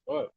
Ouais.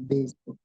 Facebook.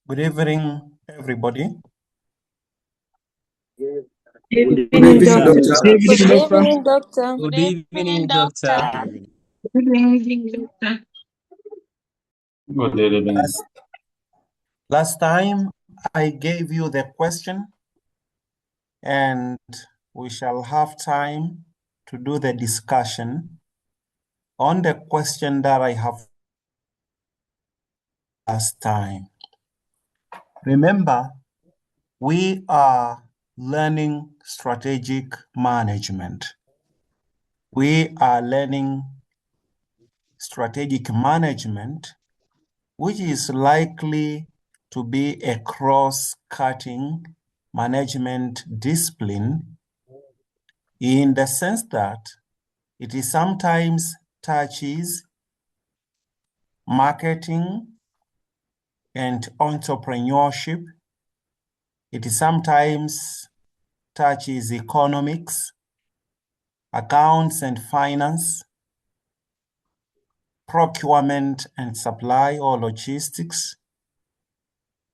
Good evening, everybody. Good evening, Doctor. Good evening, Doctor. Good evening, Doctor. Good evening, Doctor. Good evening. Last time I gave you the question, and we shall have time to do the discussion on the question that I have last time. Remember, we are learning strategic management. We are learning strategic management, which is likely to be a cross-cutting management discipline in the sense that it is sometimes touches marketing and entrepreneurship. It is sometimes touches economics, accounts and finance, procurement and supply or logistics,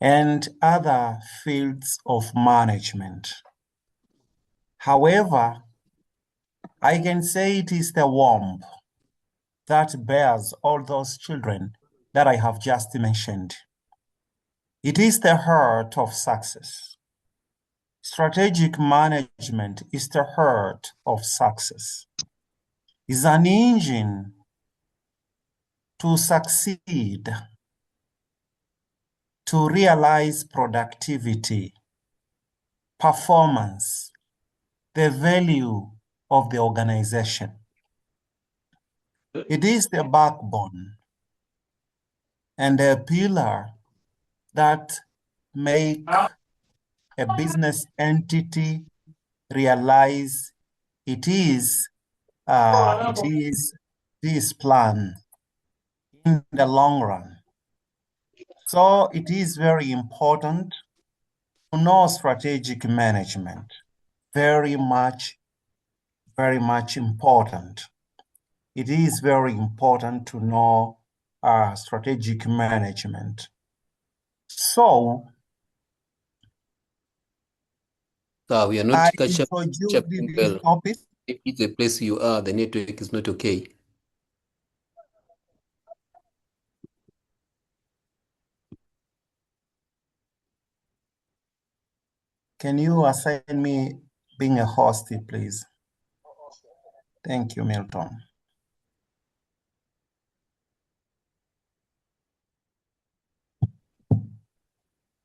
and other fields of management. However, I can say it is the womb that bears all those children that I have just mentioned. It is the heart of success. Strategic management is the heart of success. It's an engine to succeed, to realize productivity, performance, the value of the organization. It is the backbone and a pillar that make a business entity realize it is plan in the long run. So it is very important to know strategic management. Very much important. It is very important to know strategic management. So we are not I catching introduced this well. topic. If it's the place you are, the network is not okay. Can you assign me being a host, please? Thank you, Milton.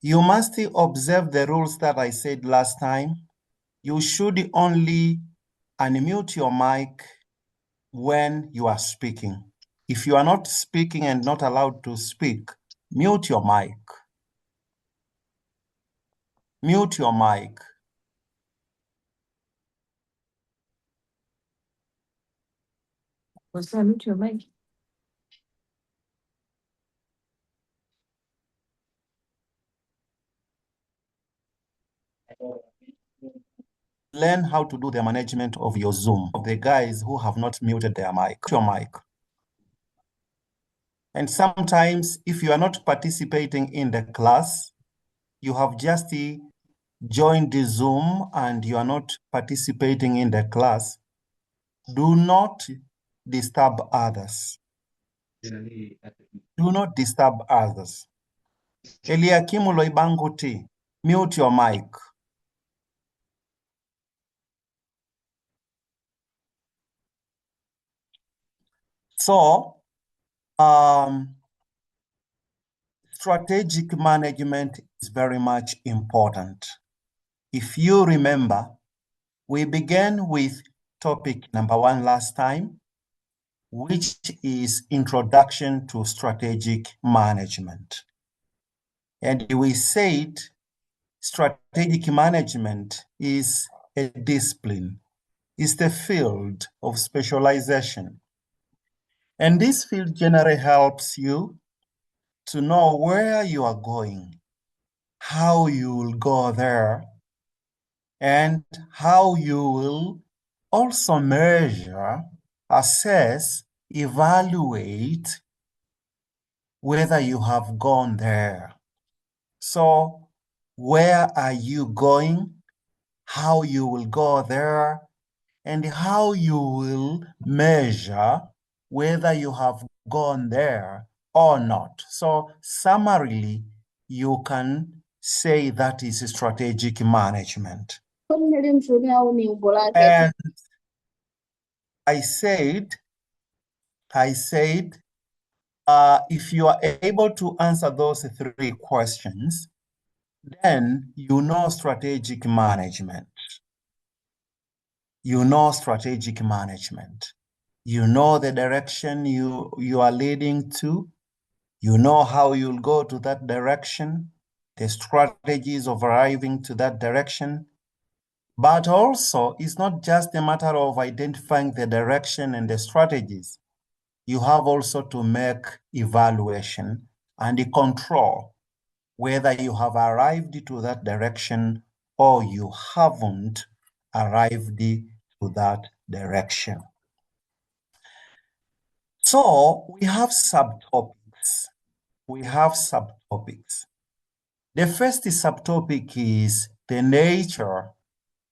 You must observe the rules that I said last time. You should only unmute your mic when you are speaking. If you are not speaking and not allowed to speak, mute your mic. Mute your mic. What's that? Mute your mic. Learn how to do the management of your Zoom. Of the guys who have not muted their mic. Your mic. And sometimes, if you are not participating in the class, you have just joined the Zoom and you are not participating in the class, do not disturb others. Do not disturb others. Eliakim Loibanguti, mute your mic. So, strategic management is very much important. If you remember, we began with topic number 1 last time, which is introduction to strategic management. And we said strategic management is a discipline, is the field of specialization. And this field generally helps you to know where you are going, how you will go there, and how you will also measure, assess, evaluate whether you have gone there. So where are you going, how you will go there, and how you will measure whether you have gone there or not. So summarily, you can say that is strategic management. And I said, if you are able to answer those 3 questions, then you know strategic management. You know strategic management. You know the direction you are leading to. You know how you'll go to that direction, the strategies of arriving to that direction. But also, it's not just a matter of identifying the direction and the strategies. You have also to make evaluation and control whether you have arrived to that direction or you haven't arrived to that direction. So we have subtopics. The first subtopic is the nature,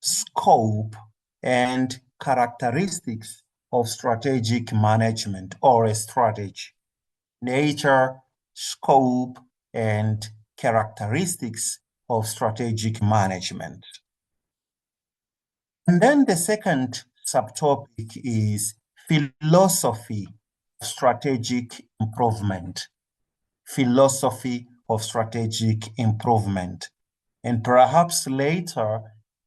scope, and characteristics of strategic management or a strategy. Nature, scope, and characteristics of strategic management. And then the second subtopic is philosophy of strategic improvement. Philosophy of strategic improvement. And perhaps later,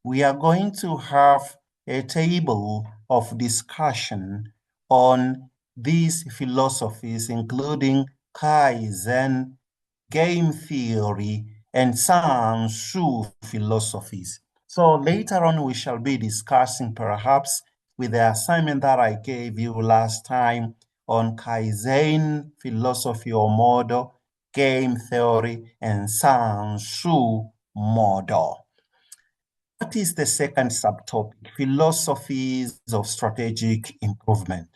we are going to have a table of discussion on these philosophies, including Kaizen, game theory, and Sun Tzu philosophies. So later on, we shall be discussing perhaps with the assignment that I gave you last time on Kaizen philosophy or model, game theory, and Sun Tzu model. What is the second subtopic? Philosophies of strategic improvement.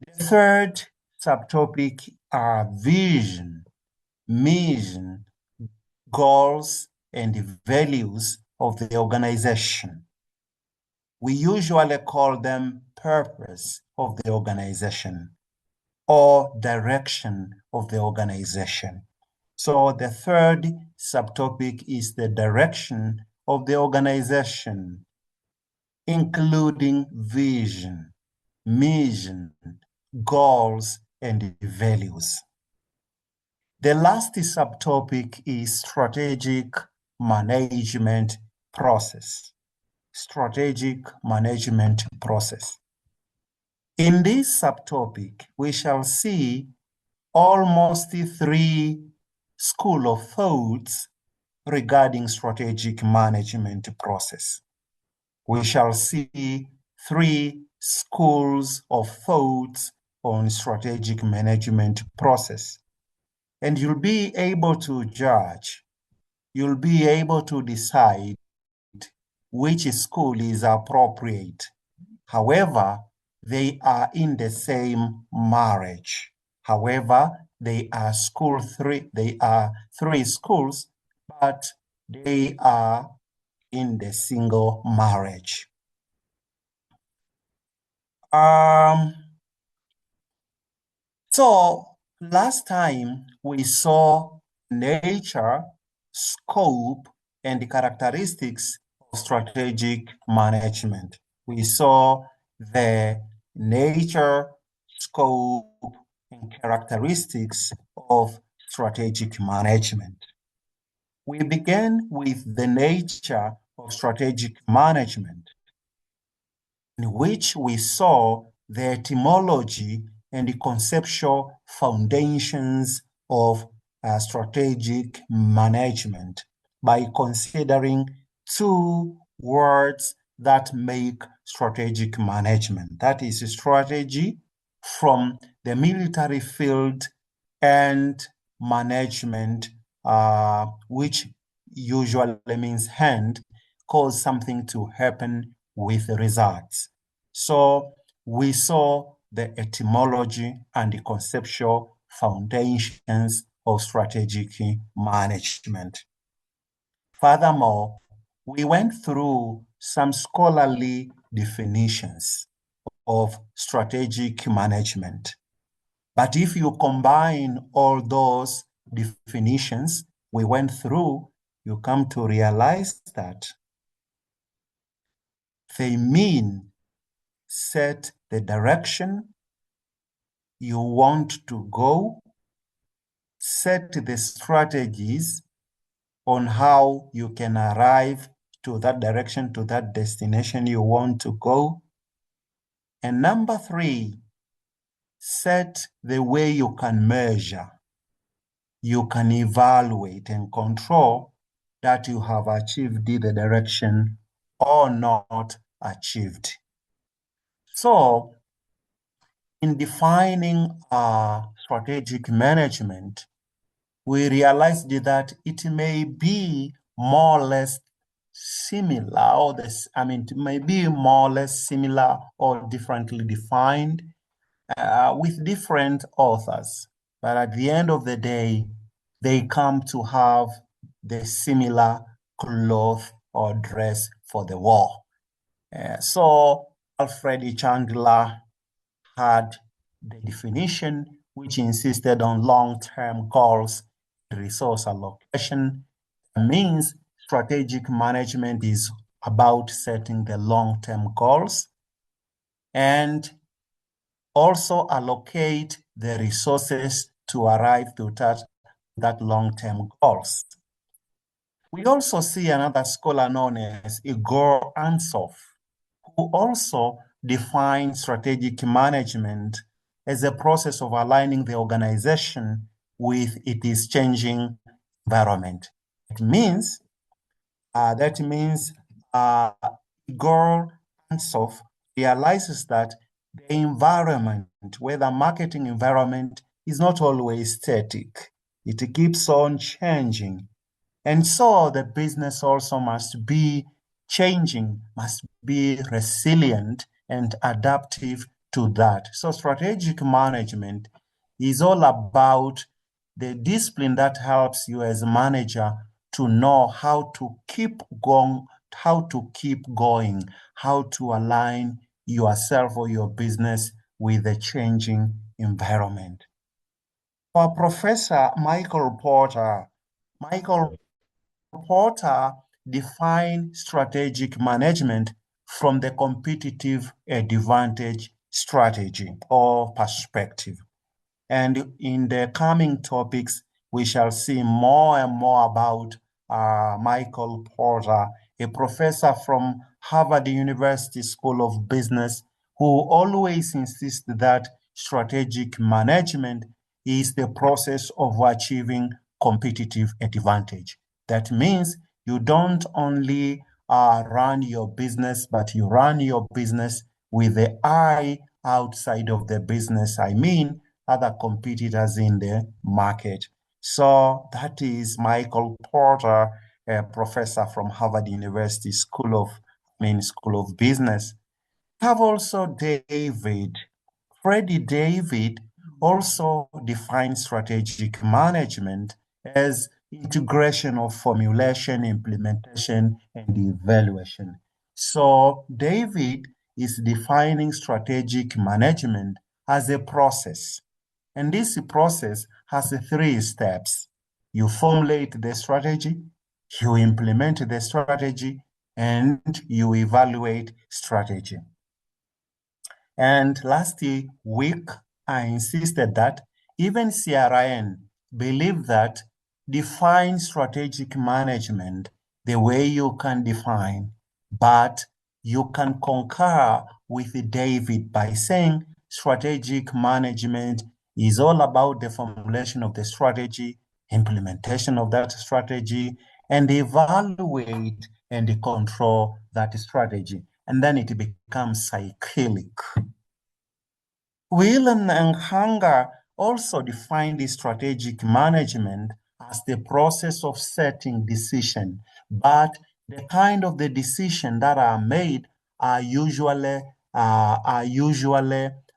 The third subtopic are vision, mission, goals, and values of the organization. We usually call them purpose of the organization or direction of the organization. So the third subtopic is the direction of the organization, including vision, mission, goals, and values. The last subtopic is strategic management process. Strategic management process. In this subtopic, we shall see almost 3 schools of thoughts regarding strategic management process. We shall see 3 schools of thoughts on strategic management process. And you'll be able to judge, you'll be able to decide which school is appropriate. However, they are in the same marriage. However, they are 3 schools, but they are in the single marriage. So last time we saw nature, scope, and the characteristics of strategic management. We saw the nature, scope, and characteristics of strategic management. We began with the nature of strategic management, in which we saw the etymology and the conceptual foundations of strategic management by considering 2 words that make strategic management. That is strategy from the military field and management, which usually means hand, cause something to happen with results. So we saw the etymology and the conceptual foundations of strategic management. Furthermore, we went through some scholarly definitions of strategic management. But if you combine all those definitions we went through, you come to realize that they mean set the direction you want to go, set the strategies on how you can arrive to that direction, to that destination you want to go. And number 3, set the way you can measure, you can evaluate and control that you have achieved the direction or not achieved. So, in defining strategic management, we realized that it may be more or less similar, or it may be more or less similar or differently defined with different authors. But at the end of the day, they come to have the similar cloth or dress for the war. So Alfred E. Chandler had the definition which insisted on long-term goals resource allocation. Means strategic management is about setting the long-term goals and also allocate the resources to arrive to that long-term goals. We also see another scholar known as Igor Antsov, who also defines strategic management as a process of aligning the organization with its changing environment. That means Igor Antsov realizes that the environment, whether marketing environment, is not always static. It keeps on changing. And so the business also must be changing, must be resilient and adaptive to that. So strategic management is all about the discipline that helps you as a manager to know how to keep going, how to align yourself or your business with the changing environment. For Professor Michael Porter defined strategic management from the competitive advantage strategy or perspective. And in the coming topics, we shall see more and more about Michael Porter, a professor from Harvard University School of Business, who always insists that strategic management is the process of achieving competitive advantage. That means you don't only run your business, but you run your business with the eye outside of the business. I mean, other competitors in the market. So that is Michael Porter, a professor from Harvard University School of Business. We have also Freddie David also defines strategic management as integration of formulation, implementation, and evaluation. So David is defining strategic management as a process. And this process has 3 steps. You formulate the strategy, you implement the strategy, and you evaluate strategy. And last week, I insisted that even CRIN believe that define strategic management the way you can define, but you can concur with David by saying strategic management is all about the formulation of the strategy, implementation of that strategy, and evaluate and control that strategy. And then it becomes cyclic. Whelan and Hanger also defined the strategic management as the process of setting decision, but the kind of the decision that are made are usually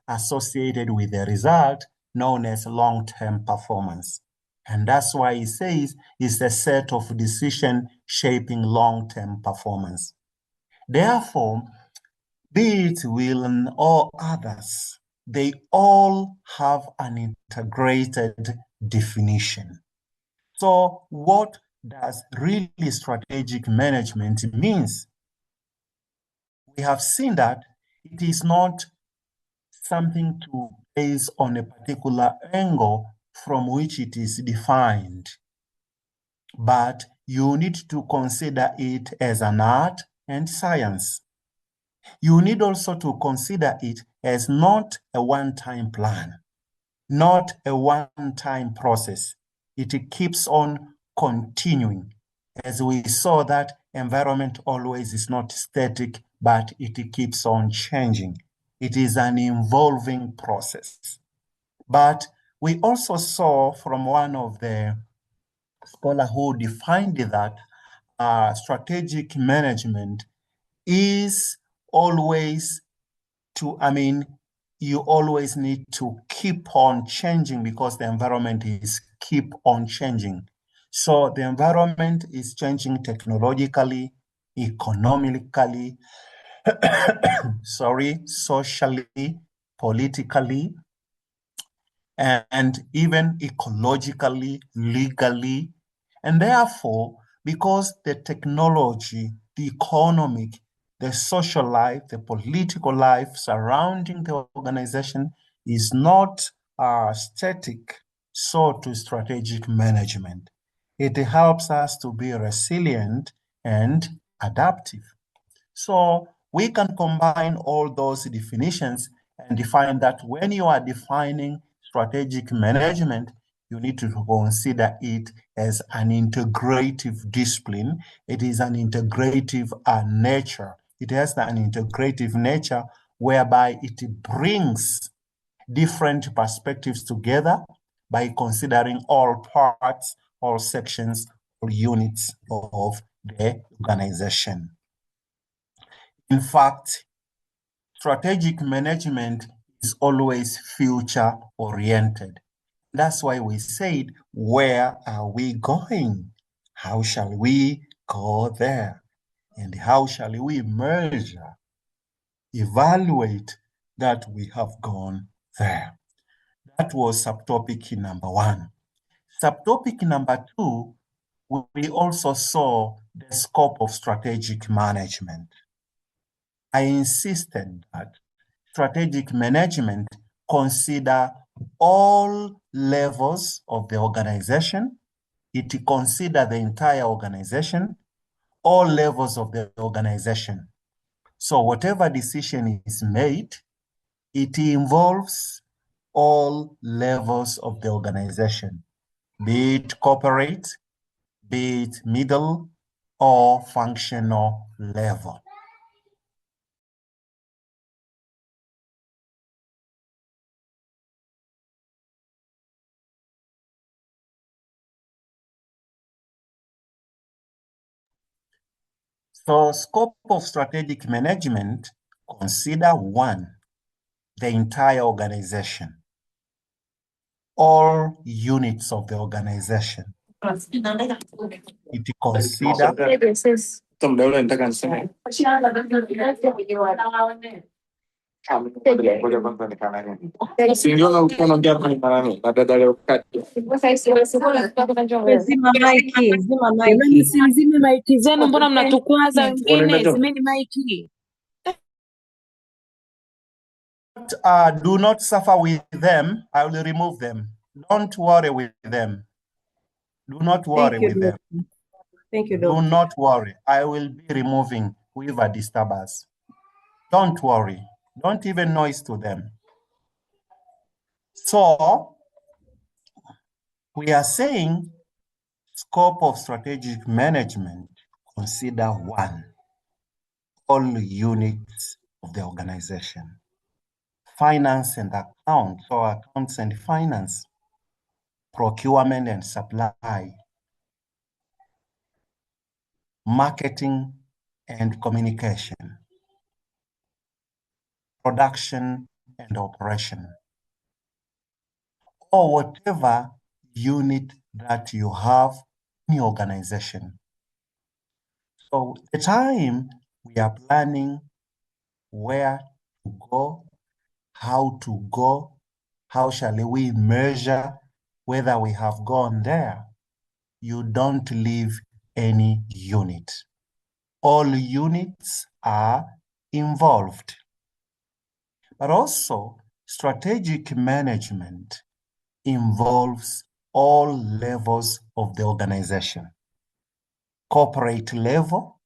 associated with a result known as long-term performance. And that's why he says it's a set of decisions shaping long-term performance. Therefore, be it Whelan or others, they all have an integrated definition. So what does really strategic management means? We have seen that it is not something to base on a particular angle from which it is defined, but you need to consider it as an art and science. You need also to consider it as not a one-time plan, not a one-time process. It keeps on continuing. As we saw, that environment always is not static, but it keeps on changing. It is an evolving process. But we also saw from one of the scholars who defined that strategic management is always you always need to keep on changing because the environment is keep on changing. So the environment is changing technologically, economically, socially, politically. and even ecologically, legally. And therefore, because the technology, the economic, the social life, the political life surrounding the organization is not static, so to strategic management. It helps us to be resilient and adaptive. So we can combine all those definitions and define that when you are defining strategic management, you need to consider it as an integrative discipline. It is an integrative nature. It has an integrative nature whereby it brings different perspectives together by considering all parts, all sections, or units of the organization. In fact, strategic management is always future-oriented. That's why we said, where are we going? How shall we go there? And how shall we measure, evaluate that we have gone there? That was subtopic number 1. Subtopic number 2, we also saw the scope of strategic management. I insisted that strategic management consider all levels of the organization. It consider the entire organization, all levels of the organization. So whatever decision is made, it involves all levels of the organization, be it corporate, be it middle or functional level. So scope of strategic management, consider 1, the entire organization, all units of the organization. It consider Zima maiki, zima maiki. Jamani, simzime maiki zenu, mbona mnatukwaza wengine? Zimeni maiki. do not suffer with them. I will remove them. Don't worry with them. Do not worry with them. Thank you, Do Doctor. not worry. I will be removing whoever disturb us. Don't worry. Don't even noise to them. So we are saying scope of strategic management, consider 1, all units of the organization. Finance and accounts, or accounts and finance, procurement and supply, marketing and communication, production and operation, or whatever unit that you have in your organization. So the time we are planning where to go, how to go, how shall we measure whether we have gone there, you don't leave any unit. All units are involved. But also, strategic management involves all levels of the organization. Corporate level,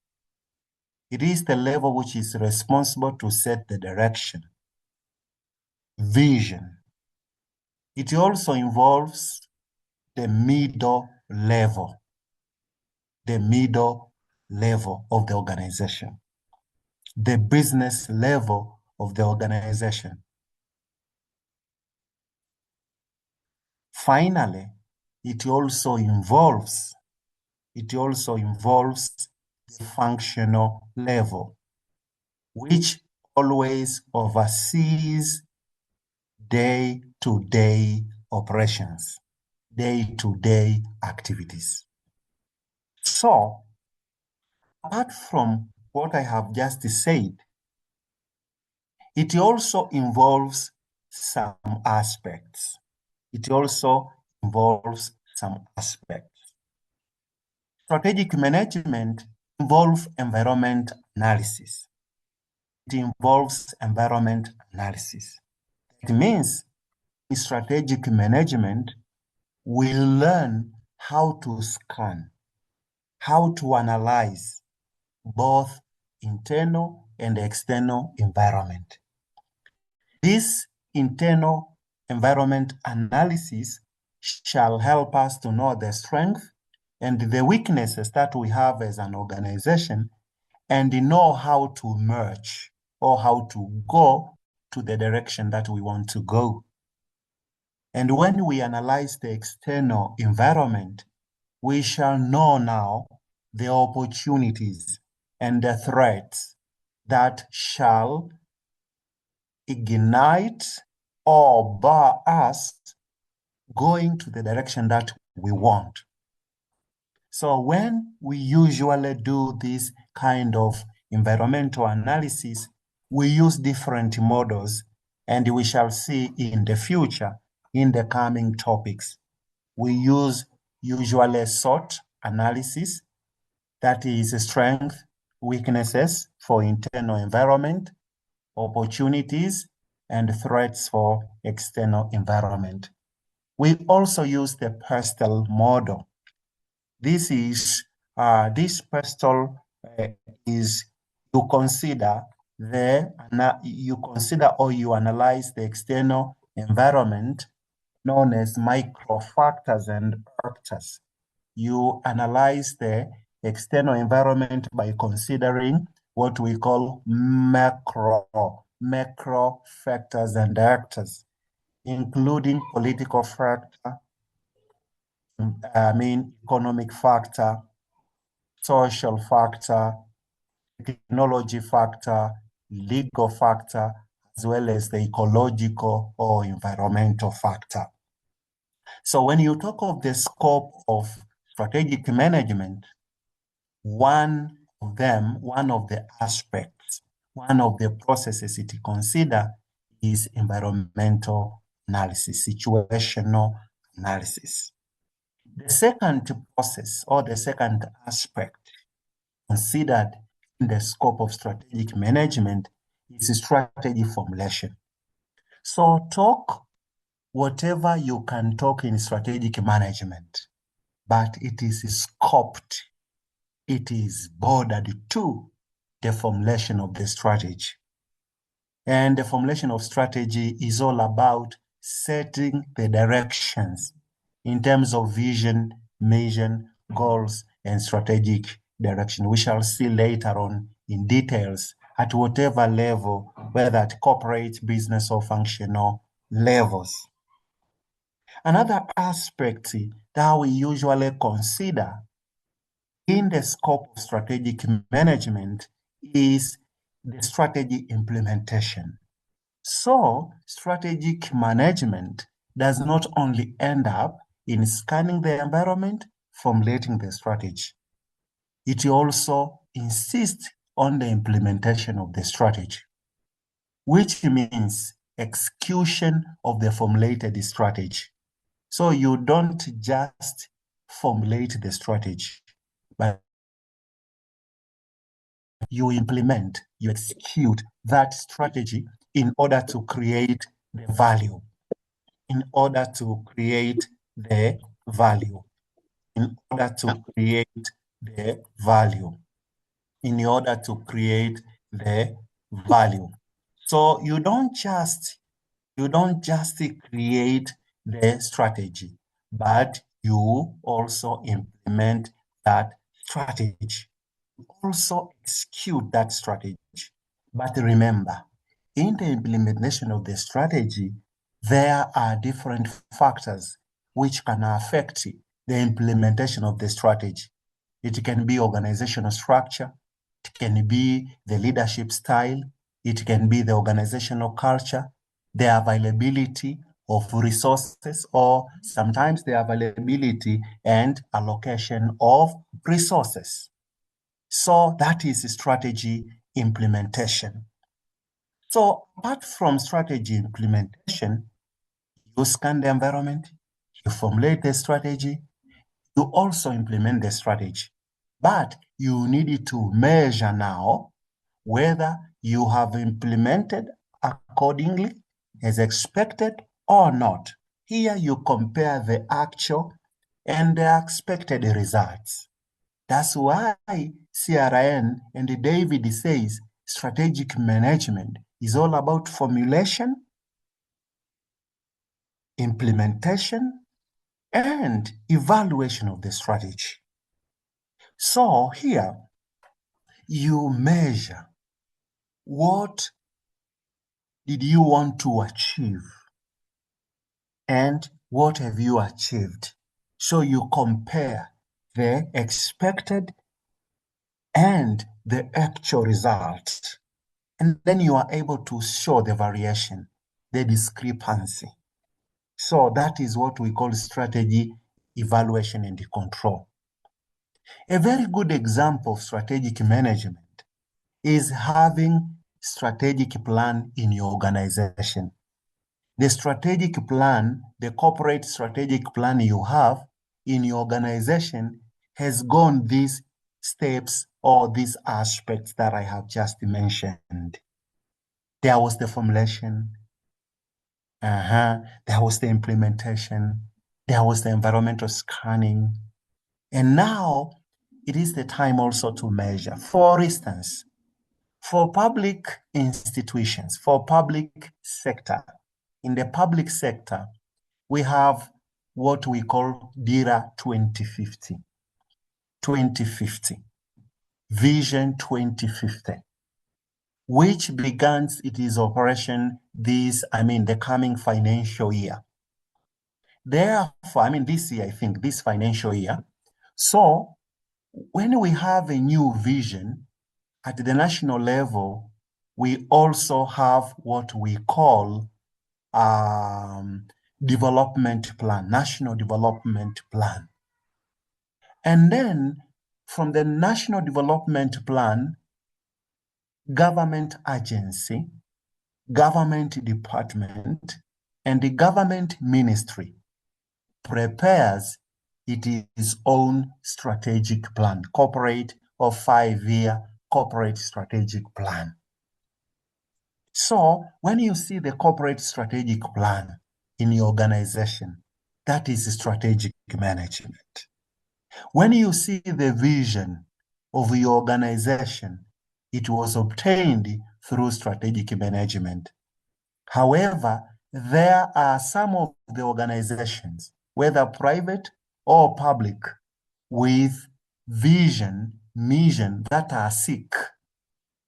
it is the level which is responsible to set the direction, vision. It also involves the middle level of the organization, the business level of the organization. Finally, it also involves the functional level, which always oversees day-to-day operations, day-to-day activities. So, apart from what I have just said, it also involves some aspects. it also involves some aspects. Strategic management involves environment analysis. It involves environment analysis. It means in strategic management, we learn how to scan, how to analyze both internal and external environment. This internal environment analysis shall help us to know the strength and the weaknesses that we have as an organization and know how to merge or how to go to the direction that we want to go. And when we analyze the external environment, we shall know now the opportunities and the threats that shall ignite or bar us going to the direction that we want. So when we usually do this kind of environmental analysis, we use different models, and we shall see in the future, in the coming topics. We use usually SWOT analysis, that is strength, weaknesses for internal environment, opportunities, and threats for external environment. We also use the PESTEL model. This PESTEL is you consider or you analyze the external environment known as micro factors and factors. You analyze the external environment by considering what we call macro factors and actors, including political factor, economic factor, social factor, technology factor, legal factor, as well as the ecological or environmental factor. So when you talk of the scope of strategic management, one of the aspects, one of the processes it considers is environmental analysis, situational analysis. The second process or the second aspect considered in the scope of strategic management is strategy formulation. So talk whatever you can talk in strategic management, but it is scoped, it is bordered to the formulation of the strategy. And the formulation of strategy is all about setting the directions in terms of vision, mission, goals, and strategic direction. We shall see later on in details at whatever level, whether at corporate, business, or functional levels. Another aspect that we usually consider in the scope of strategic management is the strategy implementation. So strategic management does not only end up in scanning the environment, formulating the strategy. It also insists on the implementation of the strategy, which means execution of the formulated strategy. So you don't just formulate the strategy, but you implement, you execute that strategy in order to create the value, in order to create the value, in order to create the value, in order to create the value. So you don't just create the strategy, but you also implement that strategy. You also execute that strategy. But remember, in the implementation of the strategy, there are different factors which can affect the implementation of the strategy. It can be organizational structure, it can be the leadership style, it can be the organizational culture, the availability of resources, or sometimes the availability and allocation of resources. So that is strategy implementation. So apart from strategy implementation, You scan the environment, you formulate the strategy, you also implement the strategy. But you need to measure now whether you have implemented accordingly as expected or not. Here you compare the actual and the expected results. That's why CRN and David says strategic management is all about formulation, implementation, and evaluation of the strategy. So here you measure what did you want to achieve and what have you achieved. So you compare the expected and the actual results. And then you are able to show the variation, the discrepancy. So that is what we call strategy evaluation and control. A very good example of strategic management is having strategic plan in your organization. The strategic plan, the corporate strategic plan you have in your organization has gone these steps or these aspects that I have just mentioned. There was the formulation, there was the implementation, there was the environmental scanning, and now it is the time also to measure. For instance, for public institutions, for public sector, in the public sector, we have what we call DIRA 2050, Vision 2050, which begins its operation the coming financial year. Therefore, this year, I think, this financial year. So when we have a new vision at the national level, we also have what we call development plan, national development plan. And then from the national development plan, government agency, government department, and the government ministry prepares its own strategic plan, corporate or 5-year corporate strategic plan. So when you see the corporate strategic plan in your organization, that is strategic management. When you see the vision of your organization, it was obtained through strategic management. However, there are some of the organizations, whether private or public, with vision, mission that are sick.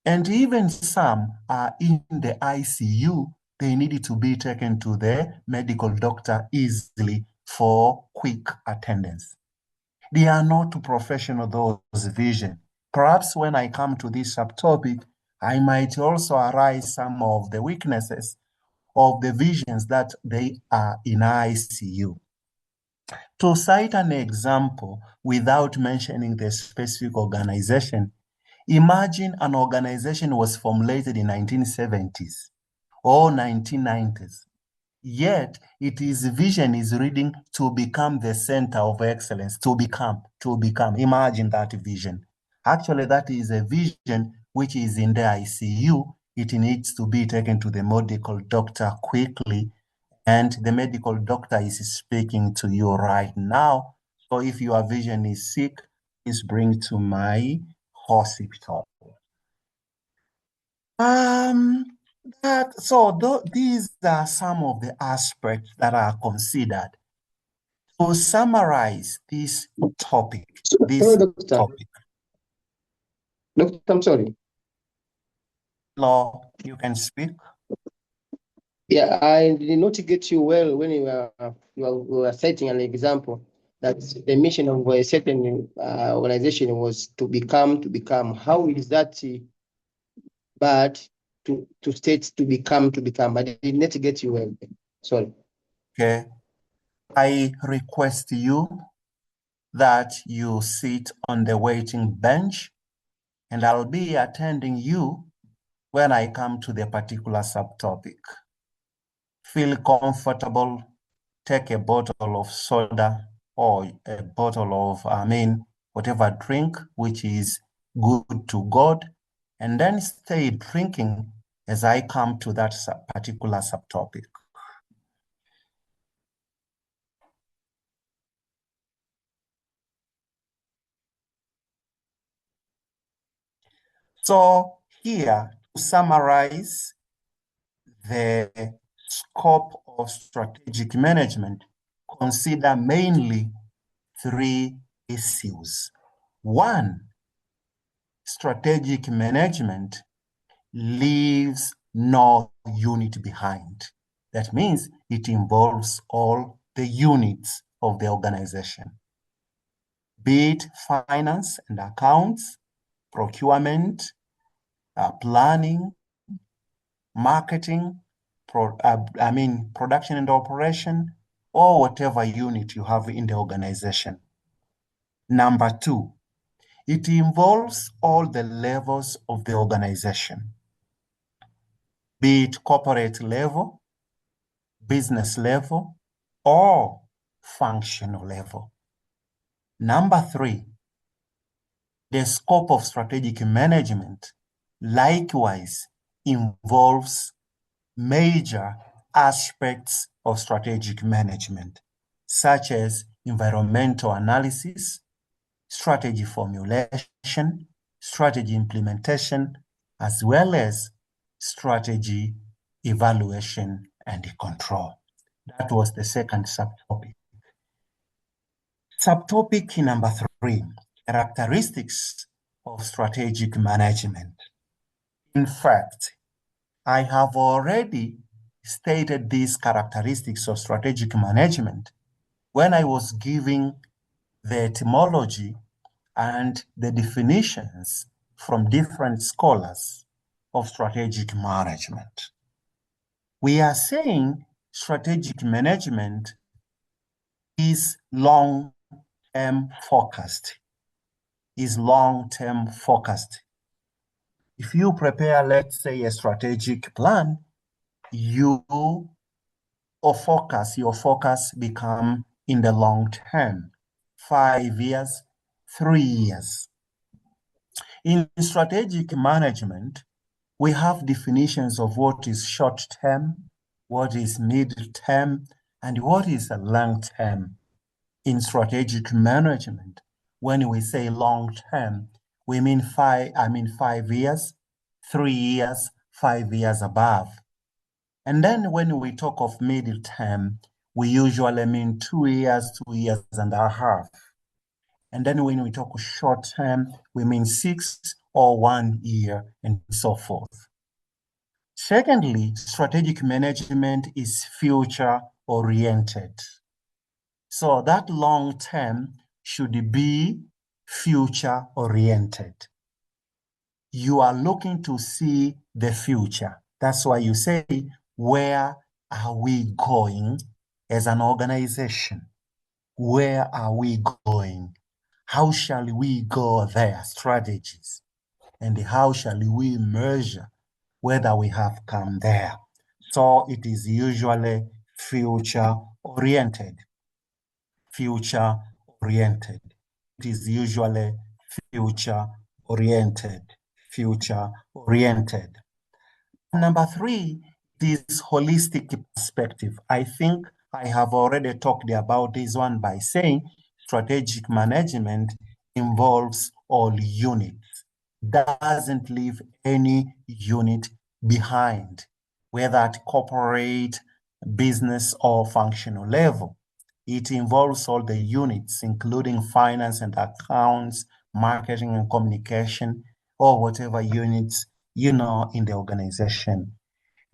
And even some are in the ICU, they need to be taken to the medical doctor easily for quick attendance. They are not professional, those vision. Perhaps when I come to this subtopic, I might also arise some of the weaknesses of the visions that they are in ICU. To cite an example without mentioning the specific organization, imagine an organization was formulated in 1970s or 1990s, yet its vision is reading to become the center of excellence, to become. Imagine that vision. Actually, that is a vision which is in the ICU. It needs to be taken to the medical doctor quickly, and the medical doctor is speaking to you right now. So if your vision is sick, please bring to my hospital. These are some of the aspects that are considered. To summarize this topic, Doctor, I'm sorry. Law, you can speak. Yeah, I did not get you well when you were citing an example that the mission of a certain organization was to become. How is that but to state to become? I did not get you well. Sorry. Okay. I request you that you sit on the waiting bench, and I'll be attending you when I come to the particular subtopic. Feel comfortable take a bottle of soda or a bottle of, whatever drink which is good to God, and then stay drinking as I come to that particular subtopic. So here, to summarize the scope of strategic management, consider mainly 3 issues. 1, strategic management leaves no unit behind. That means it involves all the units of the organization, be it finance and accounts, procurement, planning, marketing, production and operation, or whatever unit you have in the organization. Number 2, it involves all the levels of the organization, be it corporate level, business level, or functional level. Number 3, the scope of strategic management likewise involves major aspects of strategic management, such as environmental analysis, strategy formulation, strategy implementation, as well as strategy evaluation and control. That was the second subtopic. Subtopic number 3, characteristics of strategic management. In fact, I have already stated these characteristics of strategic management when I was giving the etymology and the definitions from different scholars of strategic management. We are saying strategic management is long-term focused. If you prepare, let's say, a strategic plan, your focus become in the long term, 5 years, 3 years. In strategic management, we have definitions of what is short term, what is mid term, and what is a long term. In strategic management, when we say long term, we mean 5 years, 3 years, 5 years above. And then when we talk of middle term, we usually mean 2 years, 2 years and a half. And then when we talk short term, we mean 6 or 1 year and so forth. Secondly, strategic management is future oriented. So that long term should be future oriented. You are looking to see the future. That's why you say, where are we going as an organization? Where are we going? How shall we go there? Strategies. And how shall we measure whether we have come there? So it is usually future oriented. Future oriented. It is usually future oriented. Future oriented. Number 3, this holistic perspective. I think I have already talked about this one by saying strategic management involves all units, doesn't leave any unit behind, whether at corporate, business, or functional level. It involves all the units, including finance and accounts, marketing and communication, or whatever units in the organization.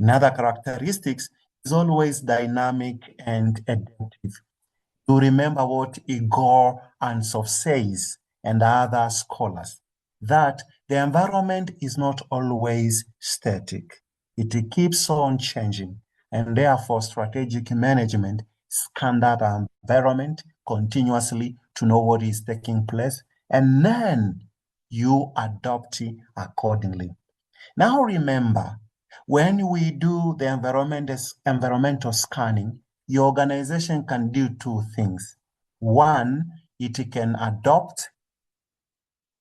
Another characteristics is always dynamic and adaptive. You remember what Igor Ansov says and other scholars, that the environment is not always static. It keeps on changing, and therefore strategic management scan that environment continuously to know what is taking place, and then you adopt it accordingly. Now remember, when we do the environmental scanning, your organization can do two things. One, it can adopt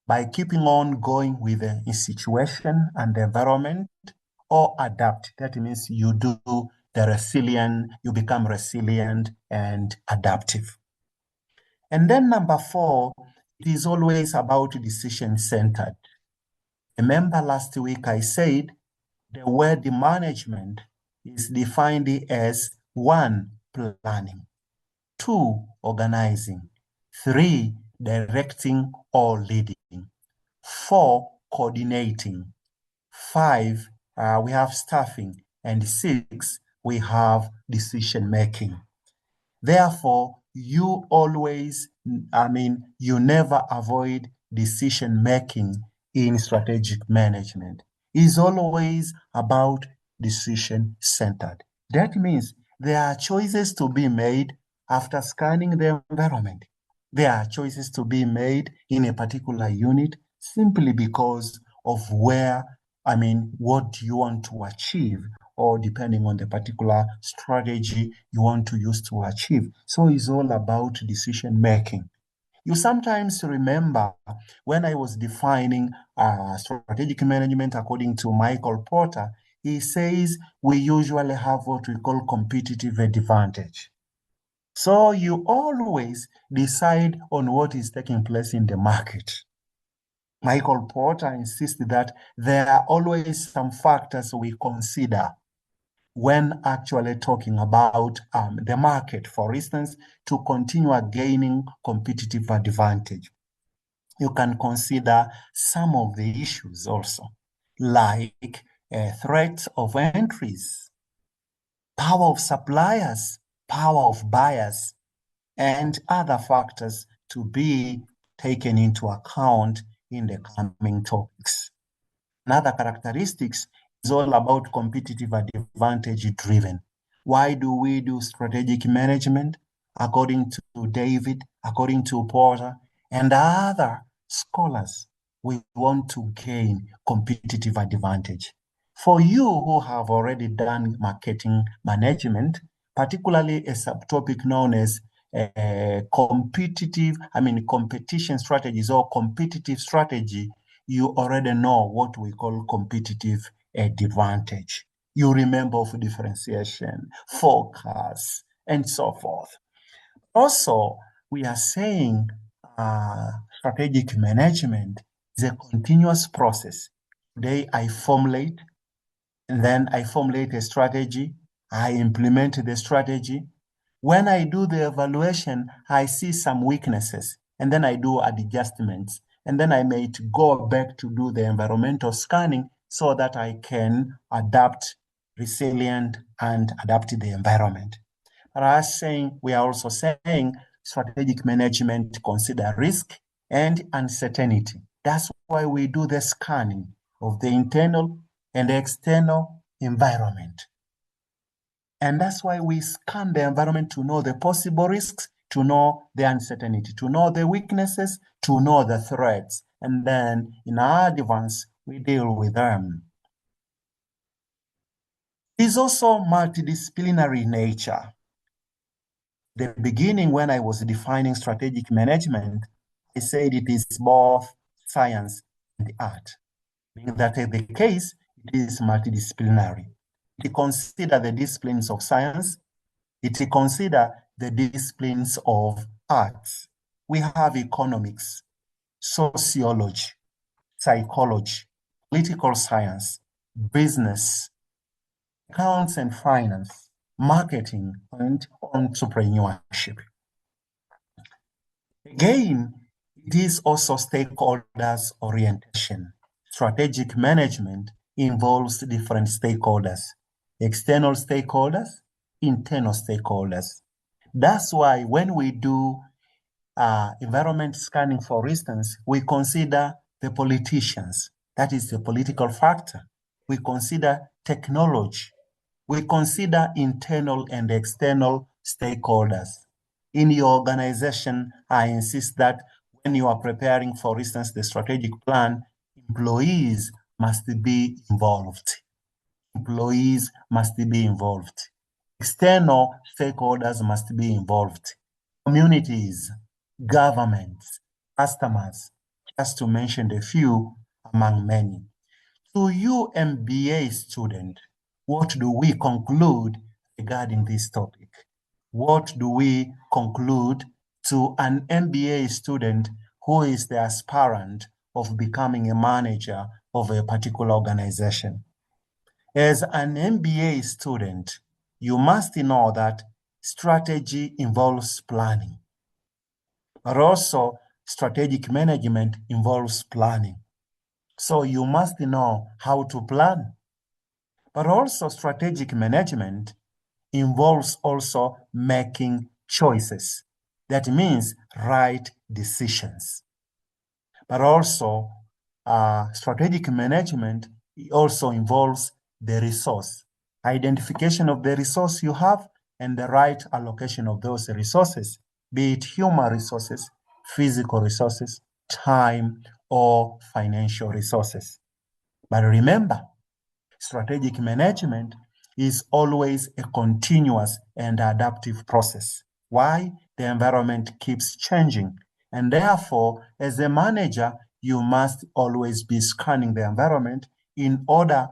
by keeping on going with the situation and the environment, or adapt. That means you do the resilient, you become resilient and adaptive. And then number four, it is always about decision-centered. Remember last week I said the word management is defined as 1, planning, 2, organizing, 3, directing or leading, 4, coordinating, 5, we have staffing, and 6, we have decision making. Therefore, you always, you never avoid decision making in strategic management. It's always about decision centered. That means there are choices to be made after scanning the environment. There are choices to be made in a particular unit simply because of what do you want to achieve, or depending on the particular strategy you want to use to achieve. So it's all about decision making. You sometimes remember when I was defining strategic management according to Michael Porter, he says we usually have what we call competitive advantage. So you always decide on what is taking place in the market. Michael Porter insists that there are always some factors we consider when actually talking about the market, for instance, to continue gaining competitive advantage. You can consider some of the issues also, like threats of entries, power of suppliers, power of buyers, and other factors to be taken into account in the coming topics. Another characteristics is all about competitive advantage driven. Why do we do strategic management? According to David, according to Porter, and other scholars, we want to gain competitive advantage. For you who have already done marketing management, particularly a subtopic known as competition strategies or competitive strategy, you already know what we call competitive advantage. You remember of differentiation, focus, and so forth. Also, we are saying strategic management is a continuous process. Today, I formulate, and then I formulate a strategy, I implement the strategy. When I do the evaluation, I see some weaknesses, and then I do adjustments. And then I may go back to do the environmental scanning so that I can adapt, resilient, and adapt to the environment. We are also saying strategic management consider risk and uncertainty. That's why we do the scanning of the internal and external environment. And that's why we scan the environment to know the possible risks, to know the uncertainty, to know the weaknesses, to know the threats. And then in our advance, we deal with them. It's also multidisciplinary nature. The beginning, when I was defining strategic management, I said it is both science and art. Being that the case, it is multidisciplinary. It considers the disciplines of science, it considers the disciplines of arts. We have economics, sociology, psychology, political science, business, accounts and finance, marketing, and entrepreneurship. Again, it is also stakeholders orientation. Strategic management involves different stakeholders, external stakeholders, internal stakeholders. That's why when we do environment scanning, for instance, we consider the politicians. That is the political factor. We consider technology. We consider internal and external stakeholders. In your organization, I insist that when you are preparing, for instance, the strategic plan, employees must be involved. Employees must be involved. External stakeholders must be involved. Communities, governments, customers, just to mention a few among many. To you, MBA student, what do we conclude regarding this topic? What do we conclude to an MBA student who is the aspirant of becoming a manager of a particular organization? As an MBA student, you must know that strategy involves planning, but also strategic management involves planning. So you must know how to plan. But also strategic management involves also making choices. That means right decisions. But also strategic management also involves the resource, identification of the resource you have and the right allocation of those resources, be it human resources, physical resources, time, or financial resources. But remember, strategic management is always a continuous and adaptive process. Why? The environment keeps changing. And therefore, as a manager, you must always be scanning the environment in order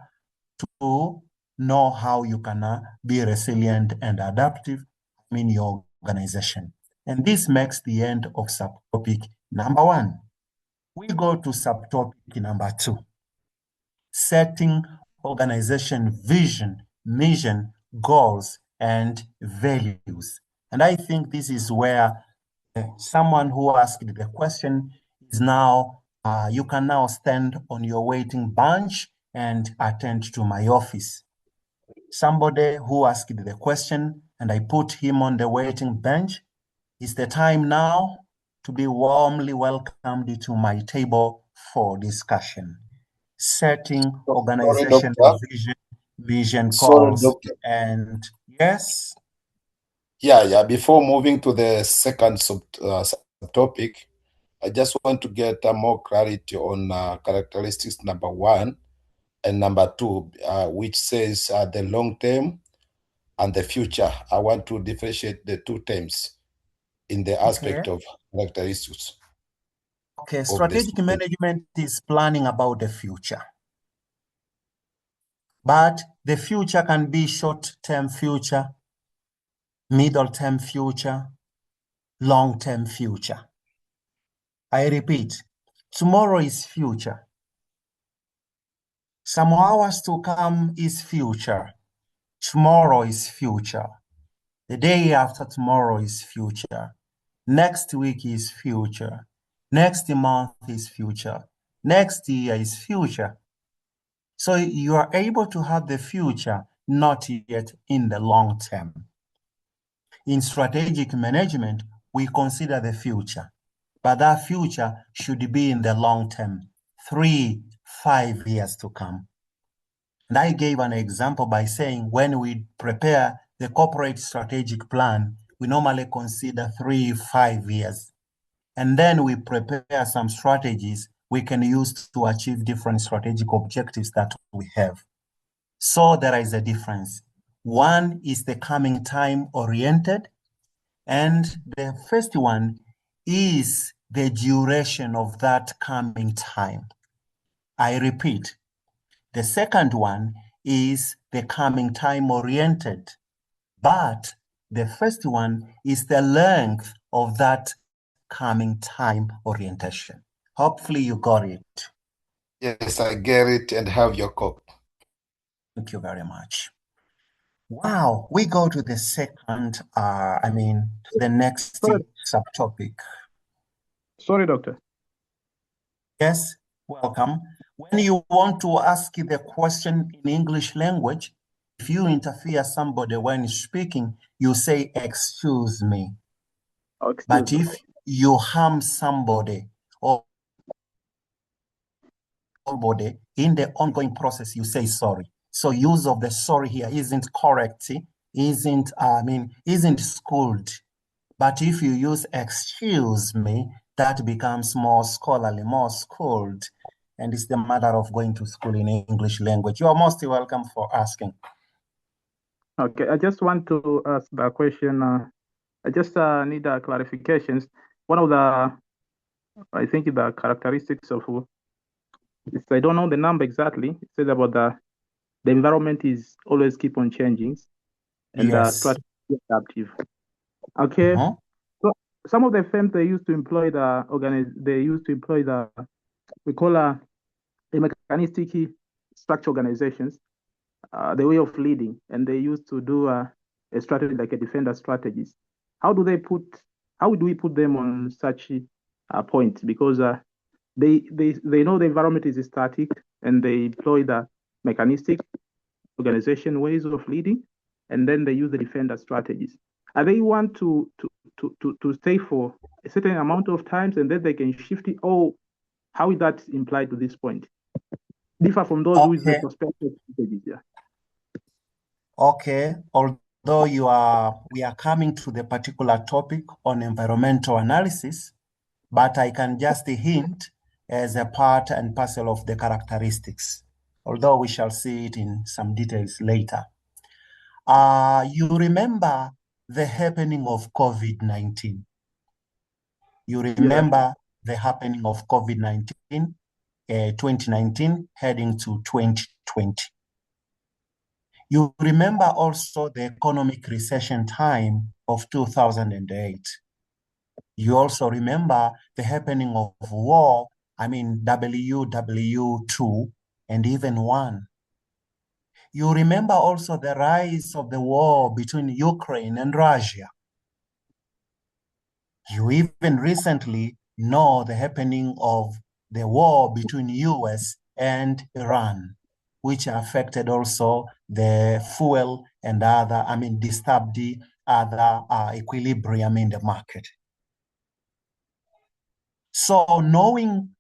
to know how you can be resilient and adaptive in your organization. And this makes the end of subtopic number 1. We go to subtopic number 2. Setting organization vision, mission, goals, and values. And I think this is where someone who asked the question is now, you can now stand on your waiting bench and attend to my office. Somebody who asked the question and I put him on the waiting bench, it's the time now to be warmly welcomed to my table for discussion. Setting organization vision Sorry, calls, Doctor. and yes. Yeah. Before moving to the second subtopic, I just want to get more clarity on characteristics number 1 and number 2, which says the long term and the future. I want to differentiate the two terms in the aspect of characteristics. Okay, strategic management is planning about the future. But the future can be short-term future, middle-term future, long-term future. I repeat, tomorrow is future. Some hours to come is future. Tomorrow is future. The day after tomorrow is future. Next week is future. Next month is future. Next year is future. So you are able to have the future, not yet in the long term. In strategic management, we consider the future, but that future should be in the long term, 3-5 years to come. And I gave an example by saying when we prepare the corporate strategic plan, we normally consider 3-5 years. And then we prepare some strategies we can use to achieve different strategic objectives that we have. So there is a difference. One is the coming time oriented, and the first one is the duration of that coming time. I repeat, the second one is the coming time oriented, but the first one is the length of that coming time orientation. Hopefully you got it. Yes, I get it and have your copy. Thank you very much. Wow, we go to the second, the next subtopic. Sorry, Doctor. Yes, welcome. When you want to ask the question in English language, if you interfere somebody when speaking, you say, excuse me. But if you harm somebody or somebody in the ongoing process, you say sorry. So use of the sorry here isn't correct, isn't schooled. But if you use excuse me, that becomes more scholarly, more schooled. And it's the matter of going to school in English language. You are most welcome for asking. Okay, I just want to ask the question. I just need clarifications. One of the, I think the characteristics of, I don't know the number exactly. It says about the environment is always keep on changing and the Yes. strategy is adaptive. Okay. Mhm. So some of the firms they used to employ we call a mechanistic structure organizations, the way of leading, and they used to do a strategy like a defender strategies. How do we put them on such a point? Because they know the environment is static and they employ the mechanistic organization ways of leading, and then they use the defender strategies. Are they want to stay for a certain amount of times and then they can shift it? Or how is that implied to this point? Differ from those who is the Okay. prospective strategies, yeah. Okay. Although we are coming to the particular topic on environmental analysis, but I can just hint as a part and parcel of the characteristics, although we shall see it in some details later. You remember the happening of COVID-19. You remember the happening of COVID-19, 2019 heading to 2020. You remember also the economic recession time of 2008. You also remember the happening of war, WW2 and even one. You remember also the rise of the war between Ukraine and Russia. You even recently know the happening of the war between US and Iran, which affected also the fuel and other, disturbed the other equilibrium in the market. So knowing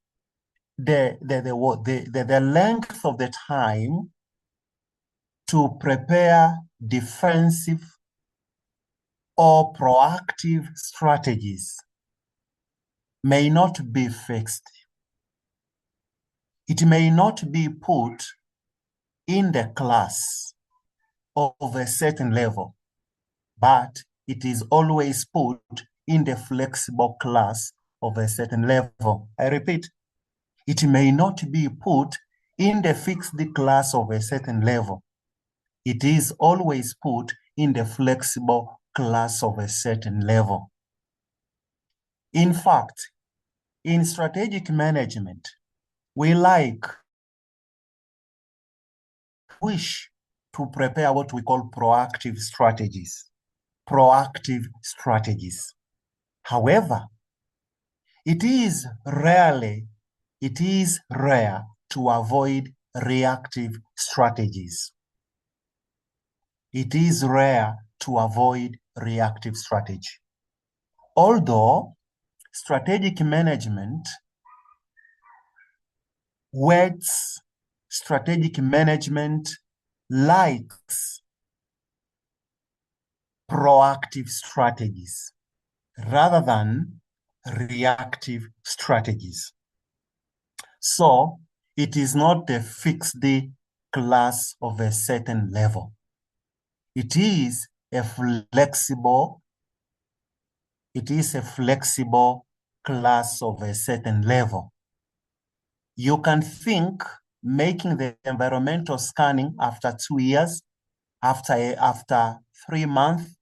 the length of the time to prepare defensive or proactive strategies may not be fixed. It may not be put in the class of a certain level, but it is always put in the flexible class of a certain level. I repeat, it may not be put in the fixed class of a certain level. It is always put in the flexible class of a certain level. In fact, in strategic management, we wish to prepare what we call proactive strategies. Proactive strategies. However, it is rare to avoid reactive strategies. It is rare to avoid reactive strategy. Although strategic management likes proactive strategies rather than reactive strategies. So it is not a fixed class of a certain level. It is a flexible class of a certain level. You can think making the environmental scanning after 2 years, after 3 months,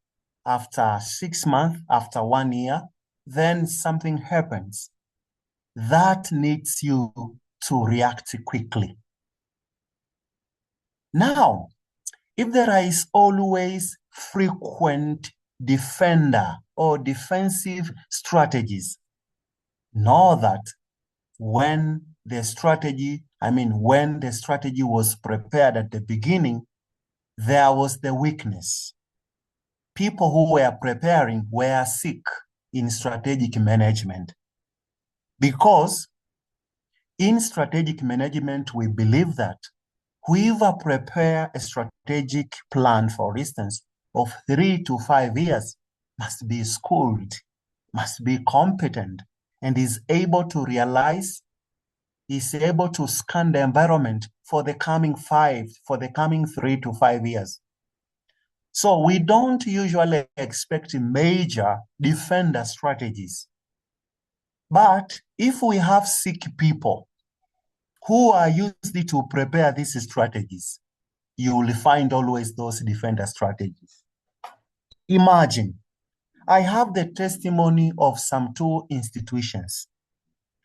after 6 months, after 1 year, then something happens. That needs you to react quickly. Now, if there is always frequent defender or defensive strategies, know that when the strategy was prepared at the beginning, there was the weakness. People who were preparing were sick in strategic management. Because in strategic management, we believe that whoever prepare a strategic plan, for instance, of 3 to 5 years must be schooled, must be competent, and is able to scan the environment for the coming 3 to 5 years. So we don't usually expect major defender strategies. But if we have sick people who are used to prepare these strategies, you will find always those defender strategies. Imagine, I have the testimony of some 2 institutions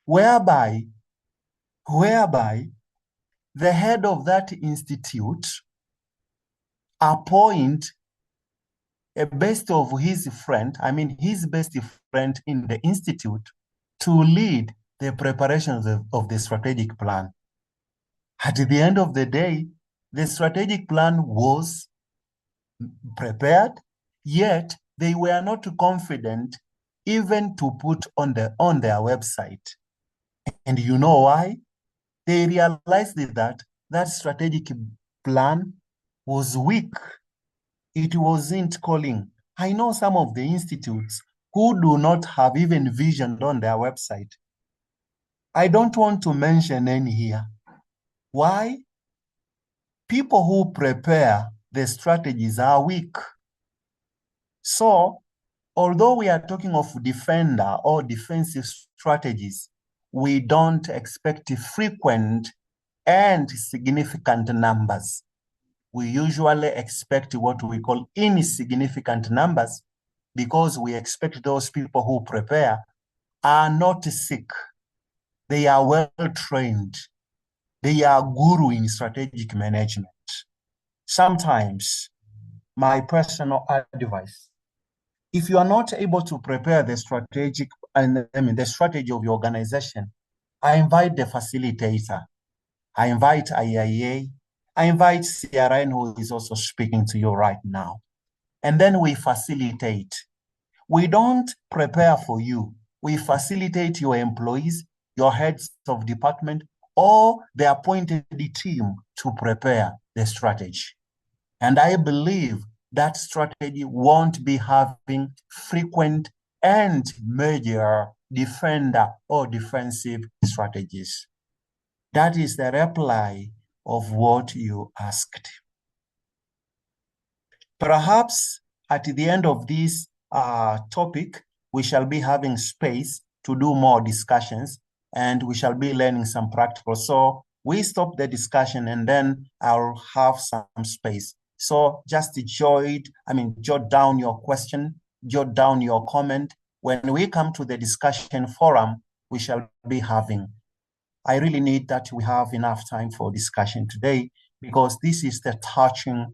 whereby the head of that institute appoint a best of his friend, his best friend in the institute to lead the preparations of the strategic plan. At the end of the day, the strategic plan was prepared, yet they were not confident even to put on their website. And you know why? They realized that strategic plan was weak. It wasn't calling. I know some of the institutes who do not have even vision on their website. I don't want to mention any here. Why? People who prepare the strategies are weak. So, although we are talking of defender or defensive strategies, we don't expect frequent and significant numbers. We usually expect what we call insignificant numbers because we expect those people who prepare are not sick. They are well trained. They are guru in strategic management. Sometimes, my personal advice, if you are not able to prepare the strategy of your organization, I invite the facilitator. I invite IIA. I invite CRN, who is also speaking to you right now. And then we facilitate. We don't prepare for you. We facilitate your employees, your heads of department, or the appointed team to prepare the strategy. And I believe that strategy won't be having frequent and major defender or defensive strategies. That is the reply of what you asked. Perhaps at the end of this topic, we shall be having space to do more discussions and we shall be learning some practical. So we stop the discussion and then I'll have some space. So just jot down your question, jot down your comment. When we come to the discussion forum, we shall be having. I really need that we have enough time for discussion today because this is a touching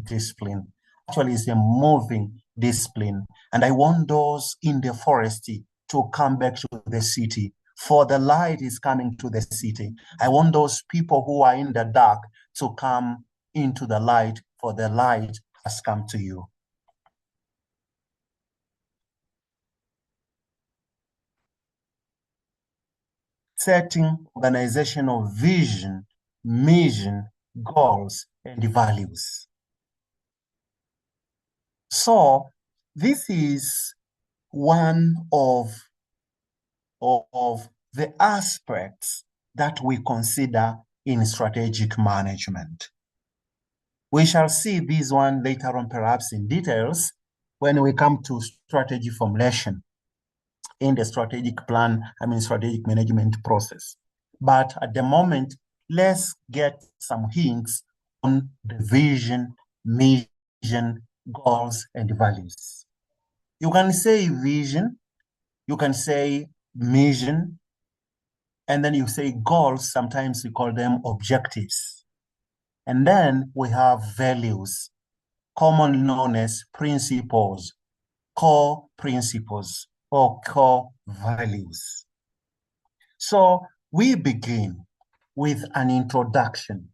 discipline. Actually, it's a moving discipline. And I want those in the forest to come back to the city, for the light is coming to the city. I want those people who are in the dark to come into the light, for the light has come to you. Setting organizational vision, mission, goals, and values. So this is one of the aspects that we consider in strategic management. We shall see this one later on, perhaps in details, when we come to strategy formulation in the strategic plan, strategic management process. But at the moment, let's get some hints on the vision, mission, goals, and values. You can say vision, you can say mission, and then you say goals. Sometimes we call them objectives. And then we have values, commonly known as principles, core principles, or core values. So we begin with an introduction.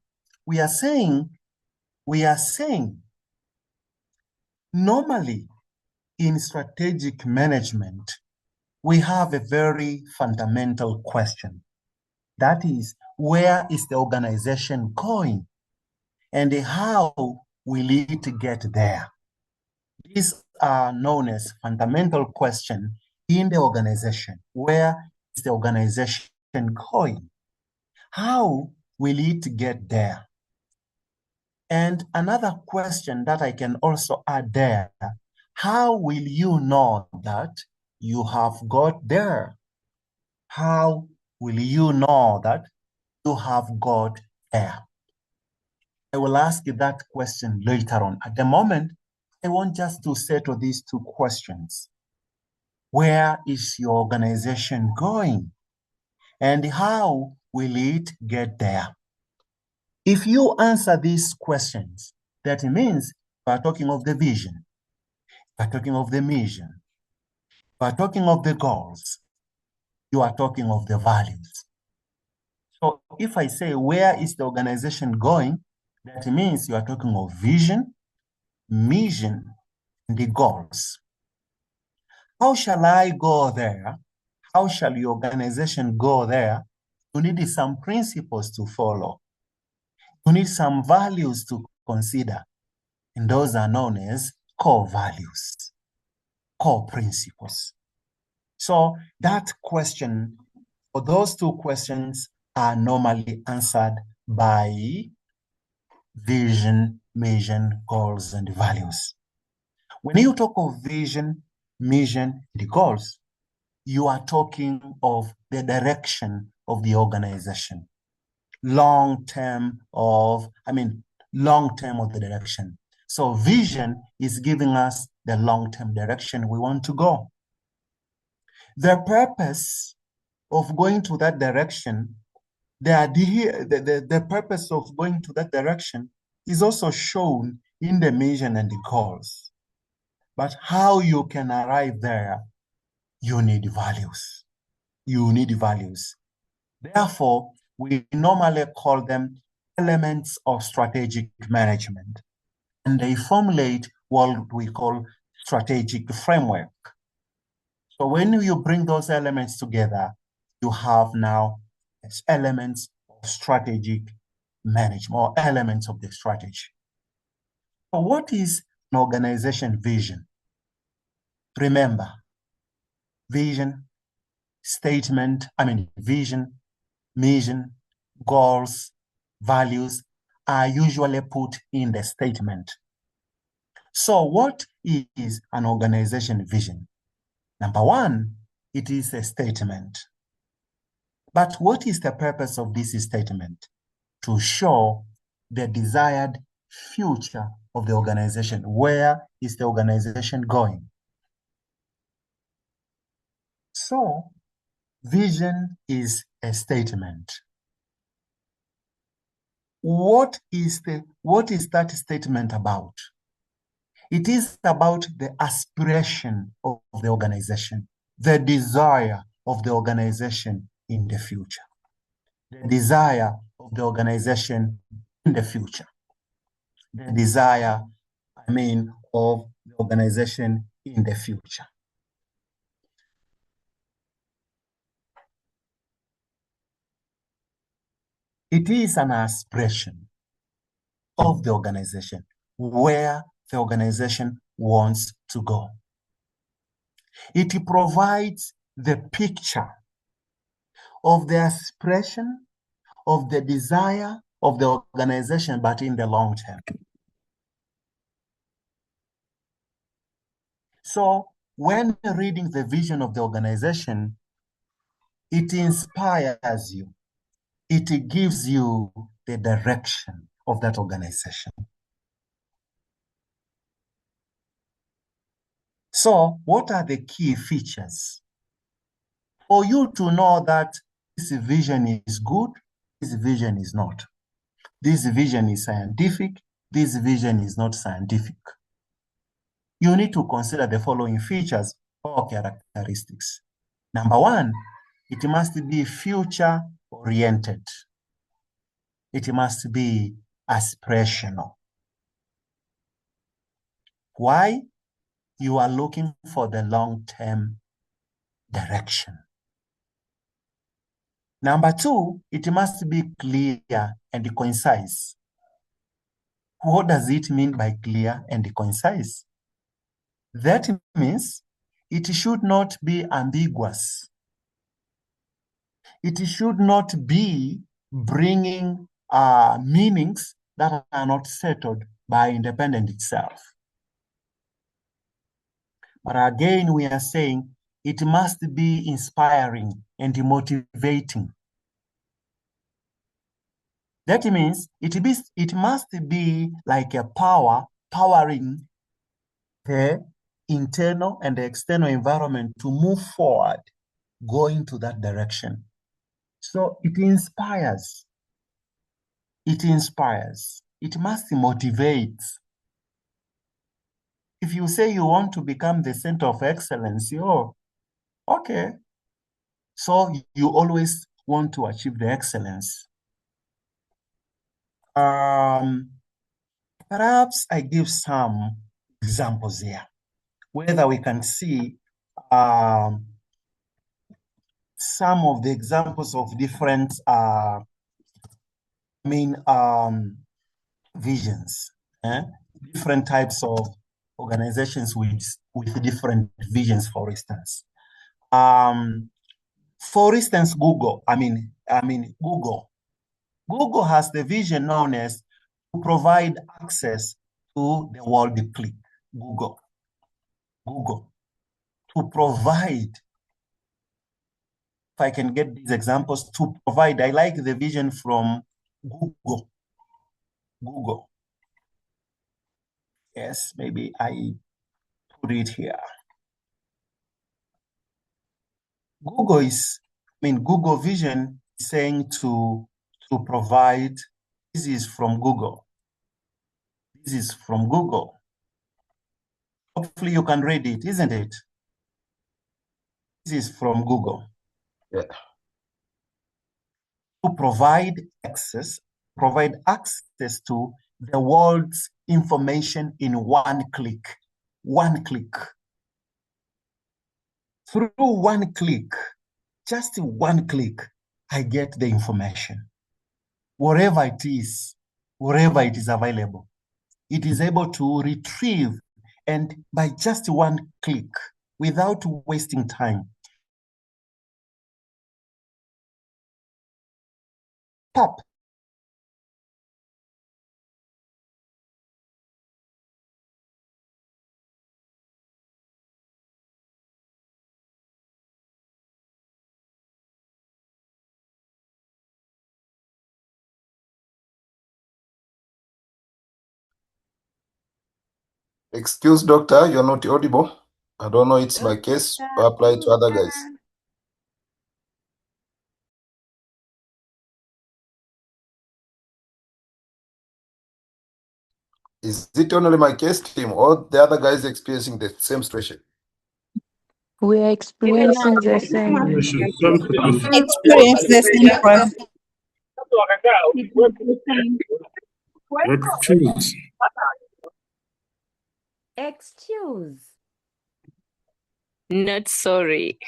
We are saying, normally in strategic management, we have a very fundamental question. That is, where is the organization going? And how will it get there? These are known as fundamental questions in the organization. Where is the organization going? How will it get there? And another question that I can also add there, how will you know that you have got there? How will you know that you have got there? I will ask you that question later on. At the moment, I want just to settle these two questions. Where is your organization going? And how will it get there? If you answer these questions, that means we are talking of the vision, we are talking of the mission, we are talking of the goals, you are talking of the values. So if I say, where is the organization going? That means you are talking of vision, mission, and the goals. How shall I go there? How shall your organization go there? You need some principles to follow. You need some values to consider. And those are known as core values, core principles. So that question, or those two questions, are normally answered by vision, mission, goals, and values. When you talk of vision, mission, and goals, you are talking of the direction of the organization. Long-term of the direction. So vision is giving us the long-term direction we want to go. The purpose of going to that direction, the purpose of going to that direction is also shown in the mission and the goals. But how you can arrive there, you need values. You need values. Therefore, we normally call them elements of strategic management. And they formulate what we call strategic framework. So when you bring those elements together, you have now elements of strategic management, or elements of the strategy. So what is an organization vision? Remember, vision, vision, mission, goals, values are usually put in the statement. So what is an organization vision? Number one, it is a statement. But what is the purpose of this statement? To show the desired future of the organization. Where is the organization going? So, vision is a statement. What is that statement about? It is about the aspiration of the organization, the desire of the organization in the future. The desire of the organization in the future. The desire, of the organization in the future. It is an aspiration of the organization, where the organization wants to go. It provides the picture of the aspiration, of the desire of the organization, but in the long term. So when reading the vision of the organization, it inspires you. It gives you the direction of that organization. So what are the key features? For you to know that this vision is good, this vision is not. This vision is scientific, this vision is not scientific. You need to consider the following features or characteristics. Number one, it must be future-oriented. It must be aspirational. Why? You are looking for the long-term direction. Number two, it must be clear and concise. What does it mean by clear and concise? That means it should not be ambiguous. It should not be bringing meanings that are not settled by independent itself. But again, we are saying it must be inspiring and motivating. That means it must be like a power powering the internal and the external environment to move forward, going to that direction. So it inspires. It inspires. It must motivate. If you say you want to become the center of excellence, oh, okay. So you always want to achieve the excellence. Perhaps I give some examples here, whether we can see some of the examples of different visions, different types of organizations with different visions, for instance. For instance, Google. Google. Google has the vision known as to provide access to the world click. Google. To provide, if I can get these examples, to provide. I like the vision from Google. Yes, maybe I put it here. Google vision is saying to provide. This is from Google. This is from Google. Hopefully you can read it, isn't it? This is from Google. Yeah. To provide access to the world's information in one click. One click. Through one click, just one click, I get the information. Wherever it is available, it is able to retrieve, and by just one click, without wasting time. Tap. Excuse, doctor, you're not audible. I don't know, it's my case or apply to other guys. Is it only my case, team, or the other guys experiencing the same situation? We are experiencing the same. Experience the same process. Excuse. Not sorry.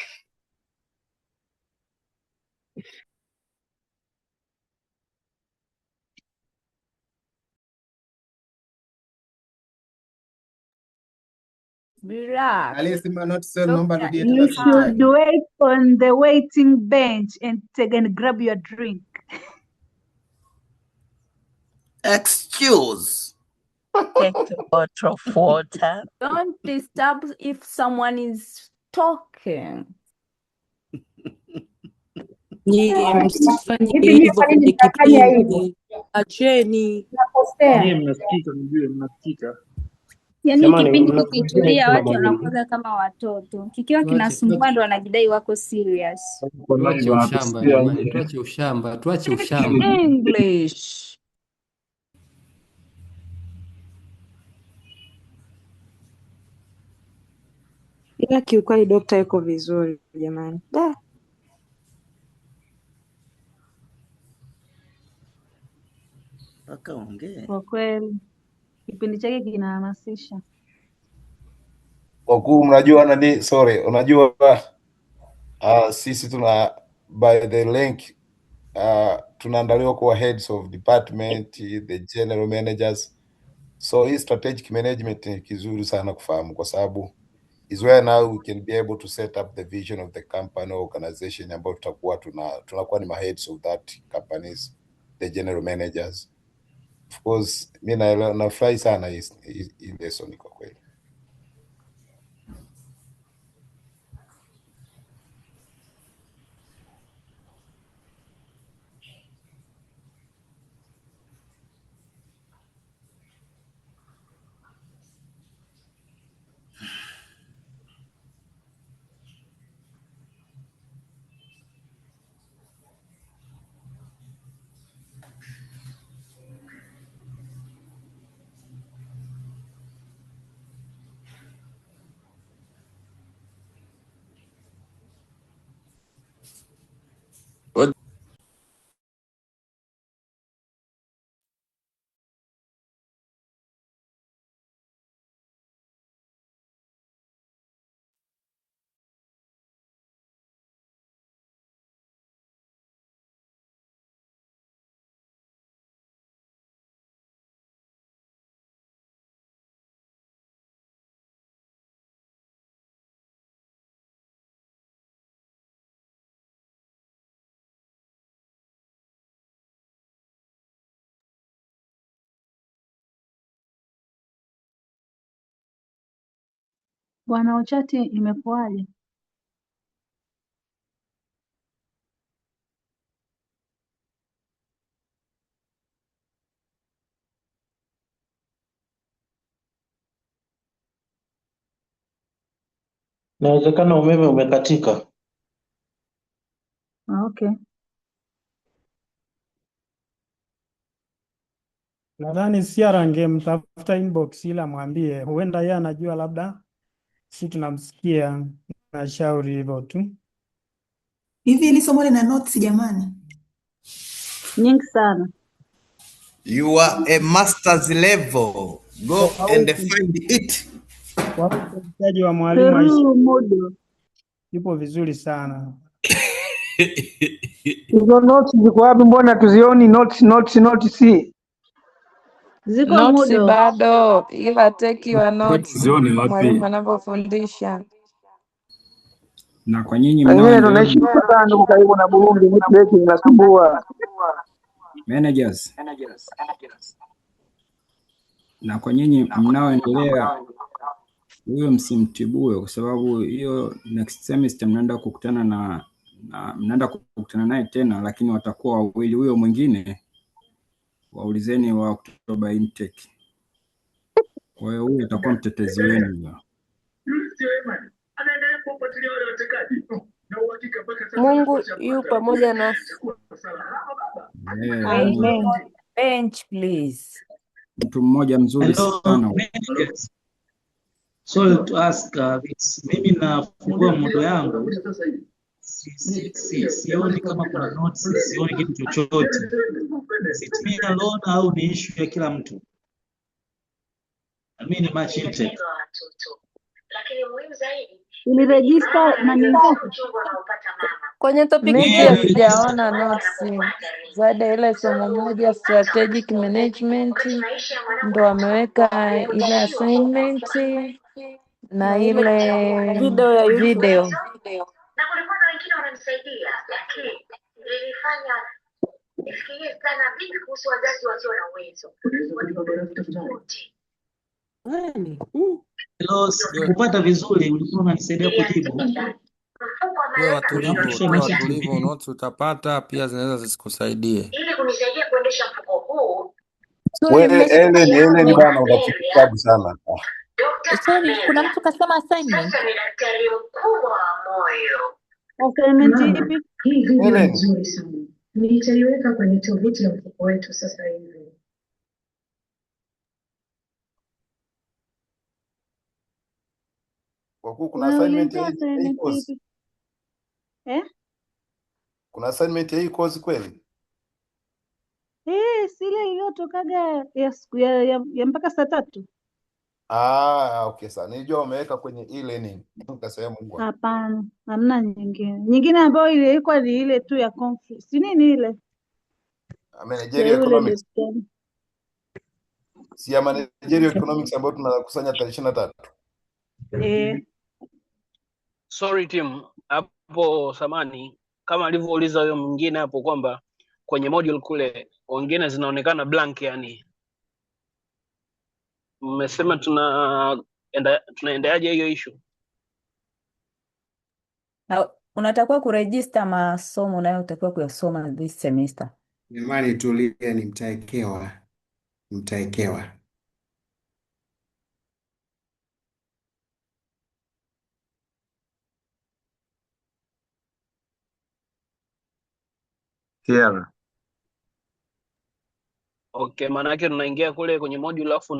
Relax. You should wait on the waiting bench and grab your drink. Excuse. Take a bottle of water. Don't disturb if someone is talking. Msifanye hivyo kwenye kipindi. Acheni. Yaani kipindi kikitulia watu wanakuwa kama watoto, kikiwa kinasumbua ndo wanajidai wako serious. Tuache ushamba jamani, tuache ushamba. English. Ila kiukweli dokta yuko vizuri jamani. Mpaka ongee. Kwa kweli kipindi chake kinahamasisha. Wakuu, mnajua nani, sorry, unajua sisi tuna by the link tunaandaliwa kuwa heads of department, the general managers. So hii strategic management ni kizuri sana kufahamu, kwa sababu is where now we can be able to set up the vision of the company or organization ambayo tunakuwa ni heads of that companies, the general managers. Of course mimi nafurahi sana hii lesson kwa kweli. Wanaochati imekuwaje? Inawezekana umeme umekatika. Okay. Nadhani Siara angemtafuta inbox ila mwambie, huenda yeye anajua, labda si tunamsikia na shauri hivyo tu. Hivi ili somo lina notes jamani? Nyingi sana. You are a master's level. Go and find it. Mtaji wa mwalimu Modo yupo vizuri sana. Hizo notes ziko wapi? Mbona tuzioni notes? Ziko Notes Modo. bado, ila take your notes Zioni wapi? mwalimu anapofundisha. Na kwa nyinyi Wengine tunaishi sana ndugu, karibu na Burundi, network inasumbua. managers. Na kwa nyinyi mnaoendelea, huyo msimtibue, kwa sababu hiyo next semester mnaenda kukutana mnaenda kukutana naye tena, lakini watakuwa wawili. Huyo mwingine waulizeni wa October intake. Kwa hiyo huyo atakuwa mtetezi wenu. Mungu yu pamoja nasi. Amen. Bench please. Mtu mmoja mzuri sana. Sorry to ask, mimi nafungua modo yangu sioni kama kuna notes, sioni kitu chochote. It's me alone au ni issue ya kila mtu? Mimi ni match intake. Lakini muhimu zaidi ili register na ningine kwenye topic hii sijaona notes. Zaidi ile somo moja strategic management ndo ameweka ile assignment na ile video. Na kulikuwa na wengine wananisaidia, lakini nilifanya nifikirie sana vipi kuhusu wazazi wasio na uwezo. Hello, kupata vizuri, ulikuwa unanisaidia kujibu. Tuwe watulivu, notes utapata pia zinaweza zisikusaidie. Ili kunisaidia kuendesha mfuko huu. Wewe Ellen bana unafikiri sana. Sorry, kuna mtu kasema assignment. Sasa ni daktari mkubwa wa moyo. Assignment ipi? Hii video ni nzuri sana. Nitaiweka kwenye tovuti ya mfuko wetu sasa hivi. Kuna assignment ya hii course. Kuna assignment ya hii course kweli? Sile iliyotokaga ya mpaka saa 3. Okay sana. Nilijua umeweka kwenye e-learning. Nikasema Mungu. Hapana, hamna nyingine. Nyingine ambayo ilikuwa ni ile tu ya conference. Si nini ile? Managerial economics. Si ya managerial economics ambayo tunakusanya tarehe 23. Sorry team, hapo samani kama alivyouliza huyo mwingine hapo kwamba kwenye module kule wengine zinaonekana blank, yani mmesema tunaendeaje hiyo issue? Na unatakiwa kuregister masomo unayotakiwa kuyasoma this semester. Jamani, tulieni, mtaekewa. Here. Okay, maana yake tunaingia kule kwenye module alafu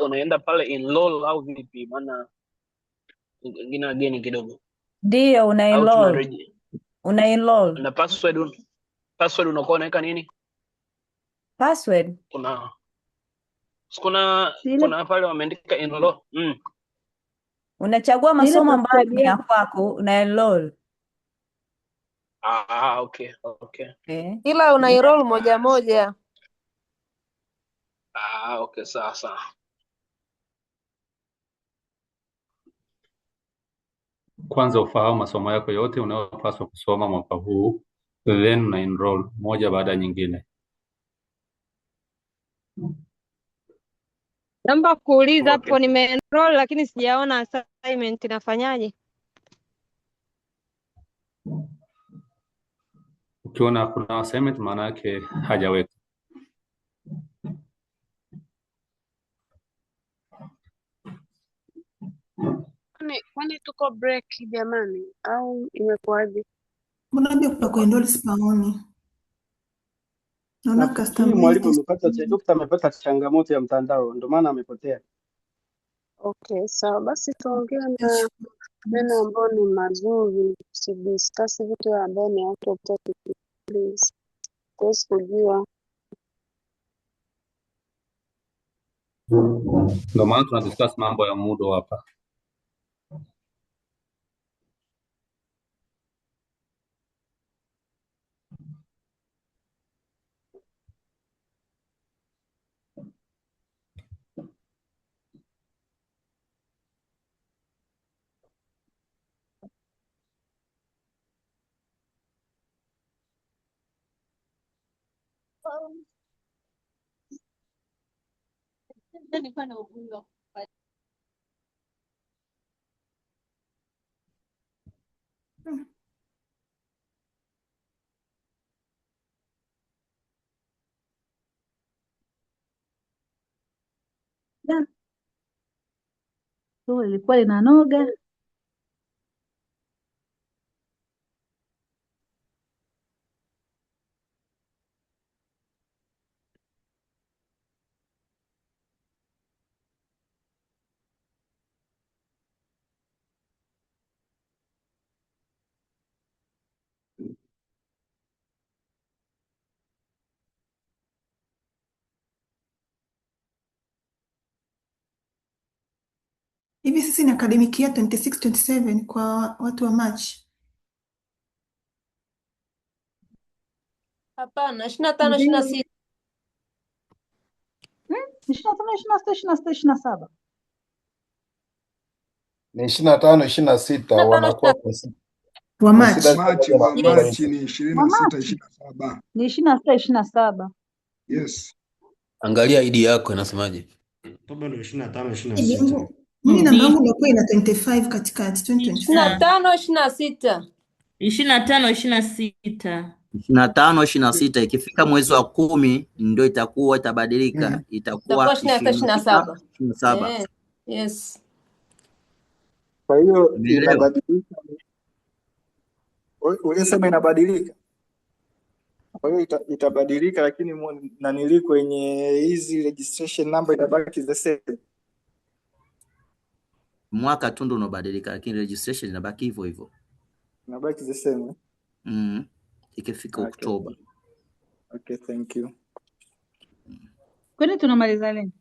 unaenda pale enroll au vipi? Maana wengine wageni kidogo. Ndio, Au una enroll. na password unakuwa unaweka nini? Password kuna pale wameandika enroll. Unachagua masomo ambayo ni ya kwako, una enroll. Okay. Ila una enroll moja moja. Okay, sawa. Kwanza ufahamu masomo yako yote unayopaswa kusoma mwaka huu, then una enroll moja baada ya nyingine. Naomba kuuliza hapo, nimeenroll lakini sijaona assignment, nafanyaje? Ukiona kuna assignment maana yake hajaweka. Kwani tuko break jamani au imekuwaje? Mbona kwa kuenroll sipaoni? Naona Nafikiri mwalimu customized. Dr. amepata changamoto ya mtandao ndio maana amepotea. Okay, sawa basi tuongee na neno ambao ni mazuri, tusidiscuss vitu ambao ni out of topic please. Kuwezi kujua. Ndio maana tunadiscuss mambo ya muda hapa. Ilikuwa linanoga. Hivi sisi ni academic year 26-27 kwa watu wa March. Hapana, 25 26. 25, 26, 27. Ni 25, 26 wanakuwa Wa March. Machi ni 26, 27. Ni 26, 27. Yes. Angalia ID yako inasemaje? Oktoba ndio 25, 26. Mimi namba yangu ilikuwa ina 25 katikati 2025. 25 26. 25, 26. 25, 26 ikifika mwezi wa 10 ndio itabadilika, itakuwa 27. 27. Yes. Kwa hiyo Umeelewa? inabadilika. Ungesema inabadilika. Kwa hiyo itabadilika, lakini nanili kwenye hizi registration number itabaki the same. Mwaka tu ndio unabadilika, lakini registration inabaki hivyo hivyo. Inabaki the same. Ikifika Oktoba. Okay, thank you. Kwani tunamaliza lini?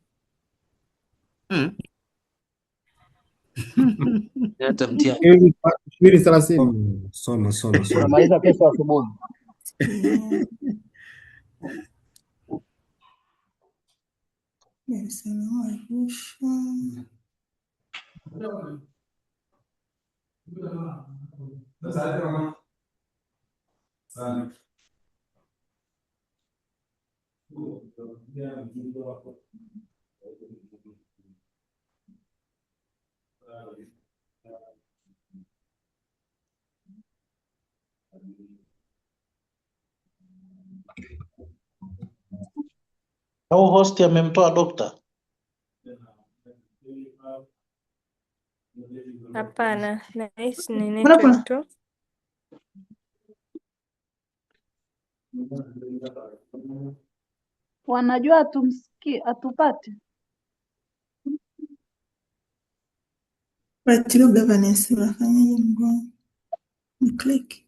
Hata mtihani 2030. Soma. Tunamaliza kesho asubuhi. Au host amemtoa dokta? Hapana, nahisi ni Mbona network kuna tu. Wanajua hatumsikii, hatupati. ratiba governance unafanyaje mgongo? Ni click.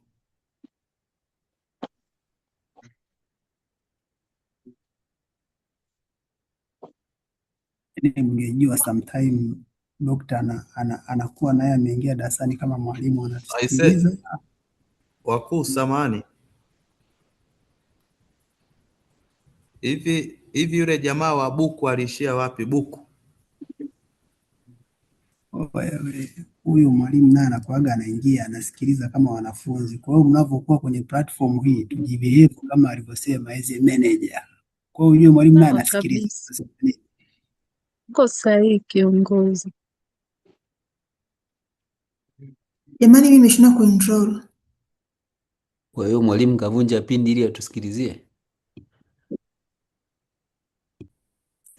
Mngejua sometime dokta anakuwa naye ameingia darasani kama mwalimu Aise, anatusikiliza. wakuu samani. Hivi yule jamaa wa buku alishia wapi buku? Huyu mwalimu naye anakuaga anaingia anasikiliza kama wanafunzi. Kwa hiyo mnavyokuwa kwenye platform hii tujibehave kama alivyosema as a manager. Kwa hiyo yule mwalimu naye Sawa anasikiliza. kabisa. Uko sahihi kiongozi. Jamani mimi nimeshindwa kuenroll. Kwa hiyo mwalimu kavunja pindi ili atusikilizie.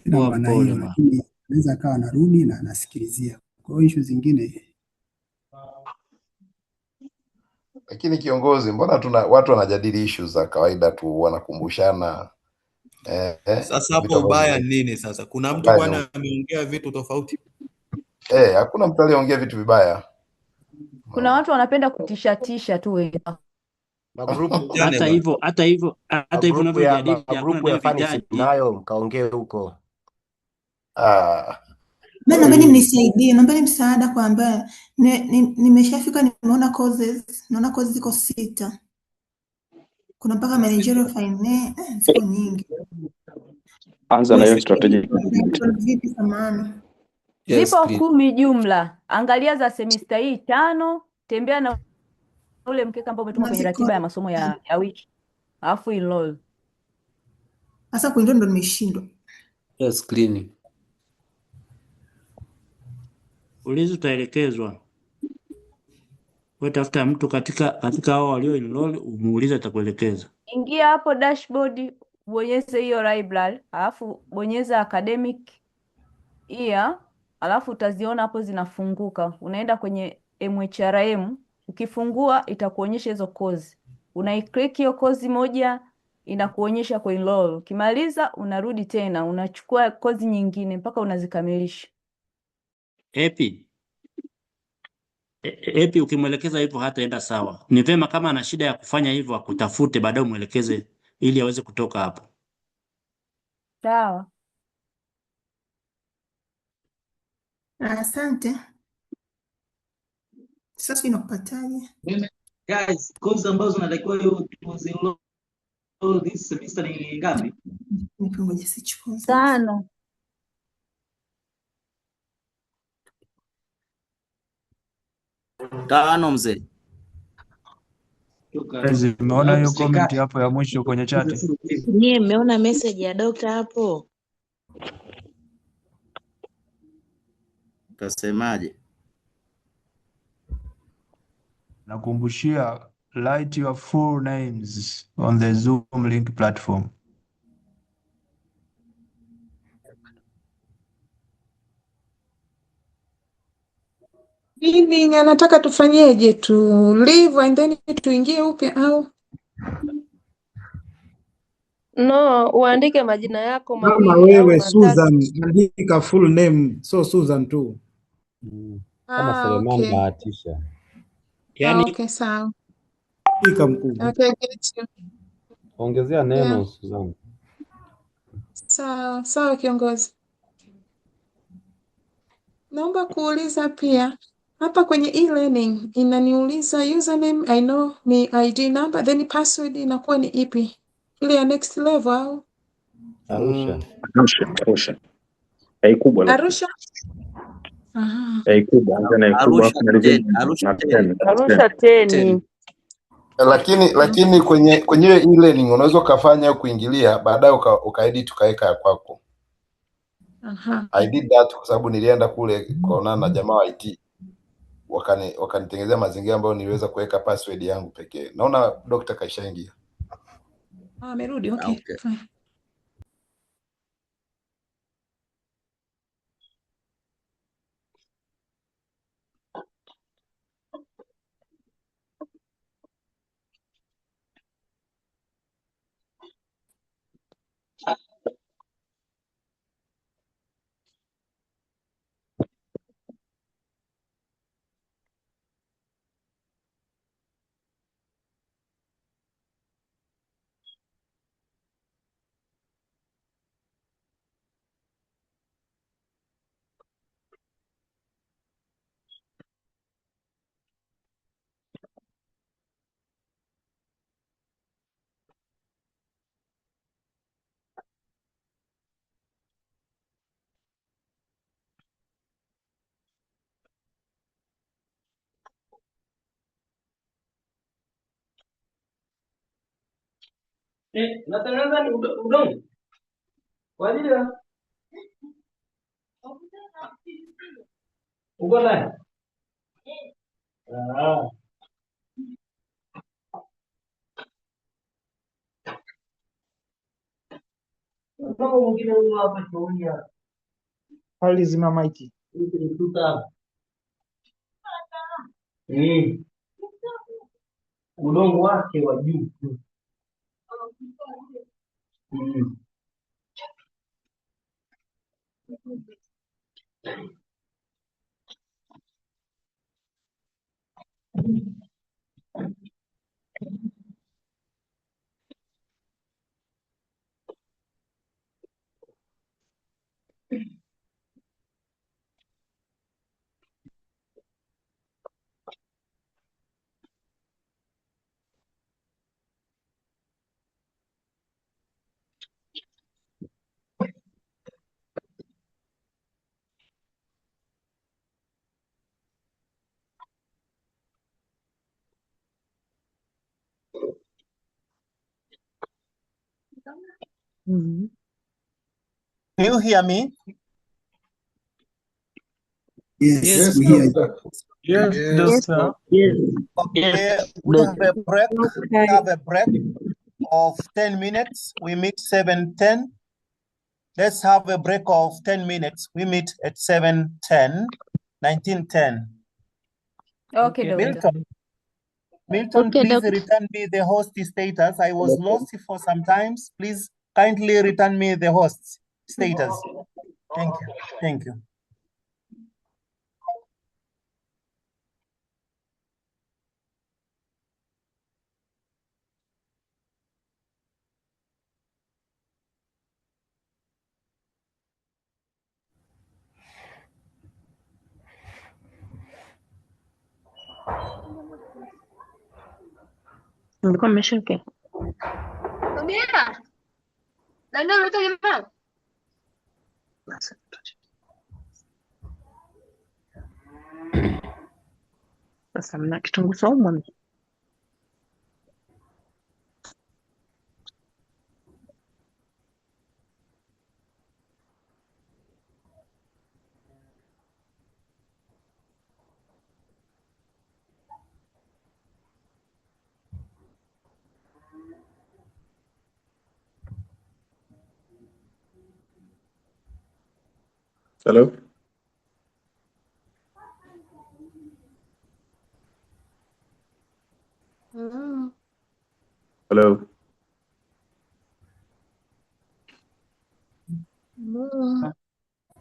Sina maana hiyo, lakini anaweza akawa anarudi na anasikilizia. Kwa hiyo issue zingine. Lakini kiongozi, mbona watu wanajadili issues za kawaida tu, wanakumbushana Sasa hapo ubaya nini sasa? Kuna mtu kwani ameongea vitu tofauti? Hakuna mtu aliyeongea vitu vibaya. Kuna watu wanapenda kutishatisha tu wenzao. Hata hivyo unavyojadili magrupu ya fanisi nayo mkaongee huko. Naomba mnisaidie, naomba msaada kwa ambaye nimeshafika nimeona courses, naona courses ziko 6. Kuna mpaka managerial finance, ziko nyingi. Anza na hiyo strategy. Vipi samani? Zipo 10 jumla. Angalia za semester hii 5, tembea na ule mkeka ambao umetoka kwenye ratiba ya masomo ya wiki. Alafu enroll. Sasa kuenroll ndo nimeshindwa. Yes, clean. Ulizo utaelekezwa. Wewe tafuta mtu katika hao walio enroll, umuulize atakuelekeza. Ingia hapo dashboard, bonyeza hiyo library, alafu bonyeza academic year, alafu utaziona hapo zinafunguka. Unaenda kwenye MHRM, ukifungua itakuonyesha hizo kozi. Unaiclick hiyo kozi moja, inakuonyesha ku enroll. Ukimaliza unarudi tena, unachukua kozi nyingine mpaka unazikamilisha. Epi ukimwelekeza hivyo hataenda sawa. Ni vema kama ana shida ya kufanya hivyo akutafute, baadaye umwelekeze ili aweze kutoka hapo. Sawa. Asante. Sasa inakupataje? Guys, course ambazo natakiwa hiyo this semester ni ngapi? Nipungoje sichukue. 5. Tano mzee. Umeona hiyo comment hapo ya mwisho kwenye chat? Nyie mmeona message ya dokta hapo? Kasemaje? Nakumbushia, write your full names on the Zoom link platform. Hivi anataka tufanyeje? Tu leave and then tuingie upya au? No, uandike majina yako mawili Kama au wewe matatu. Susan, andika full name, so Susan tu. Kama Selemani bahatisha. Okay, sawa. Andika mkubwa. Okay, get you. Ongezea neno Susan. Sawa kiongozi. Naomba kuuliza pia hapa kwenye e-learning inaniuliza username, I know ni ID number, then password inakuwa ni ipi? Ile ya next level au? Arusha. Kubwa labda. Arusha? Aha. Kubwa, anza kubwa afu malizeni. Arusha 10. Lakini kwenye e-learning unaweza ukafanya kuingilia baadaye ukaedit ukaweka ya kwako. Aha. I did that kwa sababu nilienda kule kuonana na jamaa wa IT. Wakanitengenezea mazingira ambayo niliweza kuweka password yangu pekee. Naona Dr. kaishaingia. Amerudi, okay. Fine. Natengeneza ni udongo kwa ajili ya uko ndani. Kama mwingine huyo hapa tuonia. Hali zima maiki. Udongo wake wa juu. Mm-hmm. Can you hear me? Yes, we hear you. Yes, doctor. Yes. Okay, we have a break. We have a break of 10 minutes. We meet 7:10. Let's have a break of 10 minutes. We meet at 7:10, 19:10. Okay, doctor. Milton, Okay, please doctor. return me the host status. I was lost for some times. Please kindly return me the host status. Thank you. Thank you. Nilikuwa nimeshaongea. Ongea. Ndio unaitwa jamaa. Sasa mna kitunguu saumu. Hello? Hello?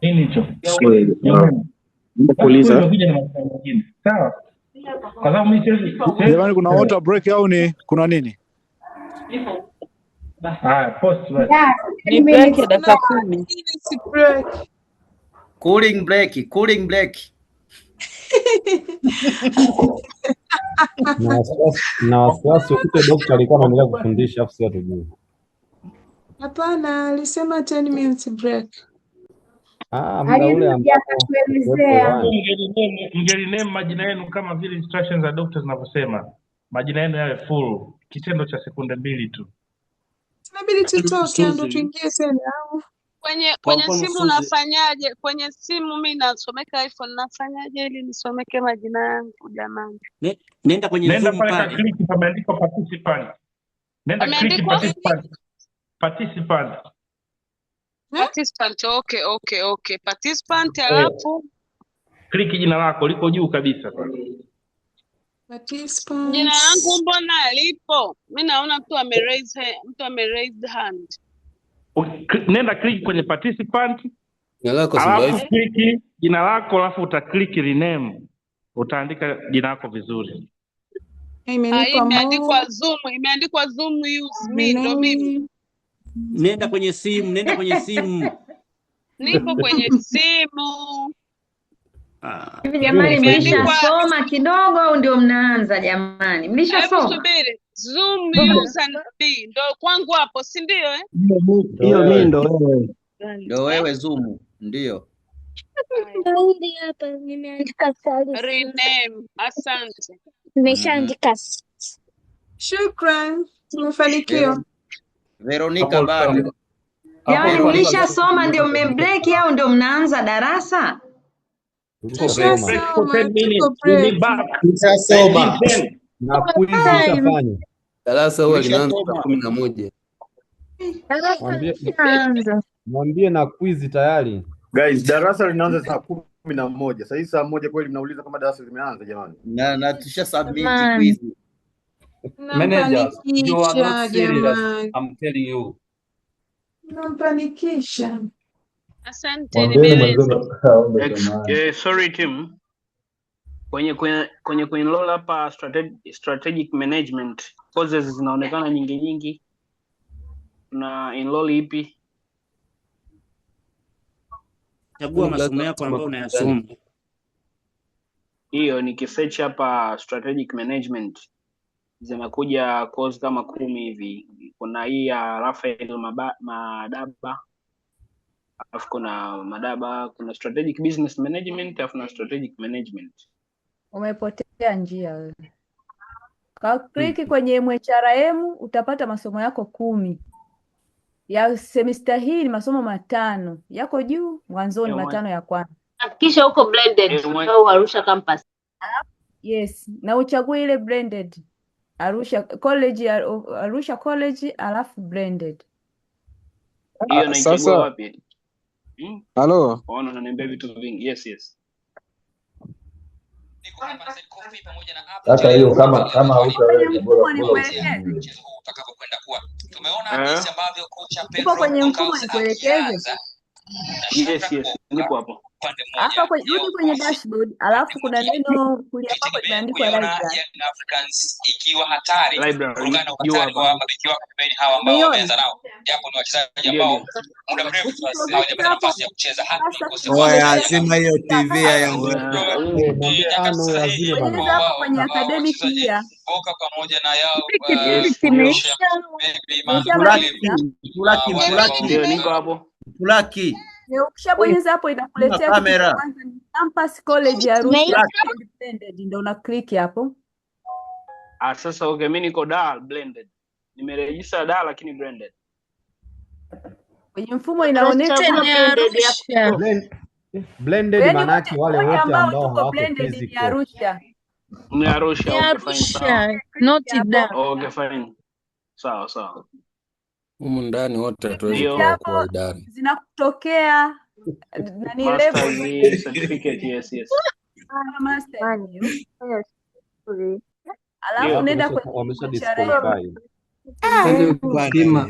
Nini hicho? Sorry, kuuliza. Sawa. Kwa sababu mimi siwezi. Jamani, kuna water break au ni kuna nini? Post basi. Ni break ya dakika 10. Cooling break. Na wasiwasi ukute dokta alikuwa anaendelea kufundisha afu sio tujue. Hapana, alisema 10 minutes break. Muda ule ambapo Mngeliname majina yenu kama vile instructions za doctor zinavyosema. Majina yenu yawe full. Kitendo cha sekunde 2 tu. Inabidi tutoke ndo tuingie tena au? Kwenye mfano simu unafanyaje? Kwenye simu mimi nasomeka iPhone, nafanyaje ili nisomeke majina yangu jamani? Nenda kwenye Nenda Zoom pale ka pale. click pameandikwa participant. Nenda click Pameandikwa participant. participant. Okay. Participant alafu Click jina lako liko juu kabisa pale. jina langu mbona lipo? Mimi naona mtu ame hand. Nenda click kwenye participant. Alafu click jina lako alafu uta click rename. Utaandika jina lako vizuri. Imeandikwa Zoom use me ndo mimi. Nenda kwenye simu. Nipo kwenye simu. Hivi jamani, mlishasoma kidogo au ndio mnaanza jamani? Mlishasoma? Subiri. Zoom use and me ndo kwangu hapo, si ndio Hiyo mimi ndo wewe. Ndio wewe Zoom, ndio. Hapa nimeandika rename. Asante. Nimeshaandika. Shukran. Tumefanikiwa. Veronica bado. Jamani, mlishasoma ndio mmebreak au ndio mnaanza darasa? Tushasoma. Na quiz ishafanya. Darasa huwa linaanza saa 11. Mwambie na quiz tayari. Guys, darasa linaanza saa 11. Sasa hivi saa 1 kweli mnauliza kama darasa limeanza jamani? Na tusha submit quiz. Manager, you are not serious. I'm telling you. Nampanikisha. Asante nimeeleza. Sorry team. Kwenye lola hapa strategic management courses zinaonekana nyingi. Na enroll ipi? Chagua masomo yako ambayo unayasoma. Hiyo nikisearch hapa strategic management zinakuja course kama 10 hivi. Kuna hii ya Rafael Madaba. Alafu kuna Madaba, kuna strategic business management, alafu na strategic management. Umepotea njia wewe. Kwa click kwenye MHRM utapata masomo yako 10. Ya semester hii ni masomo 5. Yako juu mwanzoni 5 ya kwanza. Kisha huko blended au Arusha campus. Yes, na uchague ile blended. Arusha College alafu blended. Hiyo naichagua wapi? Halo. Ona unaniambia vitu vingi. Yes. Sasa hiyo kama hautaweza bora utakapokwenda kuwa. Tumeona jinsi ambavyo kocha Pedro kwenye mfumo nikuelekeze. Yes, nipo hapo. Hapa kwenye dashboard, alafu kuna neno kulia hapo limeandikwa library. Africans ikiwa hatari kutokana na ukatari wa mabeki wako pembeni hawa ambao wameanza nao. Japo ni wachezaji ambao muda mrefu hawajapata nafasi ya kucheza hata lazima hiyo TV yangu. Hapo kwenye academic year. Boka pamoja na yao niko hapo. Fulaki. Ukishabonyeza hapo inakuletea kwanza campus college ya Arusha blended, ndio una click hapo. Sasa okay, mimi niko blended. Nimeregister lakini blended. Kwenye mfumo inaonyesha blended maana yake wale wote ambao hawako physical. Arusha. Ni Arusha, okay fine. Not down. Okay fine. Sawa. Humu ndani wote hatuwezi kwa idara. Zinakutokea nani level certificate. Yes. Master. Alafu nenda wamesha disqualify.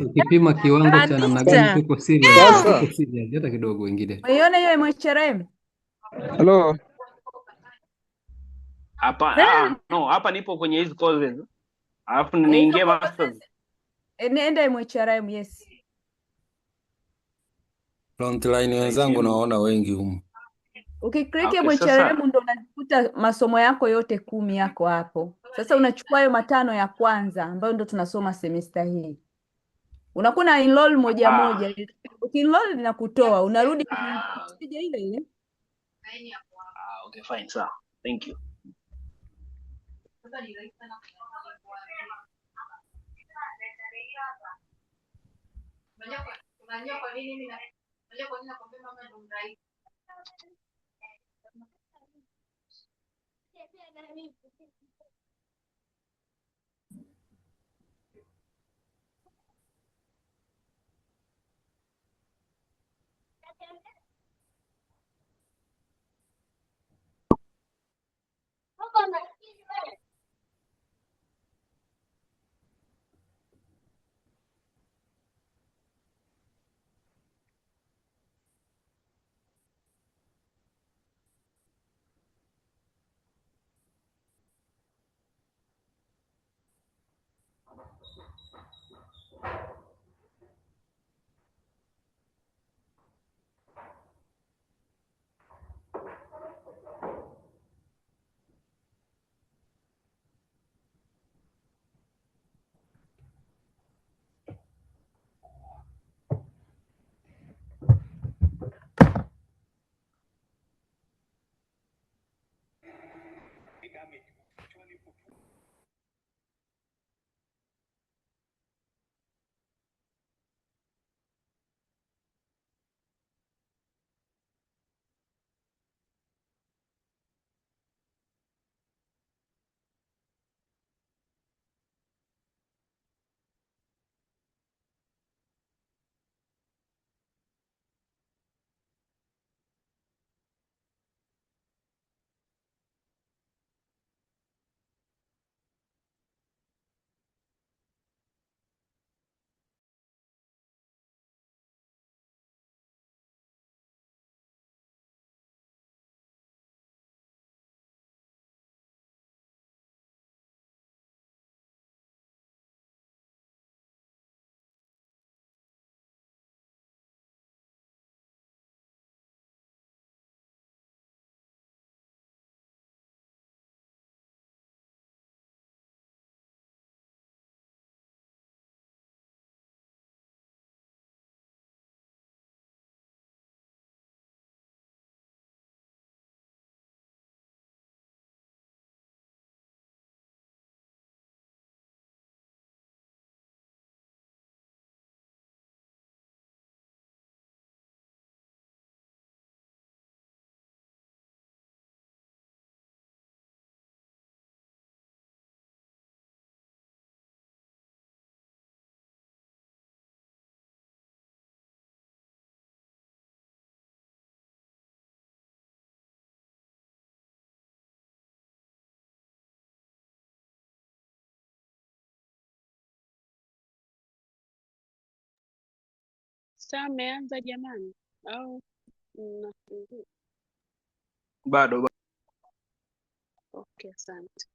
Ukipima kiwango cha namna gani tuko serious hata kidogo wengine. Umeona hiyo MHRM? Hello. Hapa no, hapa nipo kwenye hizo courses. Alafu niingie masters. Nenda MHRM, yes. Frontline wenzangu naona wengi humu. Ukiklik MHRM ndo unakuta masomo yako yote 10 yako hapo. Sasa unachukua hayo 5 ya kwanza ambayo ndo tunasoma semester hii. Unakuwa na enroll moja. Ukienroll linakutoa, unarudi kwenye stage ile. Okay fine, sir. Thank you. Saa ameanza jamani au mnafungua? Bado. Okay, asante.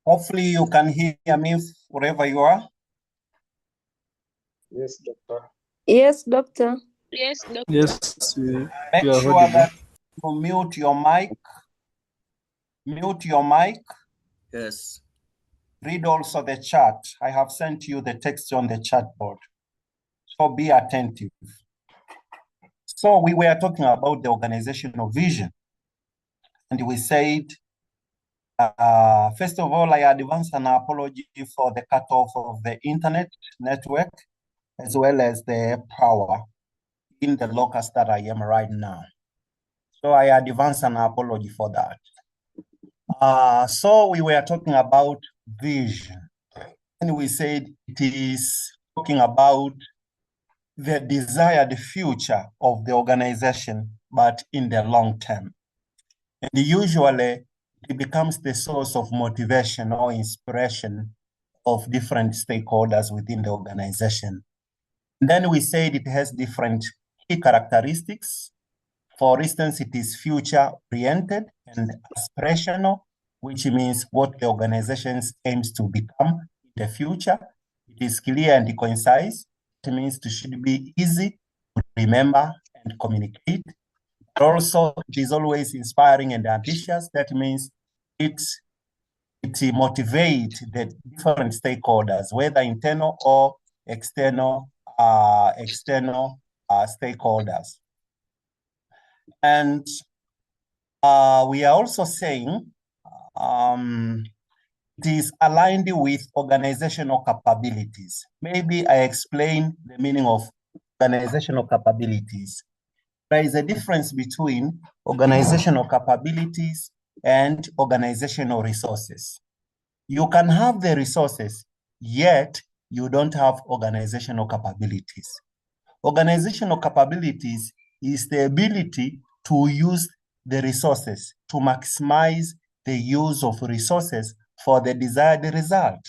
Hopefully you can hear me wherever you are. Yes, doctor. Yes, doctor. Yes, doctor. Yes, Make you are sure audible. that you mute your mic. Mute your mic. Yes. Read also the chat. I have sent you the text on the chat board. So be attentive. So we were talking about the organizational vision. And we said, first of all, I advance an apology for the cutoff of the internet network, as well as the power in the locus that I am right now. So I advance an apology for that. So we were talking about vision. And we said it is talking about the desired future of the organization, but in the long term. And usually it becomes the source of motivation or inspiration of different stakeholders within the organization. And then we said it has different key characteristics. For instance, it is future-oriented and aspirational, which means what the organization aims to become in the future. It is clear and concise. It means it should be easy to remember and communicate. But also, it is always inspiring and ambitious. That means it motivates the different stakeholders, whether internal or external stakeholders. And we are also saying it is aligned with organizational capabilities. Maybe I explain the meaning of organizational capabilities. There is a difference between organizational capabilities and organizational resources. You can have the resources, yet you don't have organizational capabilities. Organizational capabilities is the ability to use the resources, to maximize the use of resources for the desired result.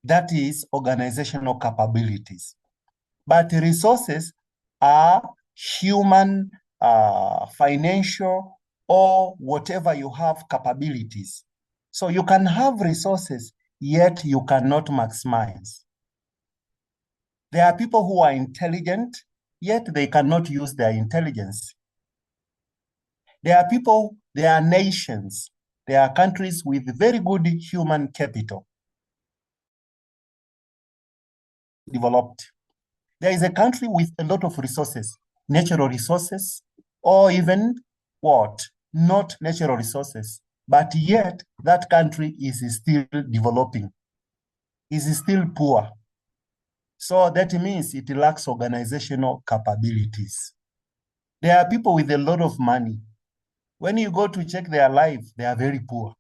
That is organizational capabilities. But resources are human, financial, or whatever you have capabilities. So you can have resources, yet you cannot maximize. There are people who are intelligent, yet they cannot use their intelligence. There are people, there are nations, there are countries with very good human capital developed. There is a country with a lot of resources, natural resources, or even what? Not natural resources, but yet that country is still developing, is still poor. So that means it lacks organizational capabilities. There are people with a lot of money. When you go to check their life, they are very poor.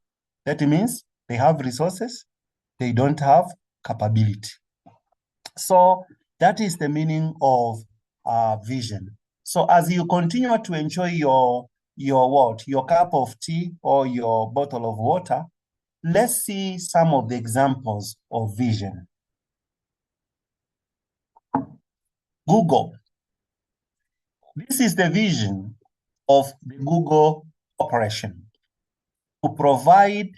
That means they have resources, they don't have capability. So that is the meaning of vision. So as you continue to enjoy your cup of tea or your bottle of water, let's see some of the examples of vision. Google. This is the vision of the Google Corporation, to provide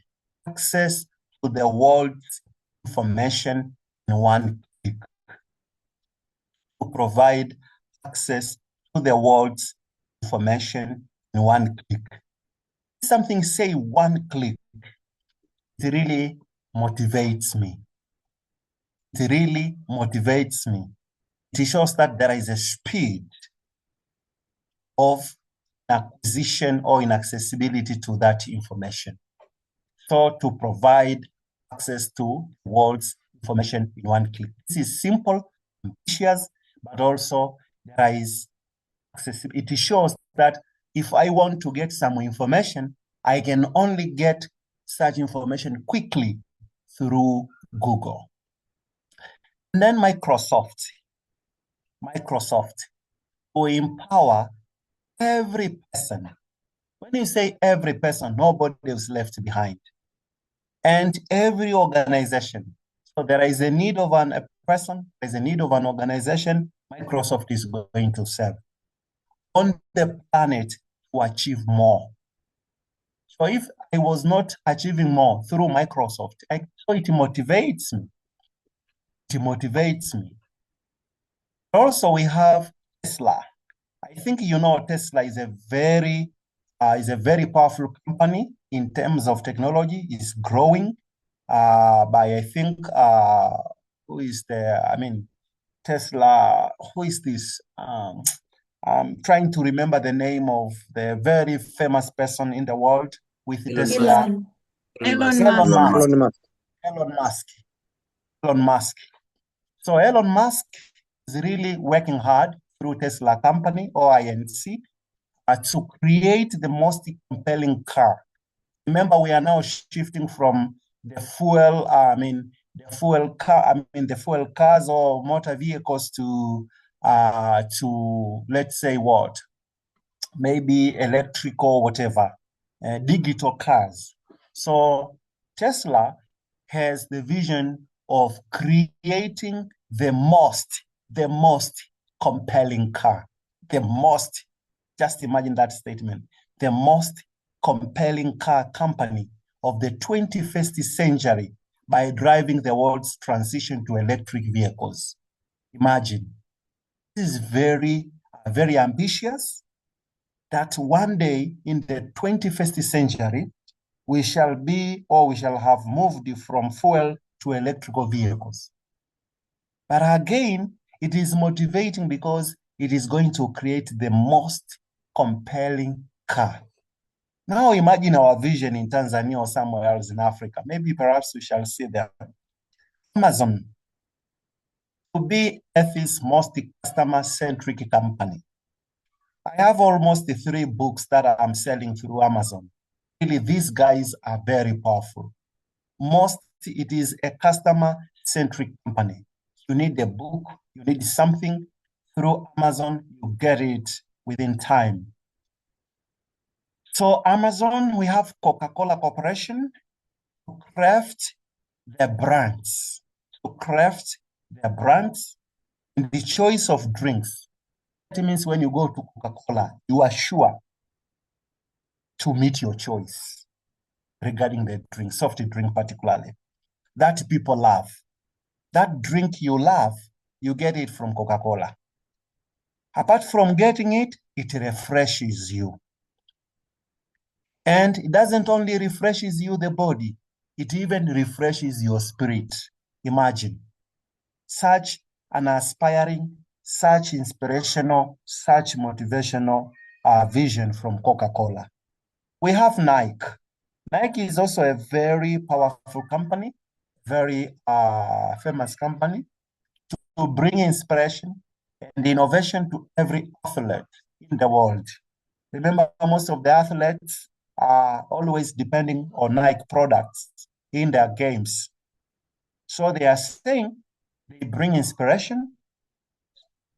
access to the world's information in one click. To provide access to the world's information in one click. Something say one click, it really motivates me. It really motivates me. It shows that there is a speed of acquisition or inaccessibility to that information. So to provide access to the world's information in one click. This is simple, ambitious, but also there is accessibility. It shows that if I want to get some information, I can only get such information quickly through Google. And then Microsoft will empower every person. When you say every person, nobody is left behind. And every organization. So there is a need of a person, there's a need of an organization, Microsoft is going to serve on the planet to achieve more. So if I was not achieving more through Microsoft, so it motivates me. It motivates me. Also, we have Tesla. I think you know Tesla is a very powerful company in terms of technology. It's growing by, I think, Tesla, who is this? I'm trying to remember the name of the very famous person in the world with Tesla. Elon Musk. So Elon Musk is really working hard through Tesla company or INC to create the most compelling car. Remember, we are now shifting from the fuel cars or motor vehicles to let's say what, maybe electrical, whatever, digital cars. So Tesla has the vision of creating the most compelling car. Just imagine that statement, the most compelling car company of the 21st century by driving the world's transition to electric vehicles. Imagine. This is very, very ambitious, that one day in the 21st century, we shall have moved from fuel to electrical vehicles. But again, It is motivating because it is going to create the most compelling car. Now imagine our vision in Tanzania or somewhere else in Africa. Maybe perhaps we shall see them. Amazon, to be Earth's most customer-centric company. I have almost 3 books that I'm selling through Amazon. Really, these guys are very powerful. It is a customer-centric company. You need a book, you need something through Amazon, you get it within time. So Amazon, we have Coca-Cola Corporation to craft their brands, and the choice of drinks. That means when you go to Coca-Cola, you are sure to meet your choice regarding the drink, soft drink particularly, that people love. That drink you love, you get it from Coca-Cola. Apart from getting it, it refreshes you. And it doesn't only refreshes you, the body, it even refreshes your spirit. Imagine such an aspiring, such inspirational, such motivational vision from Coca-Cola. We have Nike. Nike is also a very powerful company, very famous company, to bring inspiration and innovation to every athlete in the world. Remember, most of the athletes are always depending on Nike products in their games. So they are saying they bring inspiration,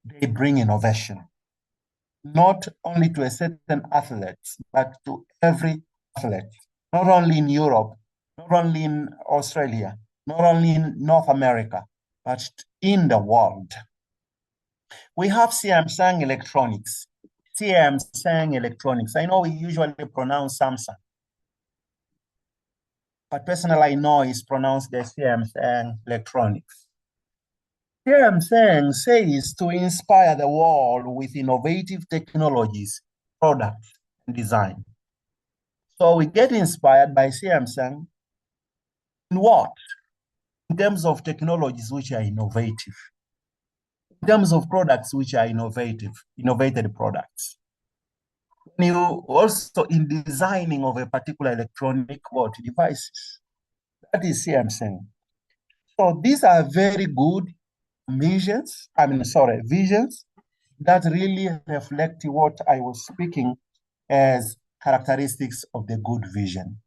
they bring innovation, not only to a certain athlete, but to every athlete, not only in Europe, not only in Australia, not only in North America, but in the world. We have Samsung Electronics. Samsung Electronics. I know we usually pronounce Samsung, but personally I know it's pronounced the Samsung Electronics. Samsung says to inspire the world with innovative technologies, products, and design. So we get inspired by Samsung in what? In terms of technologies which are innovative, in terms of products which are innovated products. You also in designing of a particular electronic devices. That is Samsung. So these are very good visions that really reflect what I was speaking as characteristics of the good vision.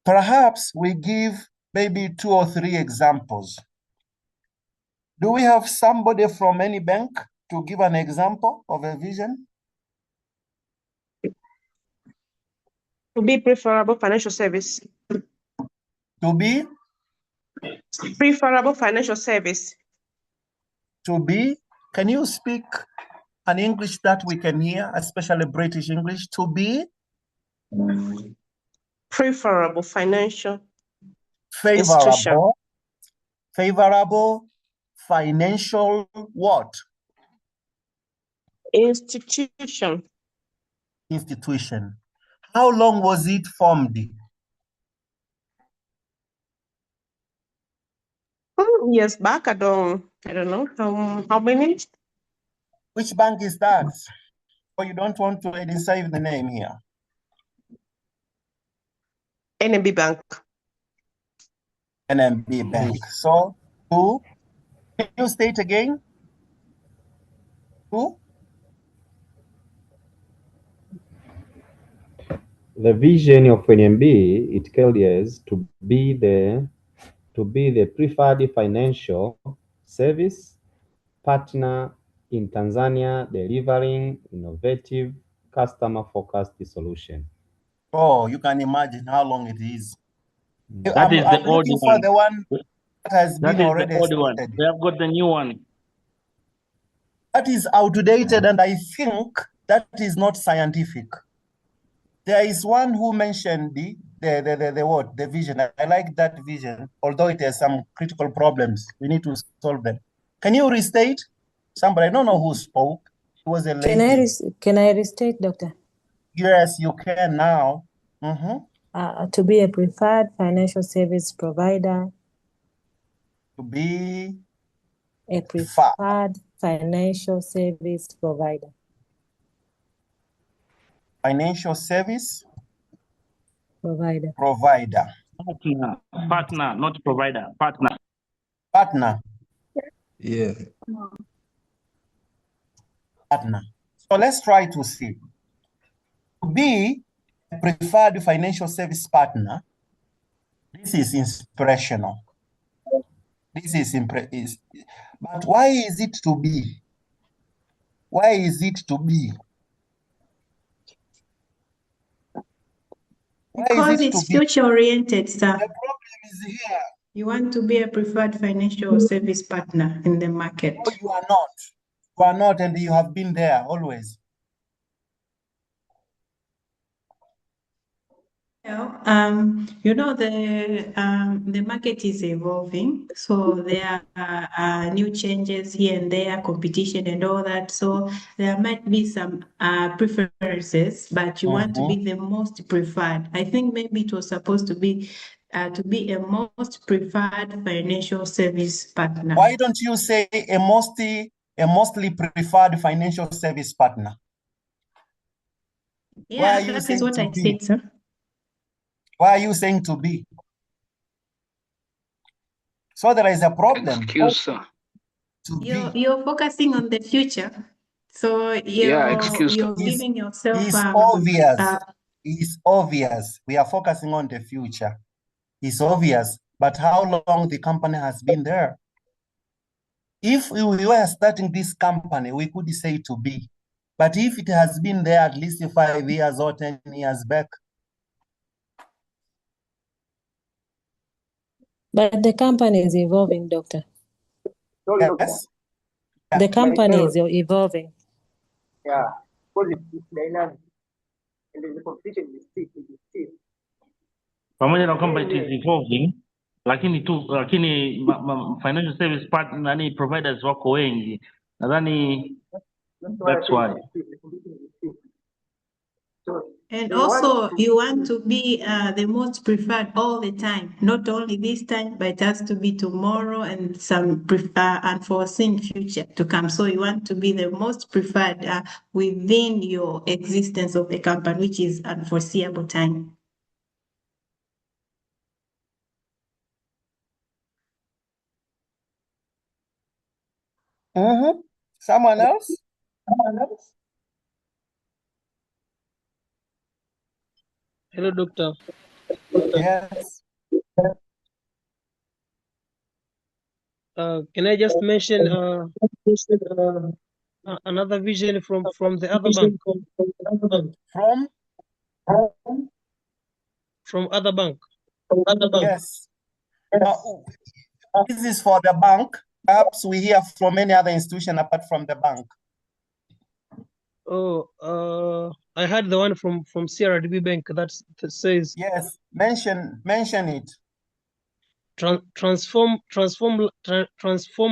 Perhaps we give maybe 2 or 3 examples. Do we have somebody from any bank to give an example of a vision? To be preferable financial service. To be? Preferable financial service. To be? Can you speak an English that we can hear, especially British English? To be? Preferable financial institution. Favorable financial what? Institution. Institution. How long was it formed? Years back, I don't know how many. Which bank is that? Or you don't want to identify the name here? NMB Bank. NMB Bank. So, who? Can you state again? Who? The vision of NMB, it clears to be the preferred financial service partner in Tanzania, delivering innovative, customer-focused solution. Oh, you can imagine how long it is. That is the I'm old looking one. for the one that has That been is already the old one. stated. We have got the new one. That is outdated, and I think that is not scientific. There is one who mentioned the vision. I like that vision, although it has some critical problems. We need to solve them. Can you restate? Somebody, I don't know who spoke. It was a lady. Can I restate, Doctor? Yes, you can now. To be a preferred financial service provider. To be A preferred financial service provider. Financial service Provider. provider. Partner, not provider. Partner. Partner. Yeah. Partner. So let's try to see. To be a preferred financial service partner, this is inspirational. This is but why is it to be? Why is it to be? Because it's future oriented, sir. The problem is here. You want to be a preferred financial service partner in the market. No, you are not. You are not, and you have been there always. Well, the market is evolving, so there are new changes here and there, competition and all that. So there might be some preferences, but you want to be the most preferred. I think maybe it was supposed to be a most preferred financial service partner. Why don't you say a mostly preferred financial service partner? Yeah, that is what I said, sir. Why are you saying to be? So there is a problem. Excuse, sir. You're focusing on the future. So you're giving yourself It's obvious. It's obvious. We are focusing on the future. It's obvious. But how long the company has been there? If we were starting this company, we could say to be. But if it has been there at least 5 years or 10 years back. But the company is evolving, Doctor. Yes. The company is evolving. Yeah, because it's dynamic. And the competition is stiff. Pamoja na kwamba it is evolving, lakini financial service partner providers wako wengi. Nadhani that's why. And also, you want to be the most preferred all the time, not only this time, but it has to be tomorrow and some unforeseen future to come. So you want to be the most preferred within your existence of the company, which is unforeseeable time. Someone else? Hello, Doctor. Yes. Can I just mention another vision from the other bank? From other bank. Yes. This is for the bank. Perhaps we hear from any other institution apart from the bank. Oh, I had the one from CRDB Bank that says. Yes, mention it. Transform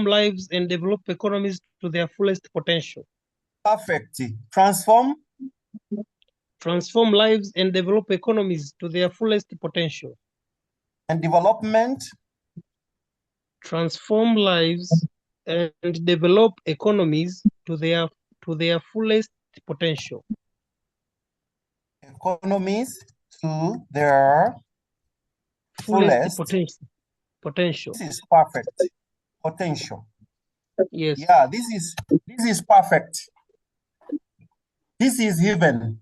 lives and develop economies to their fullest potential. Perfect. Transform lives and develop economies to their fullest potential. And development. Transform lives and develop economies to their fullest potential. Economies to their fullest potential. This is perfect. Potential. Yes. Yeah, this is perfect. This is even.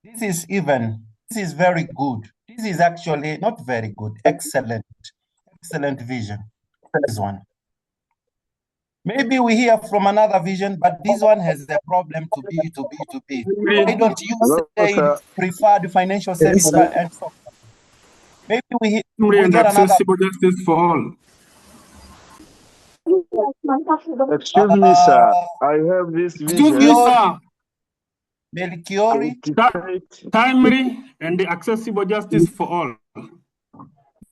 This is even. This is very good. This is actually not very good. Excellent. Excellent vision. This one. Maybe we hear from another vision, but this one has a problem to be. Why don't you say preferred financial service and so on? Maybe we get another. Accessible justice for all. Excuse me, sir. I have this vision. Excuse me, sir. Melchiori. Timely and accessible justice for all.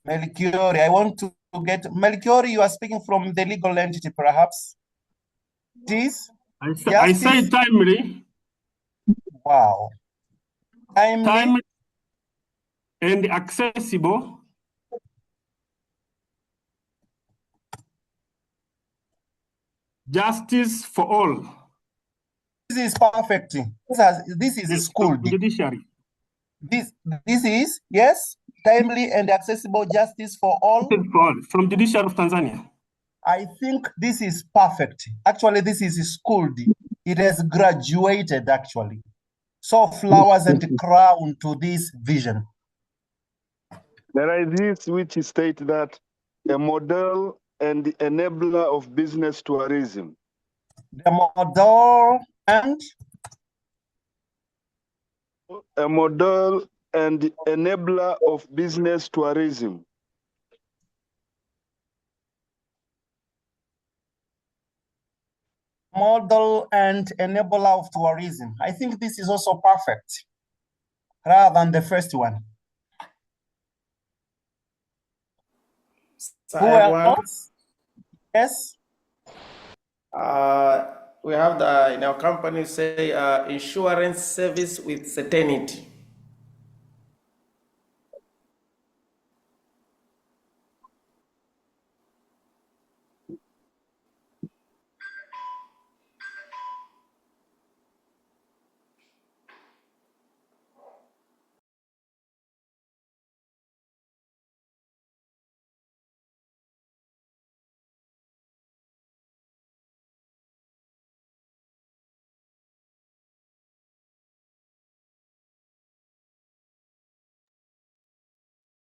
Melchiori, I want to get Melchiori. You are speaking from the legal entity, perhaps. This. I say timely. Wow. Timely and accessible Justice for all. This is perfect. This is a school. Judiciary. This is, yes, timely and accessible justice for all. From Judiciary of Tanzania. I think this is perfect. Actually, this is schooled. It has graduated, actually. So flowers and crown to this vision. There is this which states that a model and enabler of business tourism. The model and? A model and enabler of business tourism. Model and enabler of tourism. I think this is also perfect, rather than the first one. So who else? Yes. We have the in our company say insurance service with certainty.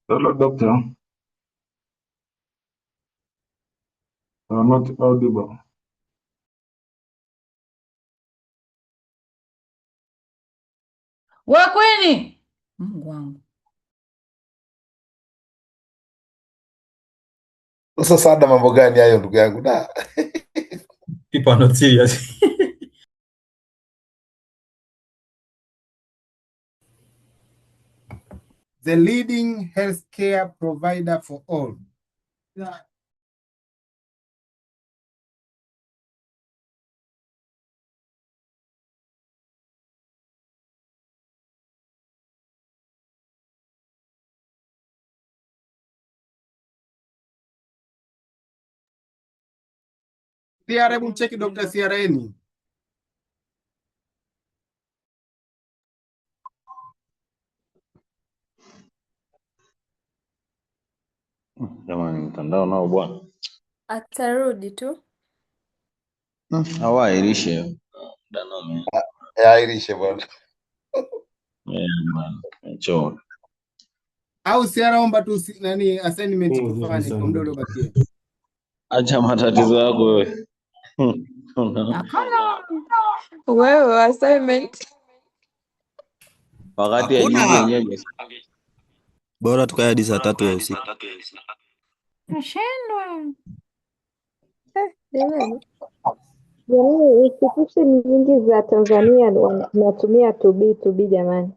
Hello, doctor. I'm not audible. Wakweni. Mungu wangu. Sasa ada mambo gani hayo ndugu yangu? Da. People are not serious. The leading healthcare provider for all. CRA, hebu mcheki Dr. CRA. Jamani, mtandao nao bwana. Atarudi tu. Hawairishe. Danome. Airishe bwana. Bwana. Choo. Au CRA omba tu nani assignment tufanye kwa muda uliobakia. Acha matatizo yako wewe. Wewe assignment. Wakati ya juzi yenyewe. Bora tukae hadi saa 3 ya usiku. Nashindwa. Jamani, institution nyingi za Tanzania wanatumia to be jamani.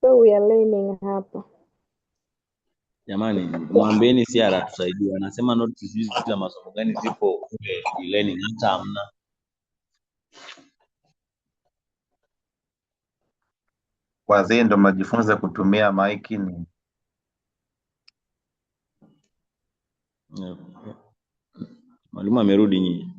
So we are learning hapa. Jamani, mwambieni CRA tusaidie. Anasema notice hizi za masomo gani zipo e-learning hata hamna. Wazee ndo majifunza kutumia maiki ni Mwalimu amerudi nyinyi.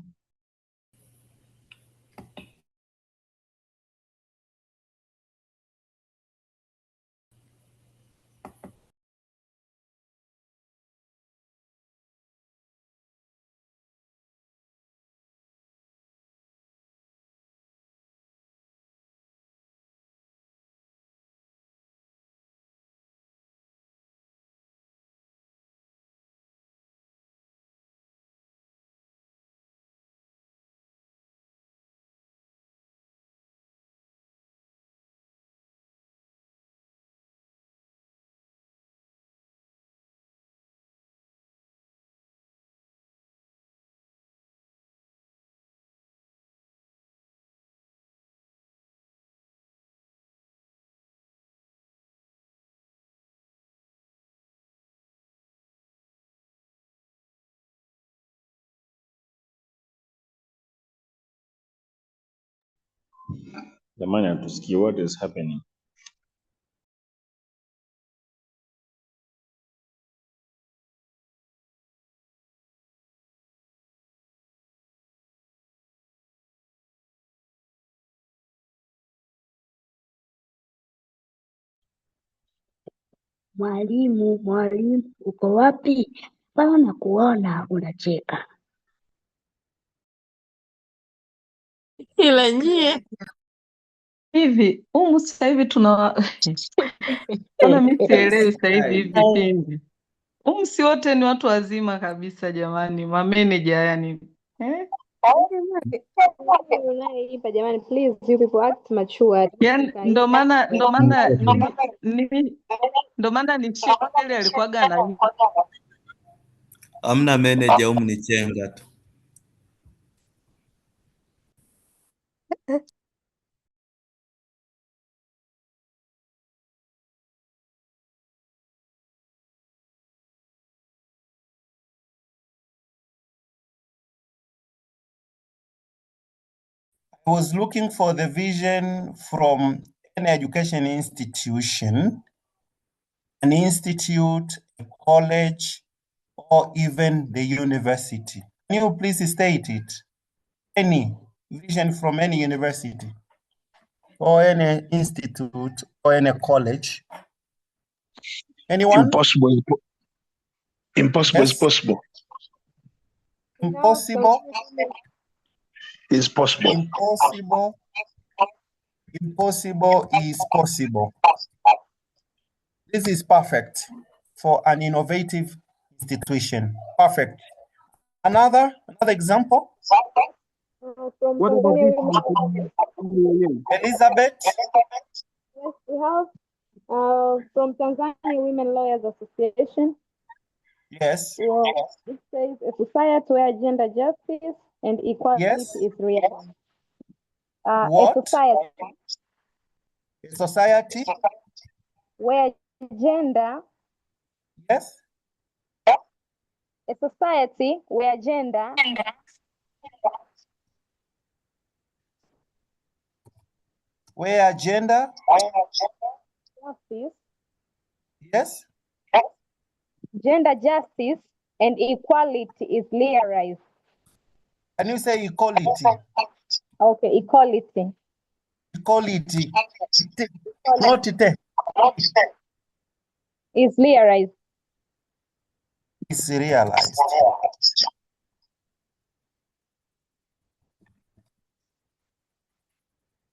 Jamani, hatusikii what is happening. Mwalimu, uko wapi? Mbona nakuona unacheka? Ila nyie hivi humu sasa hivi tuna Mbona mi sielewi sasa hivi hivi vipindi. Si wote ni watu wazima kabisa jamani, mameneja yani. Unayeipa jamani, please you people act mature. Yani ndo maana ni Sheli alikuwaga na Hamna manager humu ni chenga tu. I was looking for the vision from an education institution, an institute, a college, or even the university. Can you please state it? Any vision from any university or any institute or any college? Anyone? Impossible. Impossible is Yes. possible. Impossible. Is possible. Impossible. Impossible is possible. This is perfect for an innovative institution. Perfect. Another example. What about Elizabeth? Yes, we have from Tanzania Women Lawyers Association. Yes. Well, it says a society where gender justice and equality is real. What? A society. A society? Where gender. Yes. A society where gender. Where gender? Justice. Yes. Gender justice and equality is realized. Can you say equality? Okay, equality. Equality. Not it. Is realized. Is realized.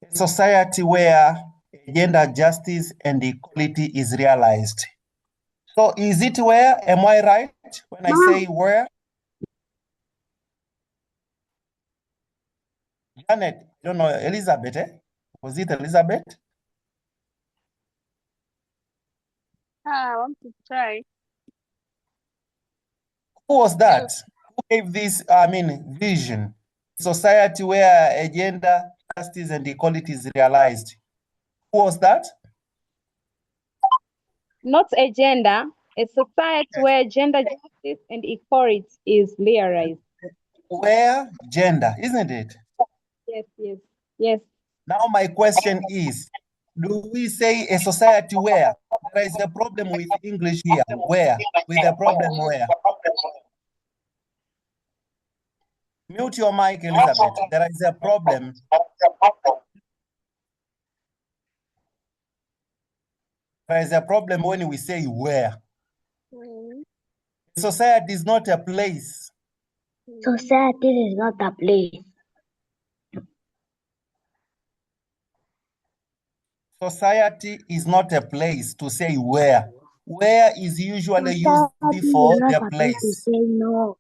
A society where gender justice and equality is realized. So is it where? Am I right when I say where? Janet, I don't know, Elizabeth, eh? Was it Elizabeth? I want to try. Who was that? Who gave this, vision? Society where gender justice and equality is realized. Who was that? Not a gender, a society where gender justice and equality is realized. Where gender, isn't it? Yes. Now my question is, do we say a society where? There is a problem with English here. Where? With a problem where? Mute your mic, Elizabeth. There is a problem. There is a problem when we say where. Society is not a place. Society is not a place. Society is not a place to say where. Where is usually used before the place. Say no.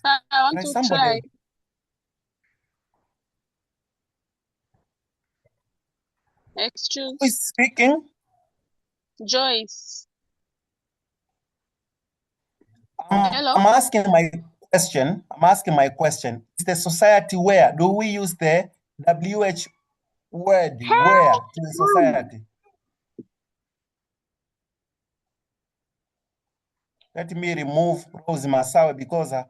I want to try. Excuse. Who is speaking? Joyce. Hello? I'm asking my question. Is the society where? Do we use the WH word where to the society? Let me remove Rose Masawe because I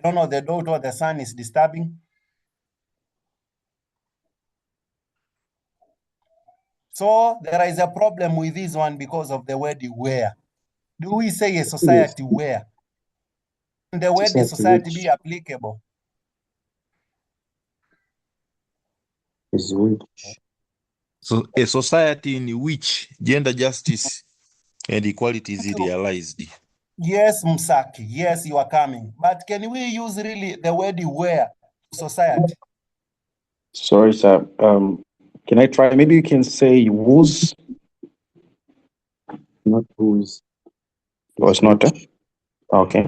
don't know, the daughter or the son is disturbing. So there is a problem with this one because of the word where. Do we say a society where? And the word society be applicable? Is which? So a society in which gender justice and equality is realized. Yes, Msaki. Yes, you are coming. But can we use really the word where society? Sorry, sir. Can I try? Maybe you can say whose, not whose. Oh, it's not. Okay.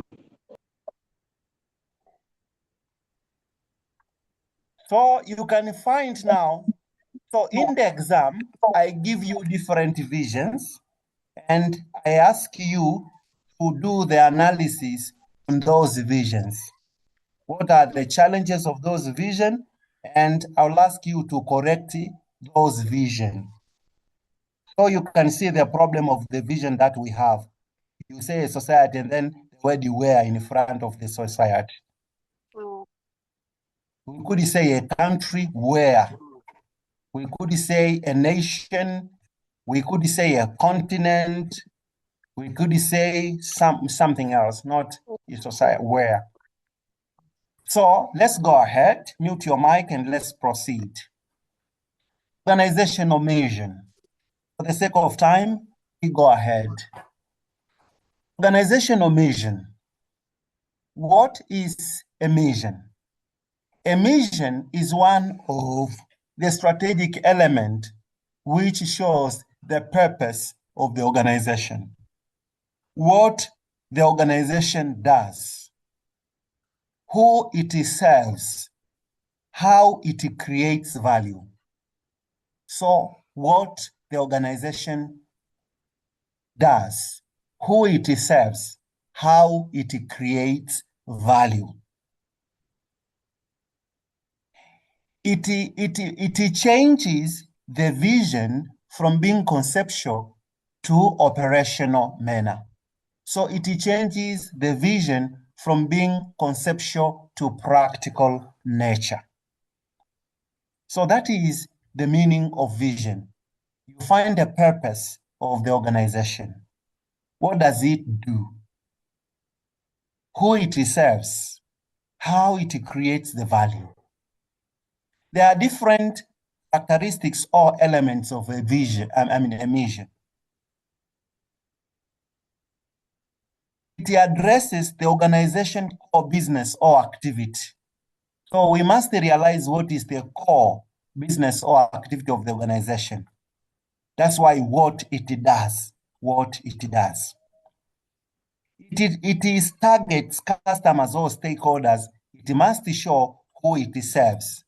So you can find now. So in the exam, I give you different visions, and I ask you to do the analysis on those visions. What are the challenges of those visions? And I'll ask you to correct those visions. So you can see the problem of the vision that we have. You say a society, and then the word you wear in front of the society. We could say a country where. We could say a nation. We could say a continent. We could say something else, not a society where. So let's go ahead, mute your mic, and let's proceed. Organizational mission. For the sake of time, we go ahead. Organizational mission. What is a mission? A mission is one of the strategic element which shows the purpose of the organization. What the organization does, who it serves, how it creates value. So what the organization does, who it serves, how it creates value. It changes the vision from being conceptual to operational manner. So it changes the vision from being conceptual to practical nature. So that is the meaning of vision. You find the purpose of the organization. What does it do? Who it serves? How it creates the value? There are different characteristics or elements of a vision, a mission. It addresses the organization core business or activity. So we must realize what is the core business or activity of the organization. That's why what it does. It is targets customers or stakeholders. It must show who it serves.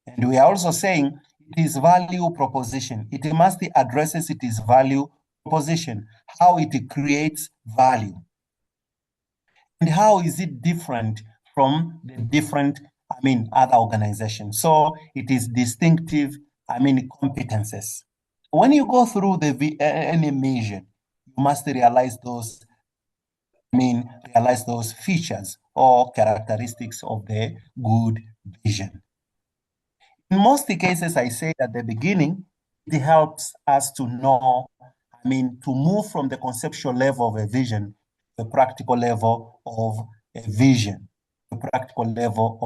And we are also saying it is value proposition. It must address its value proposition, how it creates value. And how is it different from the different, other organizations? So it is distinctive, competences. When you go through any mission, you must realize those features or characteristics of the good vision. In most cases, I say at the beginning, it helps us to know, to move from the conceptual level of a vision to the practical level of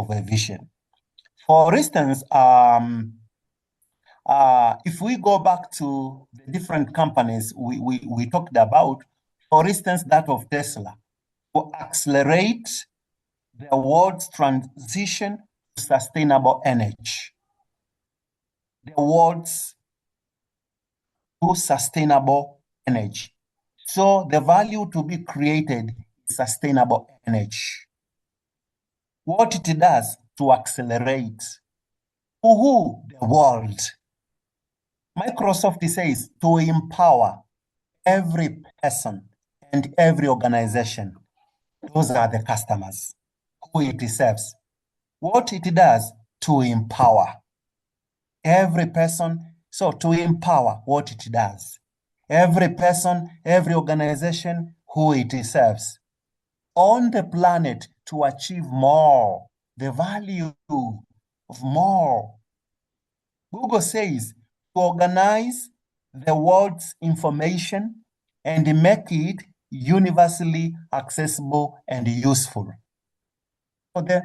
a vision. For instance, if we go back to the different companies we talked about, for instance, that of Tesla, to accelerate the world's transition to sustainable energy. Sustainable energy. So the value to be created is sustainable energy. What it does to accelerate who? The world. Microsoft says to empower every person and every organization. Those are the customers who it serves. What it does to empower every person. So to empower what it does. Every person, every organization who it serves on the planet to achieve more, the value of more. Google says to organize the world's information and make it universally accessible and useful. So the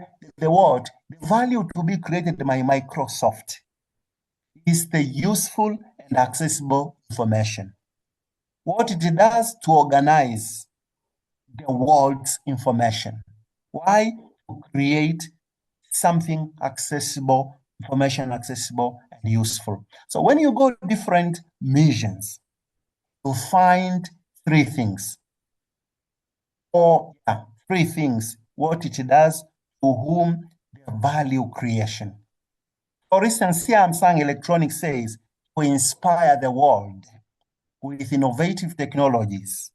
value to be created by Microsoft is the useful and accessible information. What it does to organize the world's information. Why? To create something accessible, information accessible and useful. So when you go to different missions, you'll find three things. Three things, what it does, to whom, the value creation. For instance, here Samsung Electronics says, we inspire the world with innovative technologies,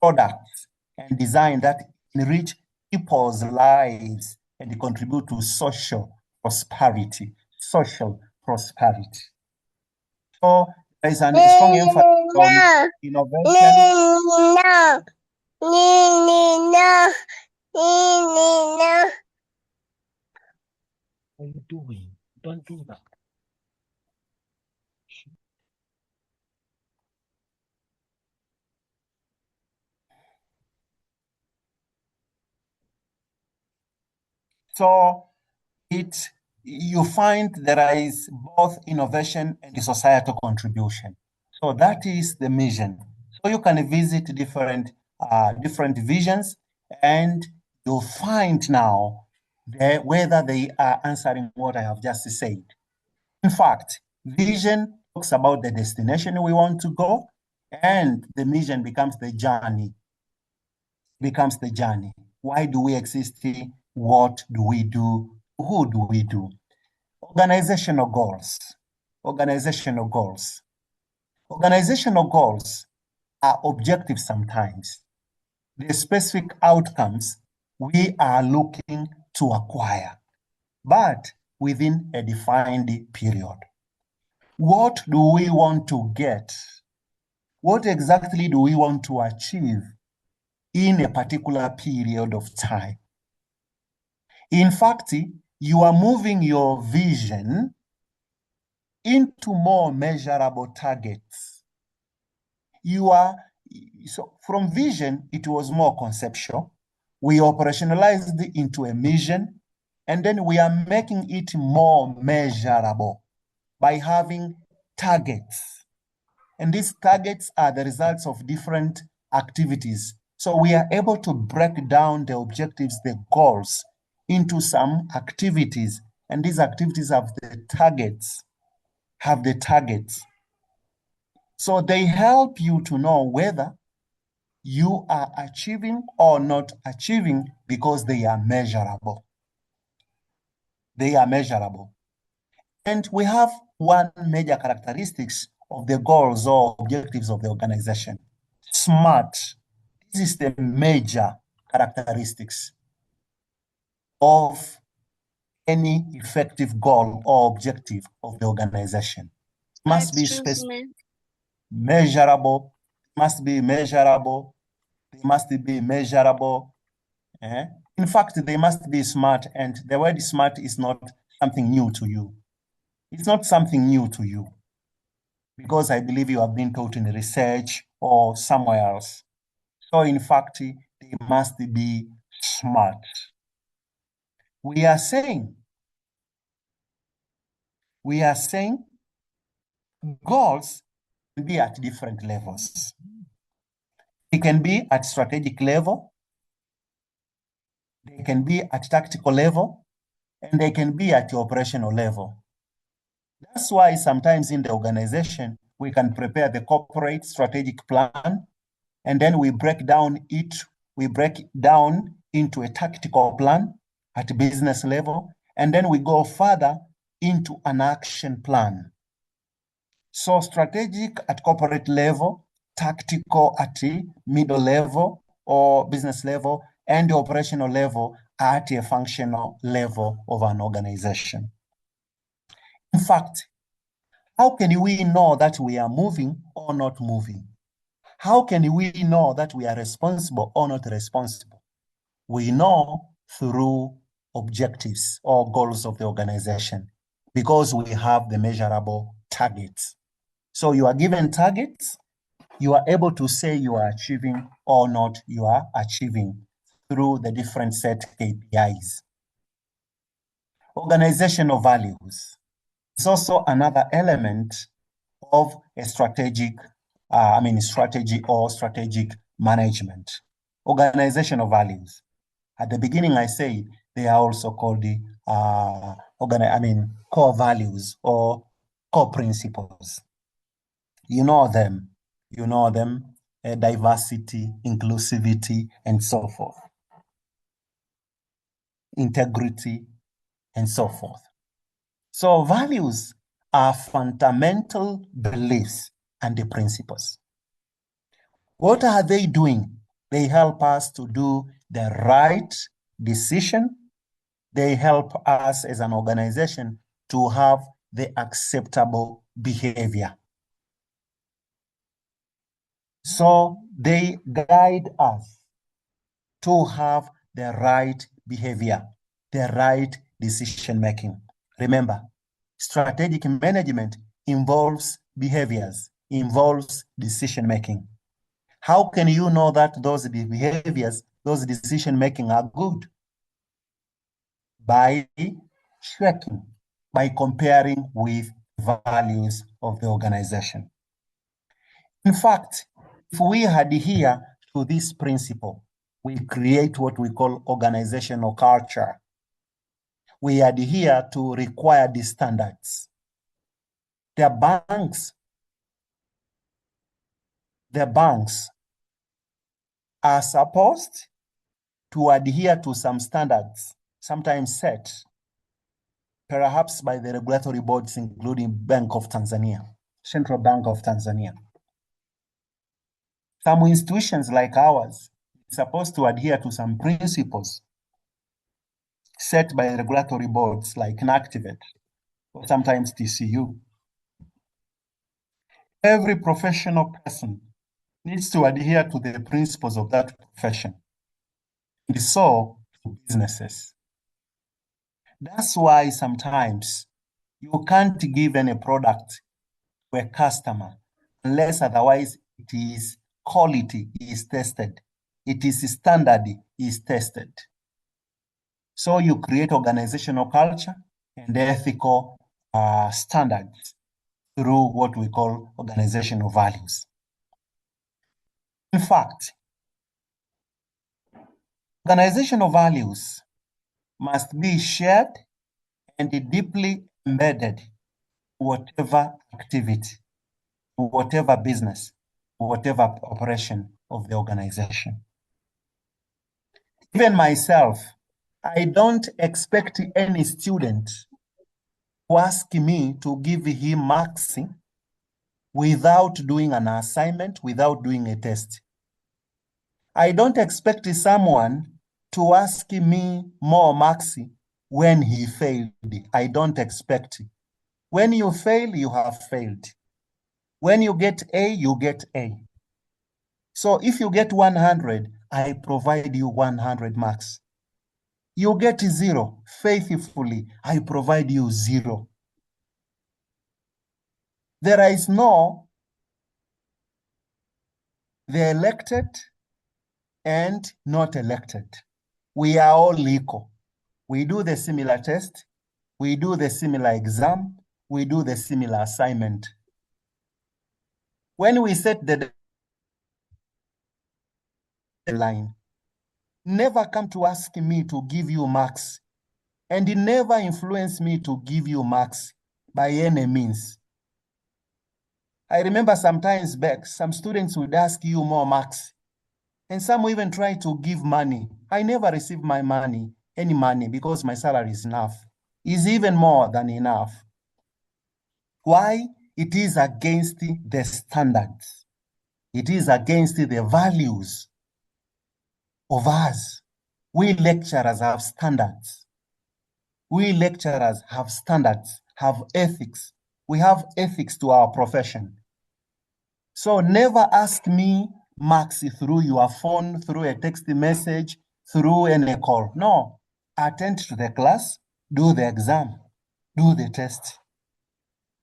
products, and design that enrich people's lives and contribute to social prosperity. Social prosperity. So there is a strong emphasis on innovation. What are you doing? Don't do that. So you find there is both innovation and societal contribution. So that is the mission. So you can visit different visions, and you'll find now whether they are answering what I have just said. In fact, vision talks about the destination we want to go, and the mission becomes the journey. Why do we exist here? What do we do? Who do we do? Organizational goals. Organizational goals. Organizational goals are objective sometimes. The specific outcomes we are looking to acquire, but within a defined period. What do we want to get? What exactly do we want to achieve in a particular period of time? In fact, you are moving your vision into more measurable targets. So from vision, it was more conceptual. We operationalized it into a mission, and then we are making it more measurable by having targets. And these targets are the results of different activities. So we are able to break down the objectives, the goals, into some activities. And these activities have the targets. So they help you to know whether you are achieving or not achieving because they are measurable. They are measurable. And we have one major characteristics of the goals or objectives of the organization. SMART. This is the major characteristics of any effective goal or objective of the organization. Must be specific, measurable, must be measurable, they must be measurable. In fact, they must be smart, and the word smart is not something new to you. It's not something new to you, because I believe you have been taught in research or somewhere else. So in fact, they must be smart. We are saying goals can be at different levels. They can be at strategic level, they can be at tactical level, and they can be at the operational level. That's why sometimes in the organization, we can prepare the corporate strategic plan, and then we break down into a tactical plan at business level, and then we go further into an action plan. So strategic at corporate level, tactical at the middle level or business level, and the operational level at a functional level of an organization. In fact, how can we know that we are moving or not moving? How can we know that we are responsible or not responsible? We know through objectives or goals of the organization, because we have the measurable targets. So you are given targets, you are able to say you are achieving or not you are achieving through the different set KPIs. Organizational values is also another element of a strategic, strategy or strategic management. Organizational values. At the beginning, I say they are also called the core values or core principles. You know them, diversity, inclusivity, and so forth. Integrity, and so forth. So values are fundamental beliefs and the principles. What are they doing? They help us to do the right decision. They help us as an organization to have the acceptable behavior. So they guide us to have the right behavior, the right decision making. Remember, strategic management involves behaviors, involves decision making. How can you know that those behaviors, those decision making are good? By checking, by comparing with values of the organization. In fact, if we adhere to this principle, we create what we call organizational culture. We adhere to required standards. The banks are supposed to adhere to some standards, sometimes set, perhaps by the regulatory bodies, including Bank of Tanzania, Central Bank of Tanzania. Some institutions like ours are supposed to adhere to some principles set by regulatory boards like NACTIVATE, or sometimes TCU. Every professional person needs to adhere to the principles of that profession. And so, businesses. That's why sometimes you can't give any product to a customer unless otherwise it is quality is tested. It is standard is tested. So you create organizational culture and ethical standards through what we call organizational values. In fact, organizational values must be shared and deeply embedded in whatever activity, whatever business, whatever operation of the organization. Even myself, I don't expect any student to ask me to give him marks without doing an assignment, without doing a test. I don't expect someone to ask me more marks when he failed. I don't expect. When you fail, you have failed. When you get A, you get A. So if you get 100, I provide you 100 marks. You get 0, faithfully, I provide you 0. There is no the elected and not elected. We are all equal. We do the similar test. We do the similar exam. We do the similar assignment. When we set the line, never come to ask me to give you marks, and it never influence me to give you marks by any means. I remember sometimes back, some students would ask you more marks, and some even try to give money. I never receive my money, any money, because my salary is enough. Is even more than enough. Why? It is against the standards. It is against the values of us. We lecturers have standards. We lecturers have standards, have ethics. We have ethics to our profession. So never ask me marks through your phone, through a text message, through any call. No, attend to the class, do the exam, do the test.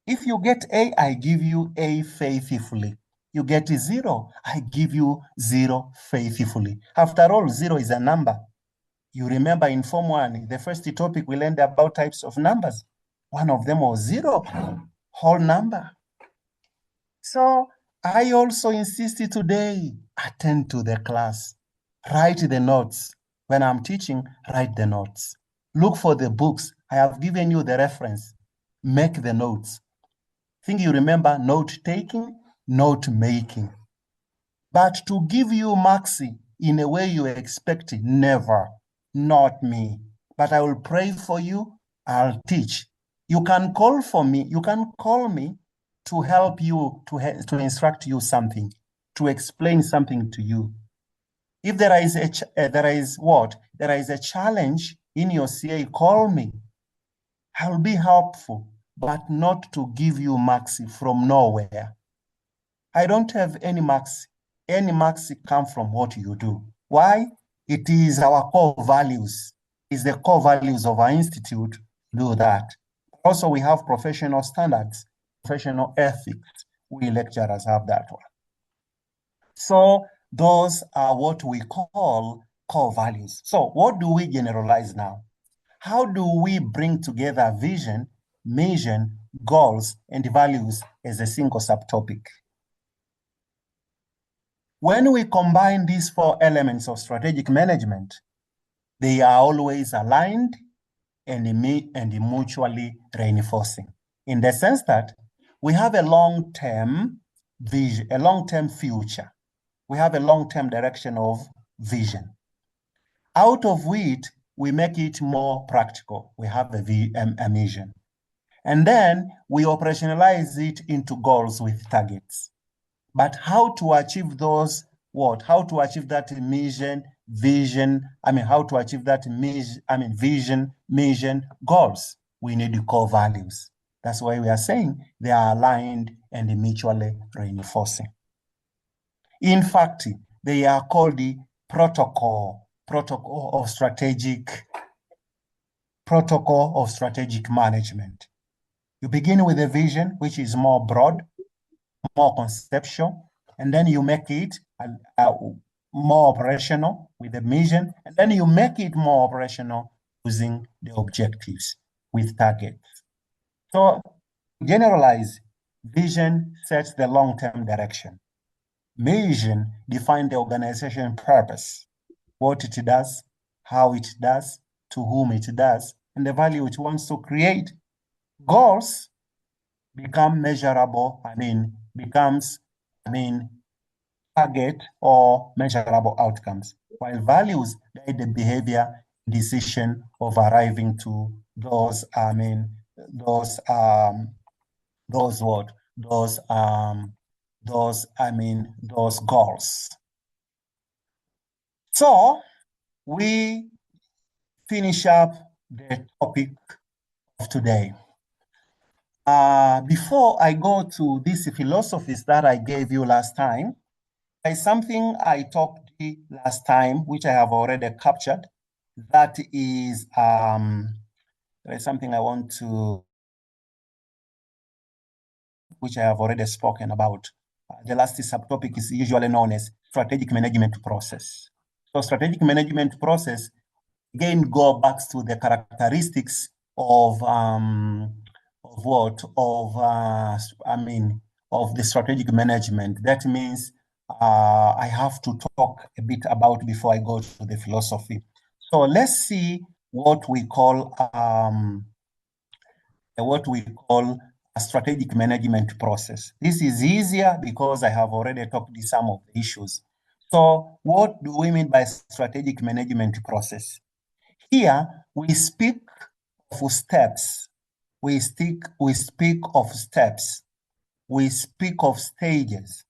If you get A, I give you A faithfully. you get 0. I give you 0 faithfully. After all, 0 is a number. You remember in Form 1, the first topic we learned about types of numbers. One of them was 0, whole number. So I also insist today, attend to the class. Write the notes. When I'm teaching, write the notes. Look for the books. I have given you the reference. Make the notes. Think you remember note taking, note making. But to give you marks in a way you expect, never. Not me. But I will pray for you. I'll teach. You can call for me. You can call me to help you, to instruct you something, to explain something to you. If there is a challenge in your CA, call me. I'll be helpful, but not to give you marks from nowhere. I don't have any marks. Any marks come from what you do. Why? It is our core values. It's the core values of our institute do that. Also, we have professional standards, professional ethics. We lecturers have that one. So those are what we call core values. So what do we generalize now? How do we bring together vision, mission, goals, and values as a single subtopic? When we combine these 4 elements of strategic management, they are always aligned and mutually reinforcing, in the sense that we have a long-term vision, a long-term future. We have a long-term direction of vision. Out of which we make it more practical. We have a mission. And then we operationalize it into goals with targets. But how to achieve those, how to achieve that mission, vision, how to achieve that vision, mission, goals? We need core values. That's why we are saying they are aligned and mutually reinforcing. In fact, they are called the protocol of strategic management. You begin with a vision, which is more broad, more conceptual, and then you make it more operational with the mission, and then you make it more operational using the objectives with targets. So, generalize, vision sets the long-term direction. Mission defines the organization purpose, what it does, how it does, to whom it does, and the value it wants to create. Goals become measurable, target or measurable outcomes, while values guide the behavior, decision of arriving to those goals. So we finish up the topic of today. Before I go to these philosophies that I gave you last time, there's something I talked last time, which I have already captured. That is, there's something I want to, which I have already spoken about. The last subtopic is usually known as strategic management process. So strategic management process, again, go back to the characteristics of the strategic management. That means I have to talk a bit about before I go to the philosophy. So let's see what we call a strategic management process. This is easier because I have already talked some of the issues. So what do we mean by strategic management process? Here we speak of steps. We speak of steps. We speak of stages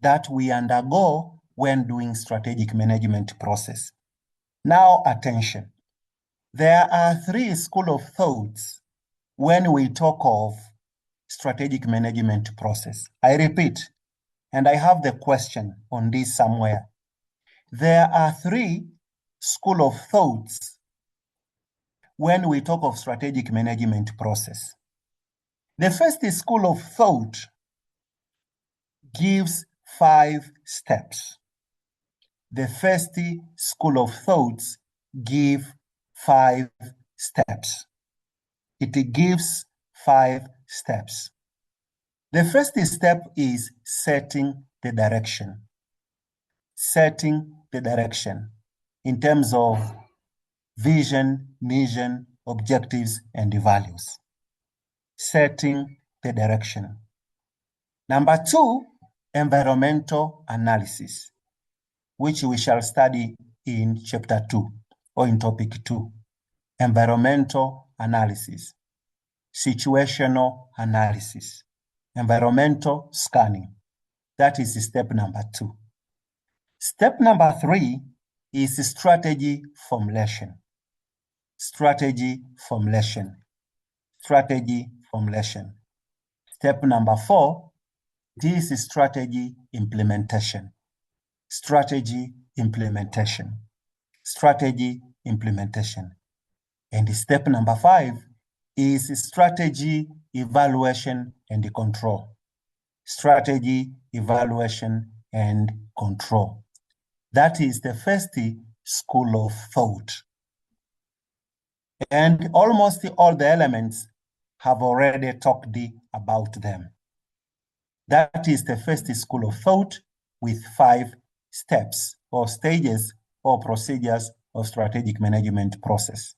that we undergo when doing strategic management process. Now, attention. There are 3 schools of thoughts when we talk of strategic management process. I repeat, and I have the question on this somewhere. There are 3 schools of thoughts when we talk of strategic management process. The first school of thought gives 5 steps. The first school of thoughts give 5 steps. It gives 5 steps. The first step is setting the direction. Setting the direction in terms of vision, mission, objectives, and values. Setting the direction. Number 2, environmental analysis, which we shall study in chapter 2 or in topic 2. Environmental analysis, situational analysis, environmental scanning. That is step number 2. Step number 3 is strategy formulation. Strategy formulation. Strategy formulation. Step number 4 is strategy implementation. Strategy implementation. Strategy implementation. And step number 5 is strategy evaluation and control. Strategy evaluation and control. That is the first school of thought. And almost all the elements have already talked about them. That is the first school of thought with 5 steps or stages or procedures of strategic management process.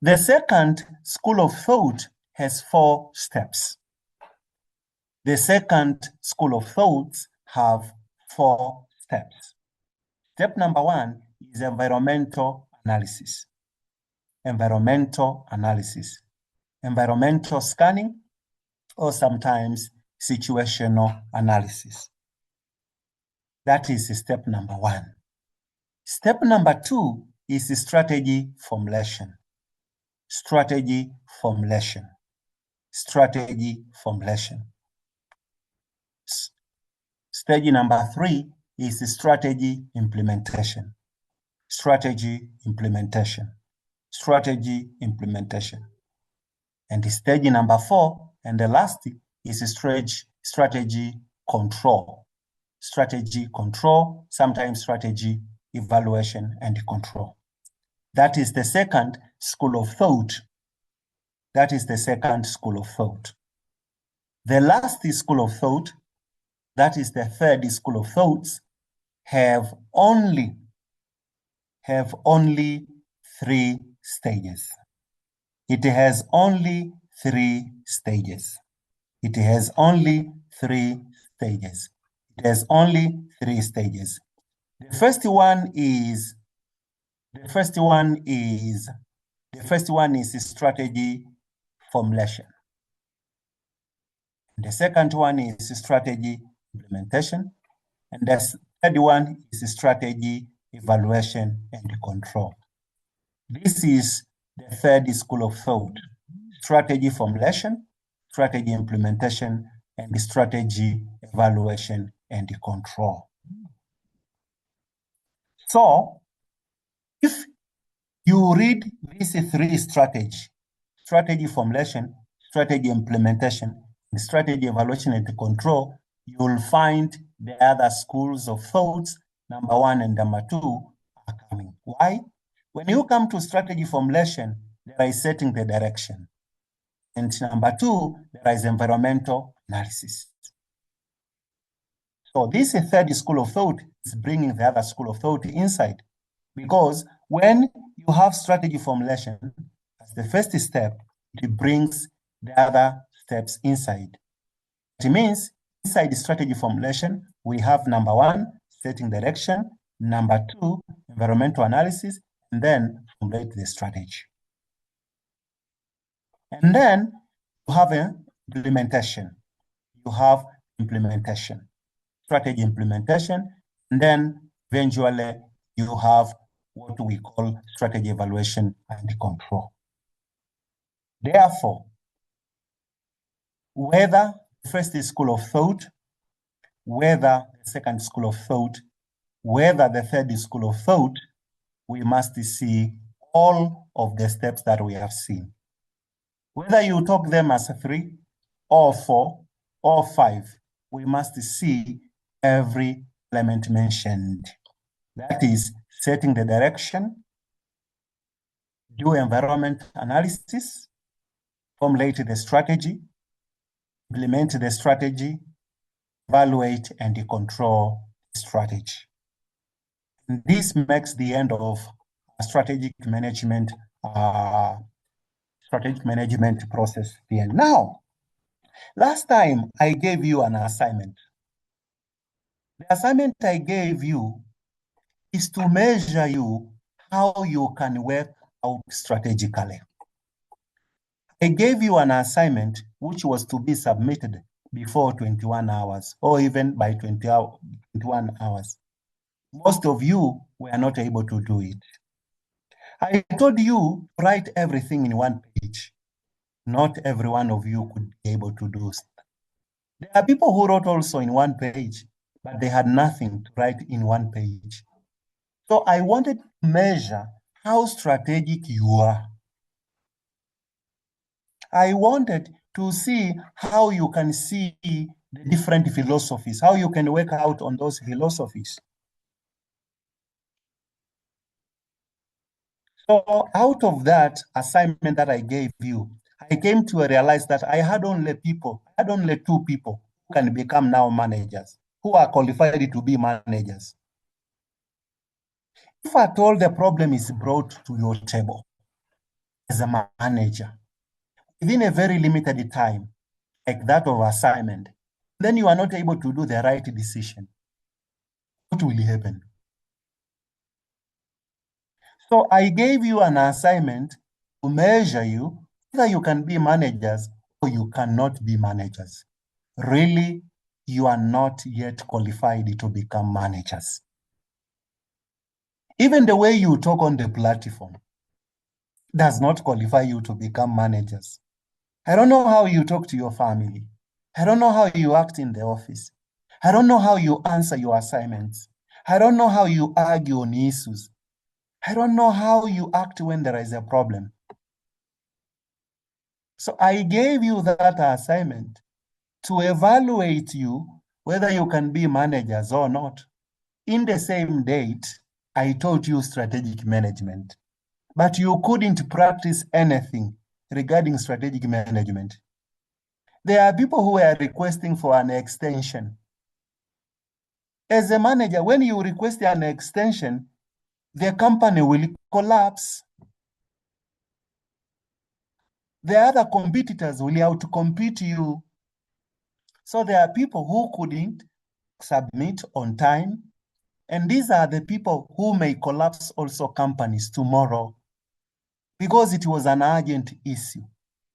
The second school of thought has 4 steps. The second school of thoughts have 4 steps. Step number 1 is environmental analysis. Environmental analysis. Environmental scanning, or sometimes situational analysis. That is step number 1. Step number 2 is strategy formulation. Strategy formulation. Strategy formulation. Stage number 3 is strategy implementation. Strategy implementation. Strategy implementation. And stage number 4, and the last, is strategy control. Strategy control, sometimes strategy evaluation and control. That is the second school of thought. That is the second school of thought. The last school of thought, that is the third school of thoughts, have only 3 stages. It has only 3 stages. It has only 3 stages. It has only 3 stages. The first one is strategy formulation. The second one is strategy implementation. And the third one is strategy evaluation and control. This is the third school of thought: strategy formulation, strategy implementation, and strategy evaluation and control. So, if you read these 3 strategies, strategy formulation, strategy implementation, and strategy evaluation and control, you will find the other schools of thoughts, number 1 and number 2, are coming. Why? When you come to strategy formulation, there is setting the direction. And number 2, there is environmental analysis. So this third school of thought is bringing the other school of thought inside. Because when you have strategy formulation as the first step, it brings the other steps inside. It means inside the strategy formulation, we have number 1, setting direction, number 2, environmental analysis, and then formulate the strategy. And then you have implementation. You have implementation, strategy implementation, and then eventually you have what we call strategy evaluation and control. Therefore, whether the first school of thought, whether the second school of thought, whether the third school of thought, we must see all of the steps that we have seen. Whether you talk them as 3 or 4 or 5, we must see every element mentioned. That is setting the direction, do environment analysis, formulate the strategy, implement the strategy, evaluate and process strategy. And this makes the end of strategic management process the end. Now, last time I gave you an assignment. The assignment I gave you is to measure you how you can work out strategically. I gave you an assignment which was to be submitted before 21 hours or even by 21 hours. Most of you were not able to do it. I told you write everything in one page. Not every one of you could be able to do it. There are people who wrote also in one page, but they had nothing to write in one page. So I wanted to measure how strategic you are. I wanted to see how you can see the different philosophies, how you can work out on those philosophies. So out of that assignment that I gave you, I came to realize that I had only two people who can become now managers, who are qualified to be managers. If at all the problem is brought to your table as a manager, within a very limited time, like that of assignment, then you are not able to do the right decision, what will happen? So I gave you an assignment to measure you, whether you can be managers or you cannot be managers. Really, you are not yet qualified to become managers. Even the way you talk on the platform does not qualify you to become managers. I don't know how you talk to your family. I don't know how you act in the office. I don't know how you answer your assignments. I don't know how you argue on issues. I don't know how you act when there is a problem. So I gave you that assignment to evaluate you whether you can be managers or not. In the same date, I taught you strategic management, but you couldn't practice anything regarding strategic management. There are people who are requesting for an extension. As a manager, when you request an extension, the company will collapse. The other competitors will outcompete you. So there are people who couldn't submit on time, and these are the people who may collapse also companies tomorrow because it was an urgent issue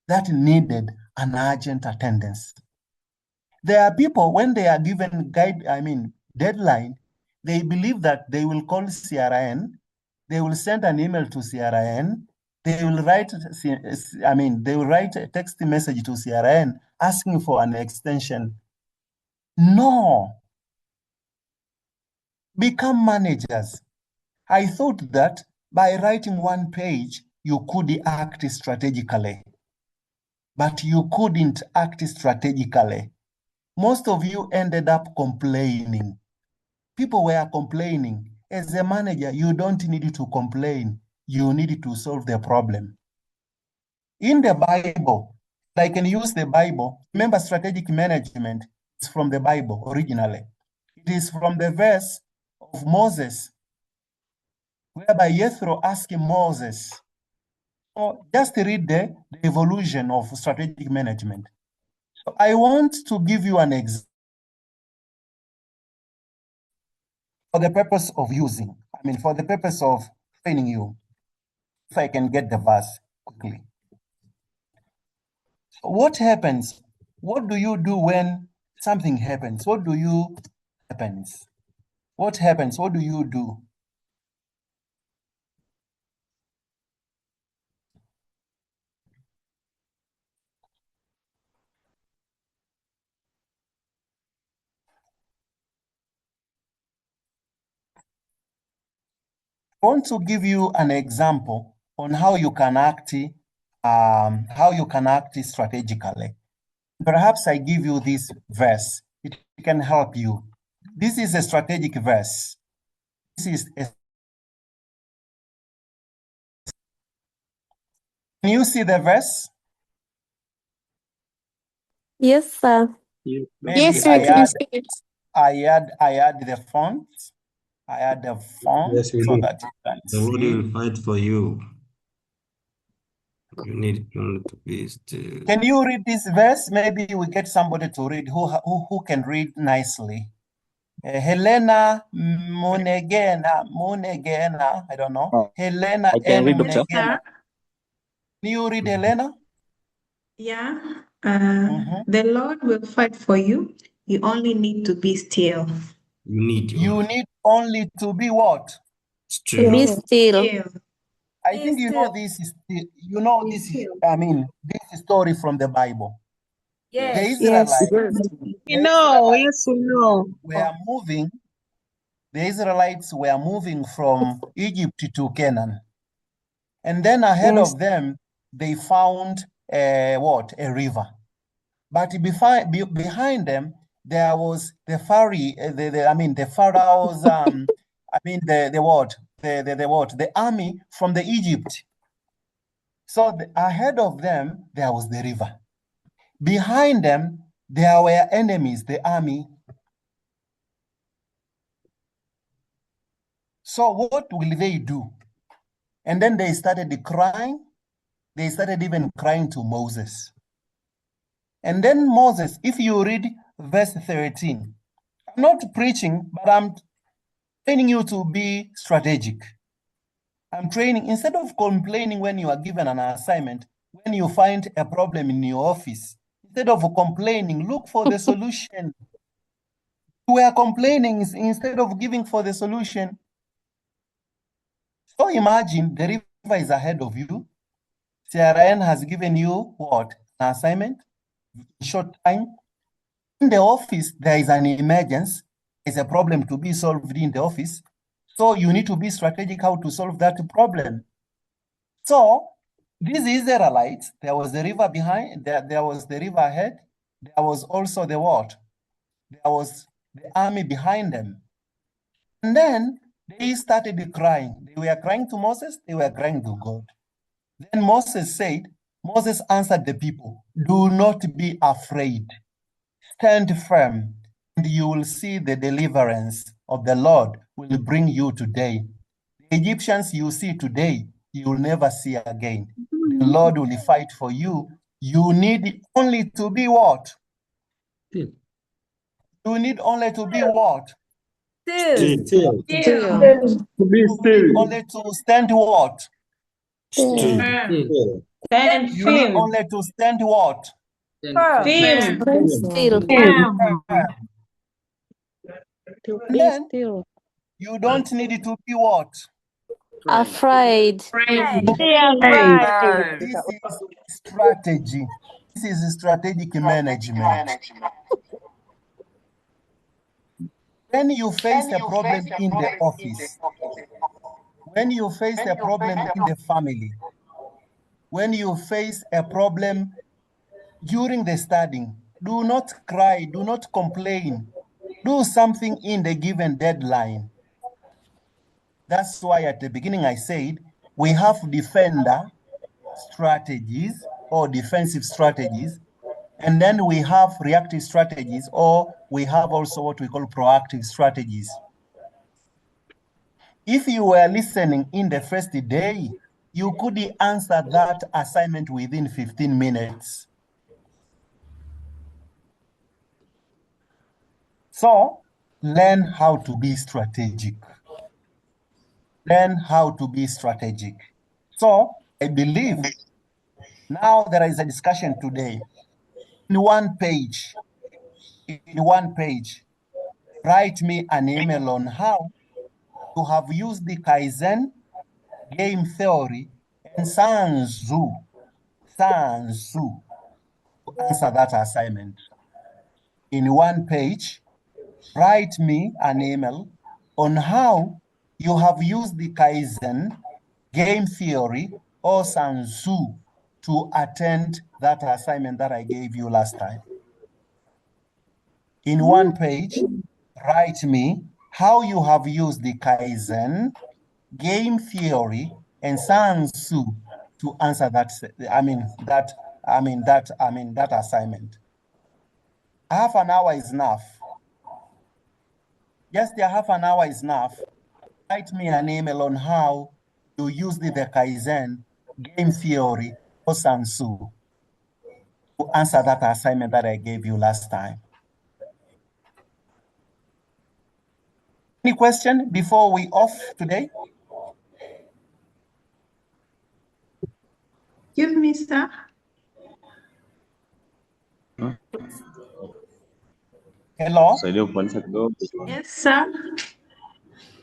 that needed an urgent attendance. There are people, when they are given deadline, they believe that they will call CRN, they will send an email to CRN, they will write a text message to CRN asking for an extension. No. Become managers. I thought that by writing one page, you could act strategically, but you couldn't act strategically. Most of you ended up complaining. People were complaining. As a manager, you don't need to complain. You need to solve the problem. In the Bible, I can use the Bible. Remember, strategic management is from the Bible originally. It is from the verse of Moses, whereby Jethro asked Moses. So just read the evolution of strategic management. So I want to give you an example for the purpose of for the purpose of training you. If I can get the verse quickly. What happens? What do you do when something happens? What do you happens? What happens? What do you do? I want to give you an example on how you can act strategically. Perhaps I give you this verse. It can help you. This is a strategic verse. This is a... Can you see the verse? Yes, sir. Maybe Yes, I we can add, see it. I add the font. I add the font Yes, we so do. that you can The Lord see. will fight for you. You need only to be still. Can you read this verse? Maybe we get somebody to read who can read nicely. Helena Munegena, I don't know. Helena I can N read, Doctor. Munegena. Can you read Helena? Yeah. Mhm. The Lord will fight for you. You only need to be still. You need only to be what? To be still. I think you know this is I mean this story from the Bible. The Yes. Israelites, We know, yes, we know. were moving. The Israelites were moving from Egypt to Canaan, and then ahead of them they found a river. But behind them there was the Pharaoh's the army from the Egypt. So ahead of them there was the river. Behind them there were enemies, the army. So what will they do? And then they started crying. They started even crying to Moses. And then Moses, if you read verse 13, I'm not preaching, but I'm training you to be strategic. I'm training, instead of complaining when you are given an assignment, when you find a problem in your office, instead of complaining, look for the solution. We are complaining instead of giving for the solution. So imagine the river is ahead of you. CRN has given you what? An assignment, short time. In the office, there is an emergency. There's a problem to be solved in the office. So you need to be strategic how to solve that problem. So these Israelites, there was the river behind, there was the river ahead. There was also the what? There was the army behind them. And then they started crying. They were crying to Moses, they were crying to God. Then Moses answered the people, do not be afraid. Stand firm, and you will see the deliverance of the Lord will bring you today. The Egyptians you see today, you will never see again. The Lord will fight for you. You need only to be what? You need only to be what? Still. Still. To be You need still. only to stand what? Still. Stand You need firm. only to stand what? Firm. Firm. Still. And then you don't need to be what? Afraid. This is strategy. This is strategic management. When you face a problem in the office, when you face a problem in the family, when you face a problem during the studying, do not cry, do not complain. Do something in the given deadline. That's why at the beginning I said we have defender strategies or defensive strategies, and then we have reactive strategies, or we have also what we call proactive strategies. If you were listening in the first day, you could answer that assignment within 15 minutes. So learn how to be strategic. Learn how to be strategic. So I believe now there is a discussion today. In one page, write me an email on how you have used the Kaizen, game theory, and Sun Tzu to answer that assignment. In one page, write me an email on how you have used the Kaizen, game theory, or Sun Tzu to attend that assignment that I gave you last time. in one page, write me how you have used the Kaizen, game theory, and Sun Tzu to answer that. That assignment. Half an hour is enough. Just the half an hour is enough. Write me an email on how you use the Kaizen, game theory, or Sun Tzu to answer that assignment that I gave you last time. Any question before we off today? Excuse me, sir. Hello? Yes, sir.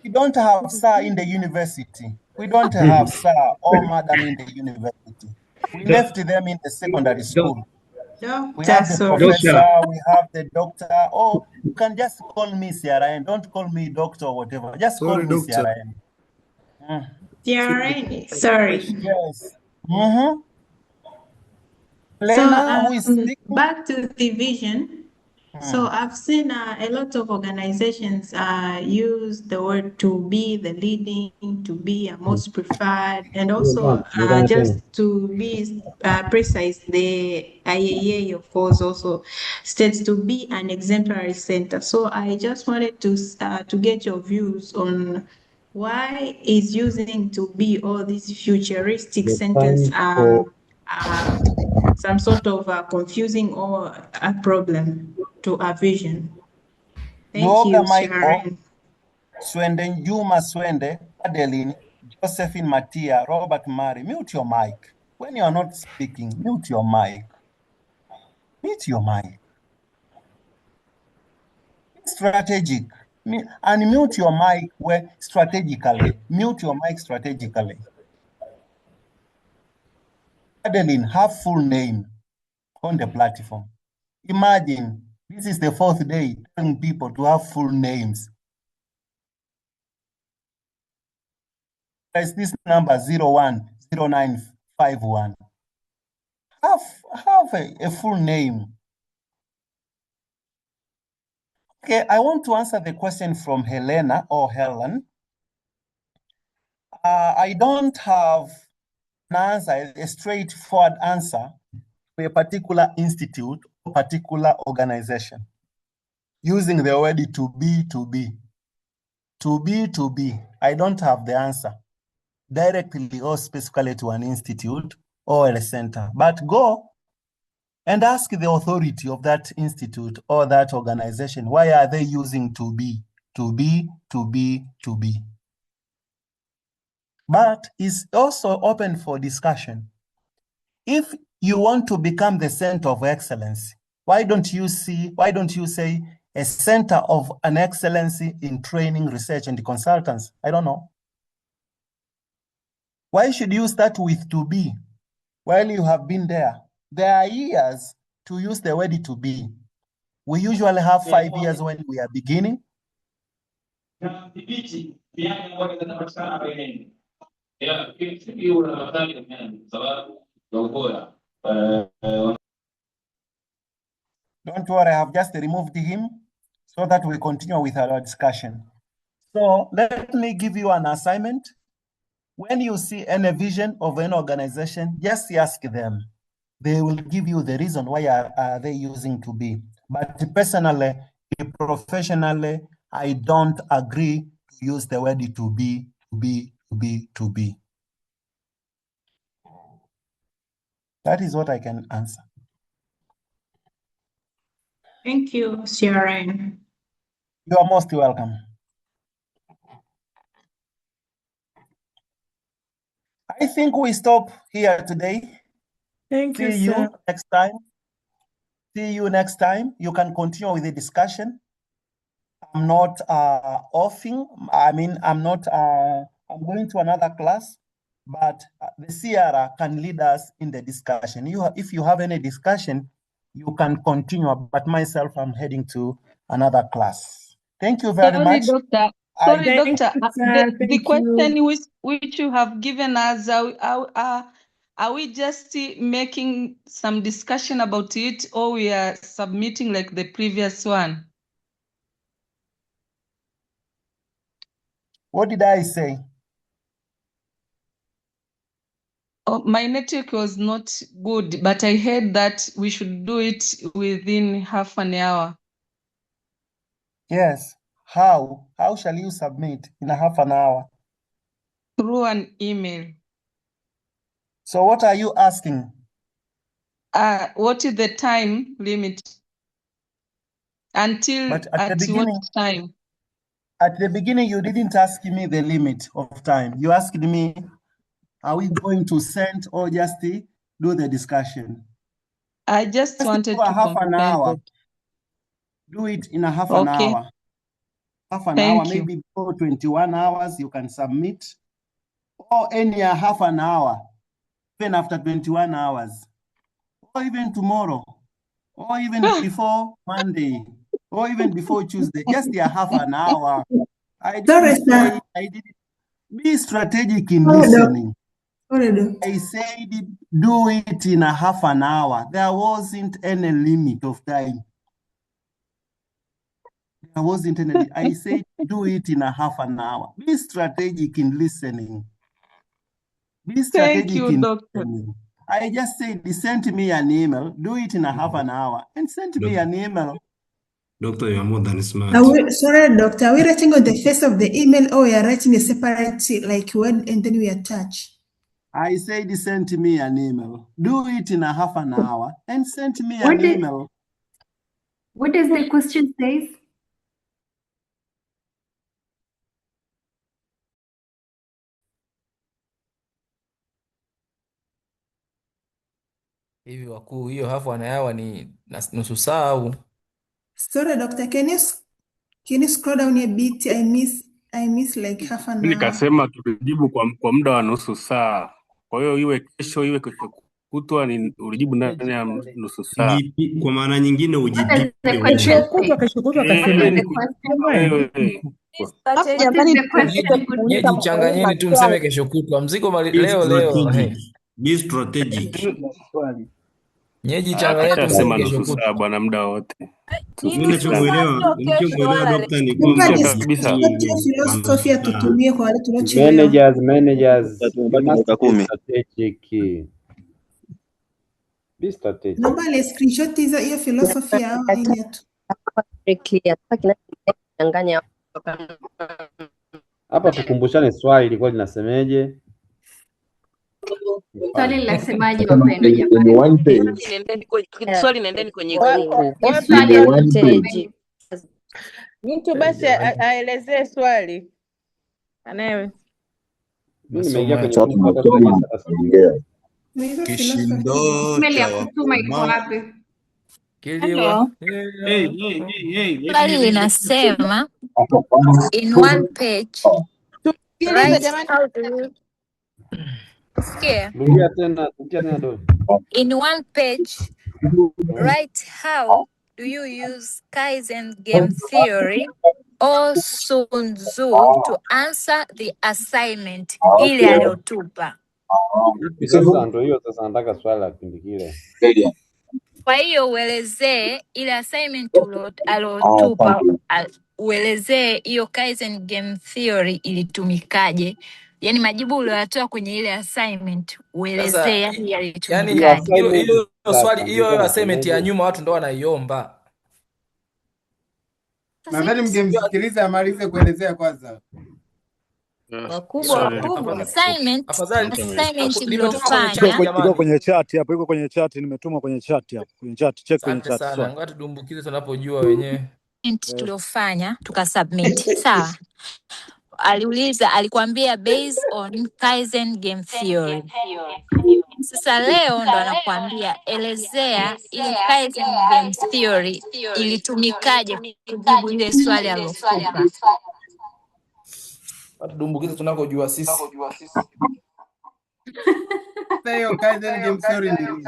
We don't have sir in the university. We don't have sir or madam in the university. We left them in the secondary school. We have the professor, we have the doctor, or you can just call me CRN. Don't call me doctor or whatever. Just call me CRN. CRN, sorry. Yes. So Lena, who is speaking? back to division. So I've seen a lot of organizations use the word to be the leading, to be a most preferred, and also just to be precise, the IAA, of course, also states to be an exemplary center. So I just wanted to get your views on why is using to be all these futuristic sentence some sort of confusing or a problem to our vision. Thank you, Sharon. Swende Juma Swende, Adeline, Josephine Matia, Robert Murray, mute your mic. When you are not speaking, mute your mic. Mute your mic. Strategic. Unmute your mic where strategically. Mute your mic strategically. Adeline, have full name on the platform. Imagine, this is the 4th day telling people to have full names. There's this number 010951. Have a full name. Okay, I want to answer the question from Helena or Helen. I don't have an answer, a straightforward answer for a particular institute or particular organization using the word to be. I don't have the answer directly or specifically to an institute or a center, but go and ask the authority of that institute or that organization, why are they using to be? But it's also open for discussion. If you want to become the center of excellence, why don't you say a center of an excellency in training, research, and consultants? I don't know. Why should you start with to be while you have been there? There are years to use the word to be. We usually have 5 years when we are beginning. Don't worry, I have just removed him so that we continue with our discussion. So let me give you an assignment. When you see any vision of an organization, just ask them. They will give you the reason why are they using to be. But personally, professionally, I don't agree to use the word to be. That is what I can answer. Thank you, CRN. You are most welcome. I think we stop here today. Thank you, See you sir. next time. See you next time. You can continue with the discussion. I'm not offing. I'm going to another class, but the CRA can lead us in the discussion. If you have any discussion, you can continue, but myself, I'm heading to another class. Thank you very much. Doctor. Thank Doctor. you, sir. The question which you have given us, are we just making some discussion about it, or we are submitting like the previous one? What did I say? Oh, my network was not good, but I heard that we should do it within half an hour. Yes. How? How shall you submit in a half an hour? Through an email. So what are you asking? What is the time limit? Until But at the what beginning, time? At the beginning, you didn't ask me the limit of time. You asked me, are we going to send or just do the discussion? I just wanted do a to half an confirm hour. that. Do it in a half an Okay. hour. Half an hour, Thank you. maybe before 21 hours, you can submit. Or any half an hour, even after 21 hours. Or even tomorrow. Or even before Monday. Or even before Tuesday. Just a half an hour. I didn't say, I didn't. Be strategic in listening. I said do it in a half an hour. There wasn't any limit of time. There wasn't any. I said do it in a half an hour. Be strategic in listening. Be strategic Thank you, in Doctor. listening. I just said send me an email. Do it in a half an hour and send me an email. Doctor, you are more than smart. Sorry, doctor. Are we writing on the face of the email or we are writing a separate like word and then we attach? I said send me an email. Do it in a half an hour and send me What an did- email. What does the question say? Hivi wakuu, hiyo half an hour ni nusu saa au? Sorry, doctor. Can you scroll down a bit? I miss like half an hour. Nikasema tulijibu kwa muda wa nusu saa. Kwa hiyo iwe kesho kutwa ni ulijibu ndani ya nusu saa. Kwa maana nyingine ujibiwe. Kesho kutwa kasemaje? Nyeji changanyeni tu mseme kesho kutwa. Mzigo leo. Be strategic. Nyeji changanyeni tu mseme kesho kutwa. Nusu saa bwana, muda wote. Ninachomuelewa dokta ni kwamba Filosofia tutumie kwa wale tuliochelewa. Managers, you must be strategic. Naomba ile screenshot hiyo filosofia au ile tu. Hapa tukumbushane swali lilikuwa linasemeje? Swali linasemaje wapendwa jamani? Swali nendeni kwenye Swali mtu basi aelezee swali. Anawe. Mimi nimeingia kwenye email ya kutuma iko wapi? Swali linasema in one page write how do you Rudia tena in one page write how do you use Kaizen game theory or Sun Tzu to answer the assignment ile aliyotupa. Sasa ndio hiyo sasa nataka swali la kipindi kile. Kwa hiyo uelezee ile assignment alotupa, uelezee hiyo Kaizen game theory ilitumikaje. Yaani majibu uliyotoa kwenye ile assignment uelezee yani yalitumikaje. Hiyo swali hiyo assignment ya nyuma watu ndo wanaiomba. Nadhani mngemsikiliza amalize kuelezea kwanza. Wakubwa assignment iko kwenye chat hapo, iko kwenye chat, nimetuma kwenye chat hapo, kwenye chat, check kwenye chat. Sana ngoja tudumbukize tunapojua wenyewe tuliofanya tukasubmit. Sawa. Alikuambia based on Kaizen game theory. Sasa leo ndo anakuambia elezea ile Kaizen game theory ilitumikaje kujibu ile swali alilokupa. Tudumbukize tunakojua sisi. Hiyo Kaizen game theory ni nini?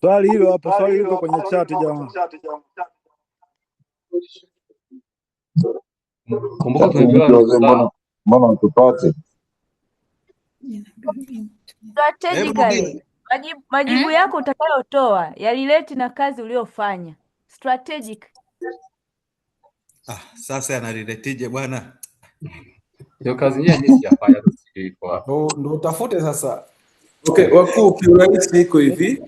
Swali hilo hapo, swali liko kwenye chat jamaa. Kumbuka tumepewa mbona tupate. Strategically, majibu yako utakayotoa yalileti na kazi uliofanya. Strategic. Sasa analiletije bwana? Hiyo kazi yenyewe mimi sijafanya, sijui iko wapi. Ndo utafute sasa. Okay, wakuu, kiurahisi iko hivi.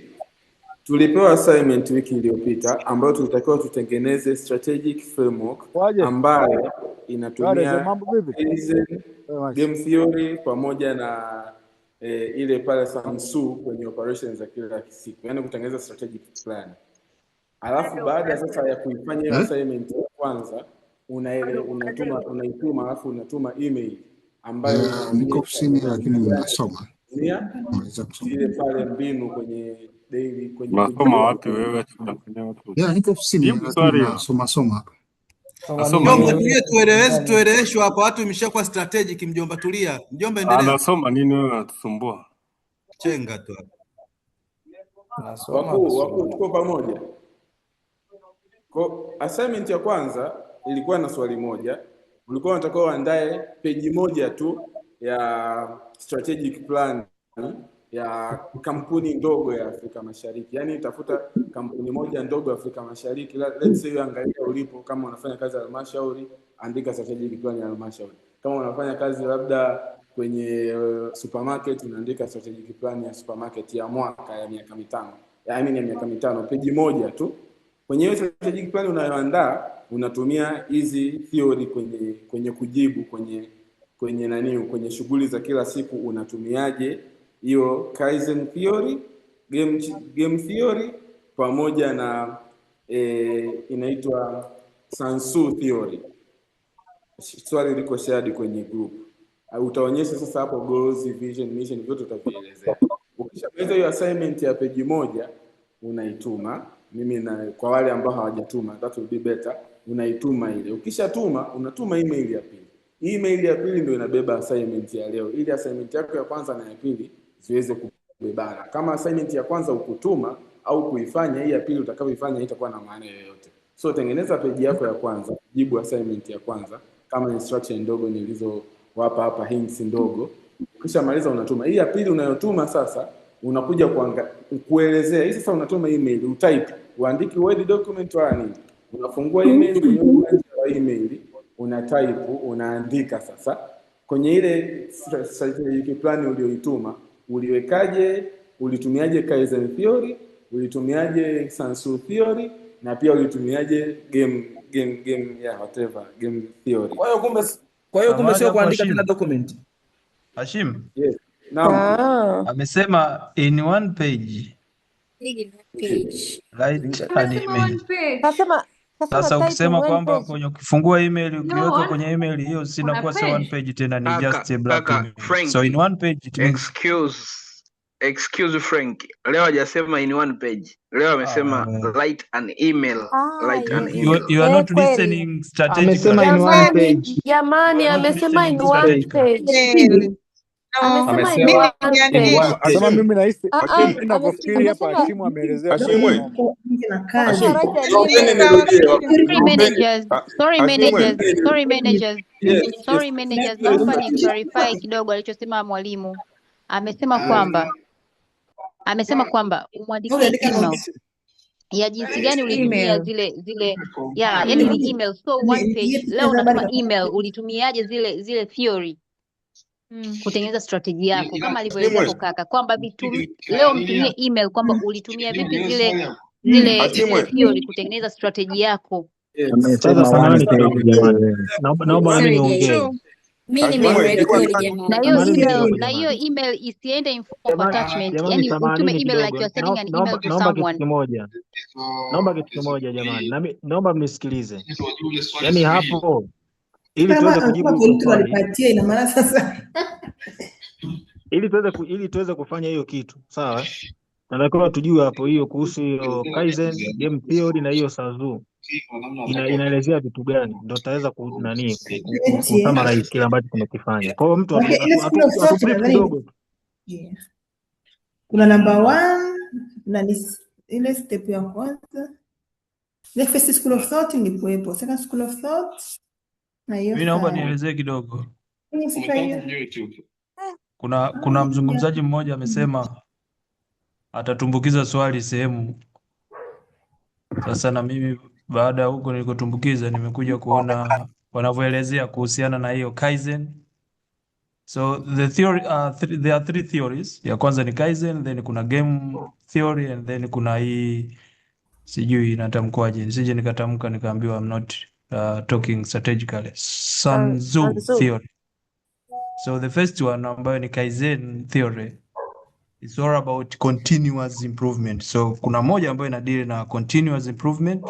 Tulipewa assignment wiki iliyopita ambayo tulitakiwa tutengeneze strategic framework ambayo inatumia Kaizen, game theory pamoja na ile pale Sansu kwenye operations za kila siku, yani kutengeneza strategic plan. Alafu baada sasa ya kuifanya hiyo assignment ya kwanza unaituma alafu unatuma email ambayo niko ofisini lakini ninasoma. ile pale mbinu kwenye daily kwenye Unasoma wapi wewe? Niko ofisini nasoma hapa. Mjomba, tueleweshwe hapa, watu imeshakuwa strategic. Mjomba tulia. Mjomba endelea. Anasoma nini wewe unatusumbua? Chenga tu. Wakuu tuko pamoja. Kwa assignment ya kwanza ilikuwa na swali moja. Ulikuwa unatakiwa uandae peji moja tu ya strategic plan ya kampuni ndogo ya Afrika Mashariki. Yaani tafuta kampuni moja ndogo ya Afrika Mashariki. Let's say angalia ulipo, kama unafanya kazi ya halmashauri, andika strategic plan ya halmashauri. Kama unafanya kazi labda kwenye supermarket, unaandika strategic plan ya supermarket ya mwaka ya miaka mitano. Ya miaka mitano, peji moja tu. Kwenye hiyo strategic plan unayoandaa, unatumia hizi theory kwenye kujibu kwenye shughuli za kila siku. Unatumiaje hiyo Kaizen theory, game theory pamoja na inaitwa Sansu theory. Swali liko shared kwenye group. Utaonyesha sasa hapo goals, vision, mission, vyote utavielezea. Ukishamaliza hiyo assignment ya peji moja unaituma. Kwa wale ambao hawajatuma, that will be better, unaituma ile. Ukishatuma unatuma email ya pili. Email ya pili ndio inabeba assignment ya leo, ili assignment yako ya kwanza na ya pili ziweze kubebana. Kama assignment ya kwanza ukutuma au kuifanya, hii ya pili utakayoifanya haitakuwa na maana yoyote. So tengeneza peji yako ya kwanza, jibu assignment ya kwanza kama instruction ndogo nilizowapa hapa, hints ndogo. Ukishamaliza unatuma. Hii ya pili unayotuma sasa, unakuja kuelezea. Hii sasa unatuma email, utype, uandike word document wala nini. Unafungua email, kwenye email unatype, unaandika sasa kwenye ile strategic plan ulioituma, uliwekaje, ulitumiaje Kaizen theory, ulitumiaje Sansu theory, na pia ulitumiaje game whatever game theory. Kwa hiyo kumbe sio kuandika tena document. Hashim. Yes. Naam. Amesema in one page. Write an email. Sasa ukisema kwamba kwenye ukifungua email ukiweka kwenye email hiyo sinakuwa sio one page tena, ni just a black email. So in one page it means excuse Frank. Leo hajasema in one page. Leo amesema write an email. Write an email. You are not listening strategically. Amesema in one page. Jamani, amesema in one page. Amesema in one page. Sema mimi nahisi ninavyofikiri hapa Hashimu ameelezea. Sorry managers, naomba ni clarify kidogo alichosema mwalimu. Amesema kwamba umwandikie email ya jinsi gani ulitumia zile yani ni email, so one page. Leo unatuma email, ulitumiaje zile theory kutengeneza strategy yako, kama alivyoeleza hapo kaka kwamba leo mtumie email kwamba ulitumia vipi zile theory kutengeneza strategy yako. Sasa samahani kidogo jamani. Naomba mimi niongee. Mimi nimerekodi jamani. Na hiyo email isiende in form of attachment. Yani utume email like you are sending an email to someone. Naomba kitu kimoja jamani. Naomba mnisikilize. Yani hapo ili tuweze kujibu walipatia ina maana sasa ili tuweze kufanya hiyo kitu, sawa? Natakiwa tujue hapo hiyo kuhusu hiyo Kaizen game theory na hiyo Sansu inaelezea vitu gani, ndio tutaweza kusummarize kile ambacho tumekifanya. Kwa hiyo mtu atubrief kidogo. Kuna number 1 na ile step ya kwanza. The first school of thought ni kuepo, second school of thought. Mimi naomba nielezee kidogo. Kuna mzungumzaji mmoja amesema atatumbukiza swali sehemu. Sasa na mimi baada ya huko nilikotumbukiza nimekuja kuona wanavyoelezea kuhusiana na hiyo Kaizen. So the theory there are three theories. Ya kwanza ni Kaizen, then kuna game theory and then kuna hii sijui inatamkwaje, nisije nikatamka nikaambiwa I'm not talking strategically. Sun Tzu theory. So the first one ambayo ni Kaizen theory, it's all about continuous improvement. So kuna moja ambayo inadili na continuous improvement,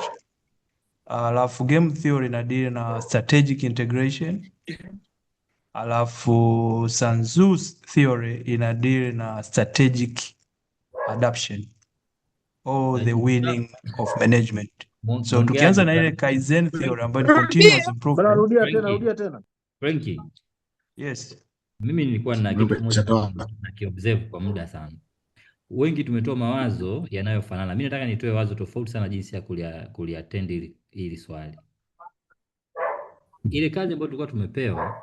alafu game theory inadili na strategic integration, alafu Sun Tzu theory inadili na strategic adaptation or the winning of management. So tukianza na ile Kaizen theory ambayo ni continuous improvement. Rudia tena. Frankie. Yes. Mimi nilikuwa na kitu kimoja na kiobserve kwa muda sana. Wengi tumetoa mawazo yanayofanana. Mimi nataka nitoe wazo tofauti sana jinsi ya kuliattend hili swali. Ile kazi ambayo tulikuwa tumepewa,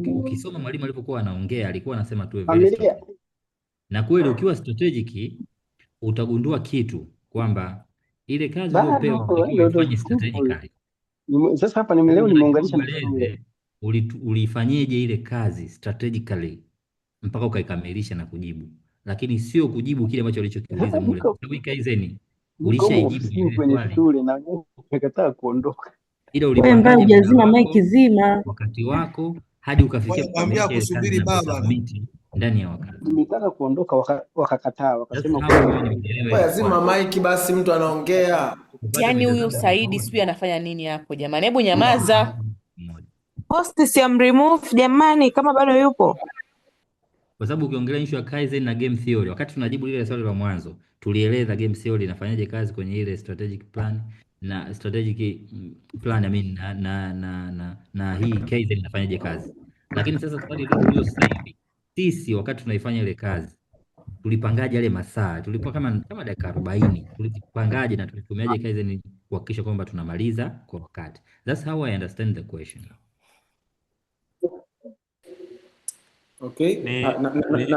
ukisoma mwalimu alipokuwa anaongea alikuwa anasema tuwe very strategic. Na kweli ukiwa strategic utagundua kitu kwamba ile kazi uliyopewa unatakiwa ufanye strategically. Sasa hapa leo nimeunganisha ulifanyeje ile kazi strategically mpaka ukaikamilisha na kujibu, lakini sio kujibu kile ambacho alichokiuliza mule. Sababu Kaizen ulishaijibu kwenye shule na nikakataa kuondoka. Ile ulipangaje jazima maiki zima wakati wako hadi ukafikia kuambia kusubiri baba ndani ya wakati. Nimetaka kuondoka wakakataa, wakasema lazima maiki basi mtu anaongea. Yaani huyo Saidi sijui anafanya nini hapo jamani, hebu nyamaza. Hostess ya remove jamani kama bado yupo. Kwa sababu ukiongelea issue ya Kaizen na game theory, wakati tunajibu ile swali la mwanzo, tulieleza game theory inafanyaje kazi kwenye ile strategic plan na strategic plan na hii Kaizen inafanyaje kazi. Lakini sasa swali lililo sasa hivi, sisi wakati tunaifanya ile kazi tulipangaje yale masaa? Tulipo kama dakika 40. Tulipangaje na tulitumiaje Kaizen kuhakikisha kwamba tunamaliza kwa wakati? That's how I understand the question. Okay.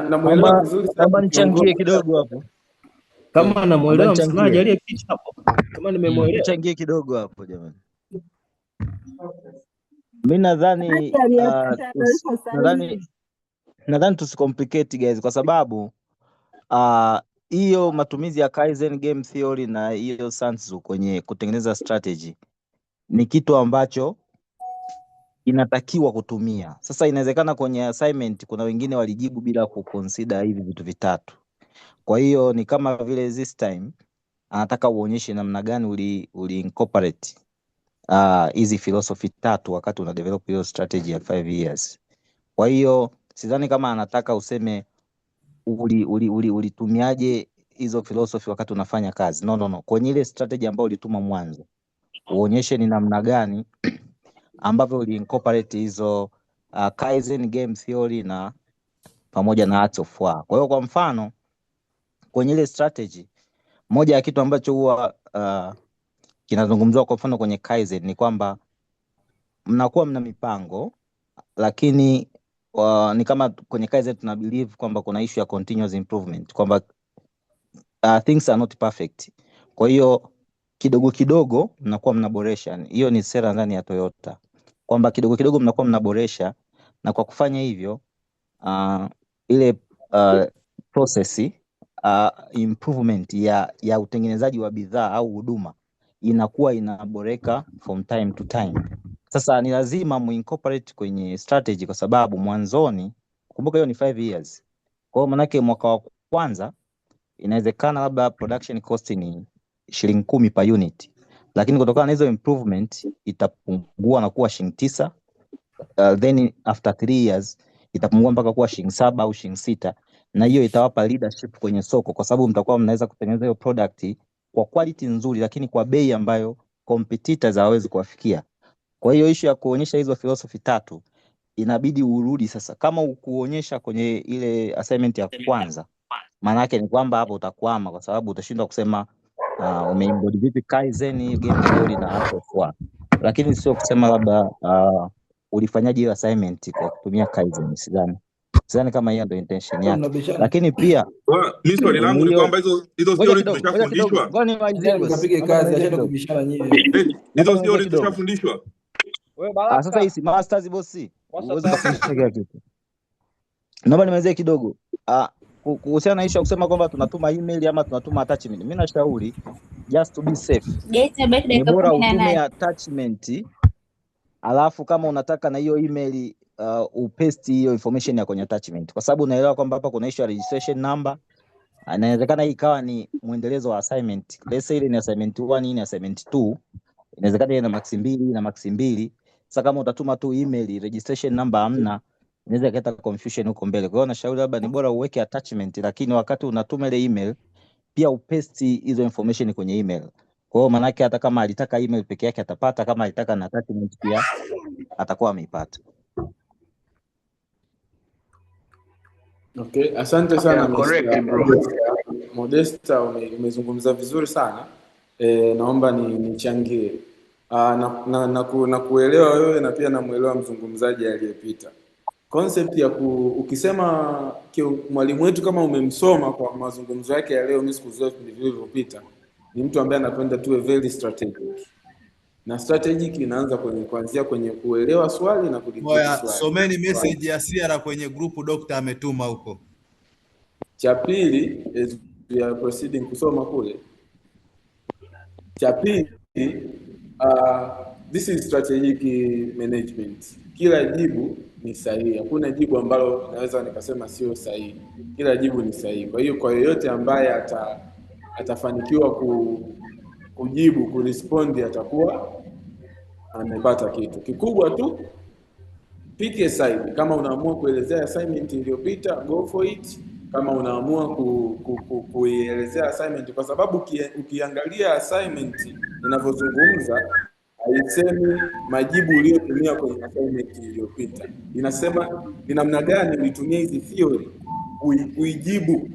Naomba nichangie kidogo hapo. Kama namuelewa msemaji aliyepicha hapo. Kama nimemuelewa. Nichangie kidogo hapo jamani. Mimi nadhani tusicomplicate guys, kwa sababu hiyo matumizi ya Kaizen game theory na hiyo Sun Tzu kwenye kutengeneza strategy ni kitu ambacho inatakiwa kutumia. Sasa inawezekana kwenye assignment kuna wengine walijibu bila kuconsider hivi vitu vitatu. Kwa hiyo ni kama vile this time anataka uonyeshe namna gani uli incorporate hizi philosophy tatu wakati una develop hiyo strategy ya 5 years. Kwa hiyo sidhani kama anataka useme ulitumiaje hizo philosophy wakati unafanya kazi. No. Kwenye ile strategy ambayo ulituma mwanzo, uonyeshe ni namna gani ambavyo uli incorporate hizo Kaizen game theory na pamoja na arts of war. Kwa hiyo kwa mfano kwenye ile strategy, moja ya kitu ambacho huwa kinazungumzwa kwa mfano kwenye Kaizen ni kwamba mnakuwa mna mipango, lakini ni kama kwenye Kaizen tuna believe kwamba kuna issue ya continuous improvement, kwamba things are not perfect. Kwa hiyo kidogo kidogo mnakuwa mnaboresha. Hiyo ni sera ndani ya Toyota, kwamba kidogo kidogo mnakuwa mnaboresha, na kwa kufanya hivyo ile process improvement ya utengenezaji wa bidhaa au huduma inakuwa inaboreka from time to time. Sasa ni lazima muincorporate kwenye strategy, kwa sababu mwanzoni, kumbuka hiyo ni 5 years. Kwa hiyo manake mwaka wa kwanza inawezekana labda production cost ni shilingi 10 per unit, lakini kutokana na hizo improvement itapungua na kuwa shilingi 9. Then after 3 years itapungua mpaka kuwa shilingi 7 au shilingi 6, na hiyo itawapa leadership kwenye soko, kwa sababu mtakuwa mnaweza kutengeneza hiyo product kwa quality nzuri, lakini kwa bei ambayo competitors hawawezi kuwafikia. Kwa hiyo issue ya kuonyesha hizo philosophy tatu inabidi urudi sasa. Kama ukuonyesha kwenye ile assignment ya kwanza, maana yake ni kwamba hapo utakwama, kwa sababu utashindwa kusema umeembody vipi Kaizen game theory na arts of war, lakini sio kusema labda ulifanyaje hiyo assignment kwa kutumia Kaizen. Sidhani kama hiyo ndio intention yake, lakini pia mimi swali langu ni kwamba hizo theory tumeshafundishwa. Ngoja nimalizie boss. Kapige kazi, acha kubishana nyinyi. Hizo theory tumeshafundishwa. Wewe Baraka. Sasa hii masters boss, huwezi kufundisha kila kitu. Naomba nimalizie kidogo. Kuhusiana na issue ya kusema kwamba tunatuma email ama tunatuma attachment. Mimi nashauri just to be safe. Ni bora utume attachment, alafu kama unataka na hiyo email upaste hiyo information ya kwenye attachment, kwa sababu unaelewa kwamba hapa kuna issue ya registration number. Inawezekana hii ikawa ni muendelezo wa assignment. Let's say ile ni assignment 1, hii ni assignment 2. Inawezekana ina max 2 na max 2. Sasa kama utatuma tu email, registration number hamna, inaweza kuleta confusion huko mbele. Kwa hiyo nashauri labda ni bora uweke attachment, lakini wakati unatuma ile email pia upaste hizo information kwenye email. Kwa hiyo maana yake hata kama alitaka email peke yake atapata, kama alitaka na attachment pia atakuwa ameipata. Okay, asante sana Modesta, umezungumza vizuri sana. Naomba nichangie. Na kuelewa wewe na pia namuelewa mzungumzaji aliyepita. Concept ya ukisema mwalimu wetu kama umemsoma kwa mazungumzo yake ya leo, mimi siku zote vilivyopita, ni mtu ambaye anapenda tuwe very strategic. Na strategic inaanza kuanzia kwenye kuelewa swali na kujibu swali. Someni message ya Sierra kwenye group Dr. ametuma huko. Cha pili, we are proceeding kusoma kule. Cha pili, this is strategic management. Kila jibu ni sahihi. Hakuna jibu ambalo naweza nikasema sio sahihi. Kila jibu ni sahihi. Kwa hiyo kwa yoyote ambaye atafanikiwa kujibu, kurespondi, atakuwa amepata kitu. Kikubwa tu pick a side. Kama unaamua kuelezea assignment iliyopita, go for it. Kama unaamua kuelezea assignment, kwa sababu ukiangalia assignment inavyozungumza haisemi majibu uliyotumia kwenye assignment iliyopita. Inasema ni namna gani ulitumia hizi theory kuijibu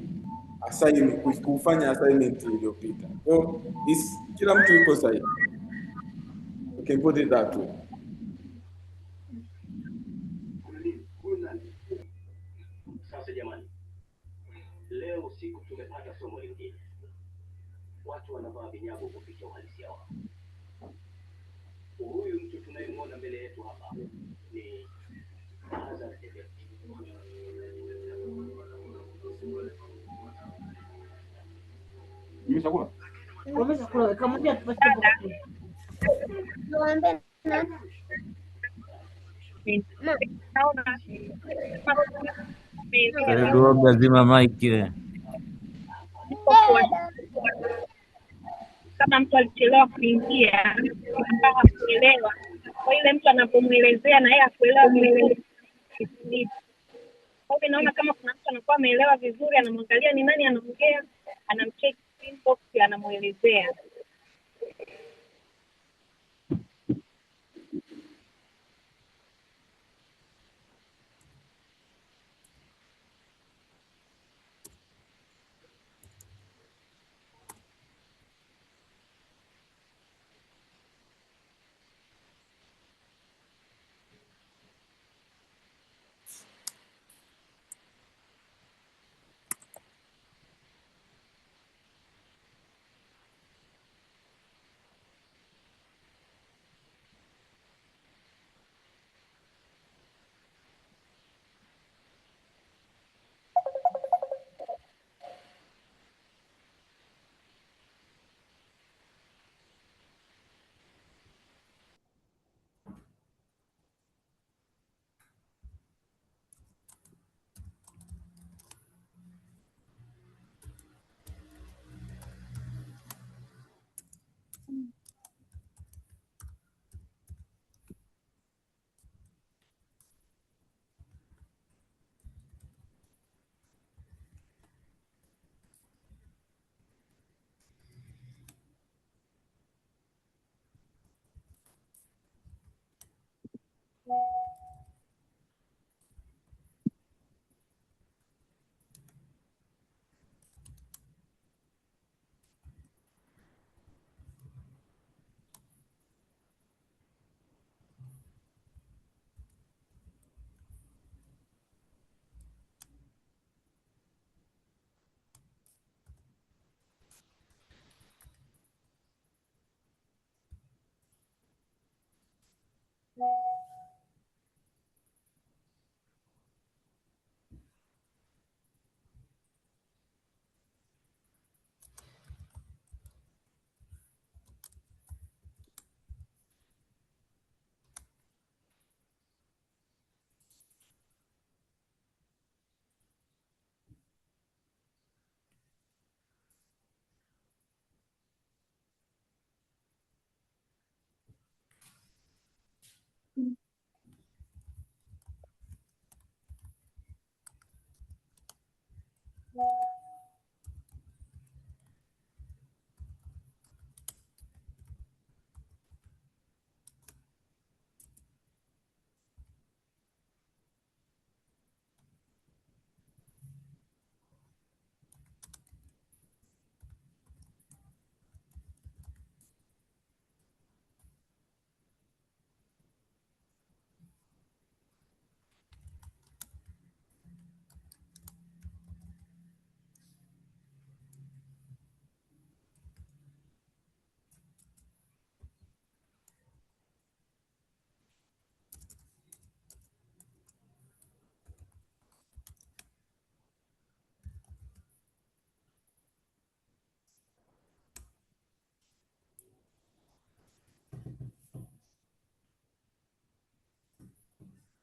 assignment, kufanya assignment iliyopita. So kila mtu yuko sahihi. You can put it that way. Sasa jamani, leo usiku tumepata somo lingine. Watu wanavaa vinyago kuficha uhalisia wao. Huyu mtu tunayemwona mbele yetu hapa ni hazard effect. Nimeshakula. Umeshakula kama pia tupate Tuombe na Karibu lazima mic ile. kama mtu alichelewa kuingia mpaka kuelewa, kwa ile mtu anapomuelezea na yeye akuelewa vile. Kwa hiyo naona kama kuna mtu anakuwa ameelewa vizuri, anamwangalia ni nani anaongea, anamcheck inbox, anamuelezea.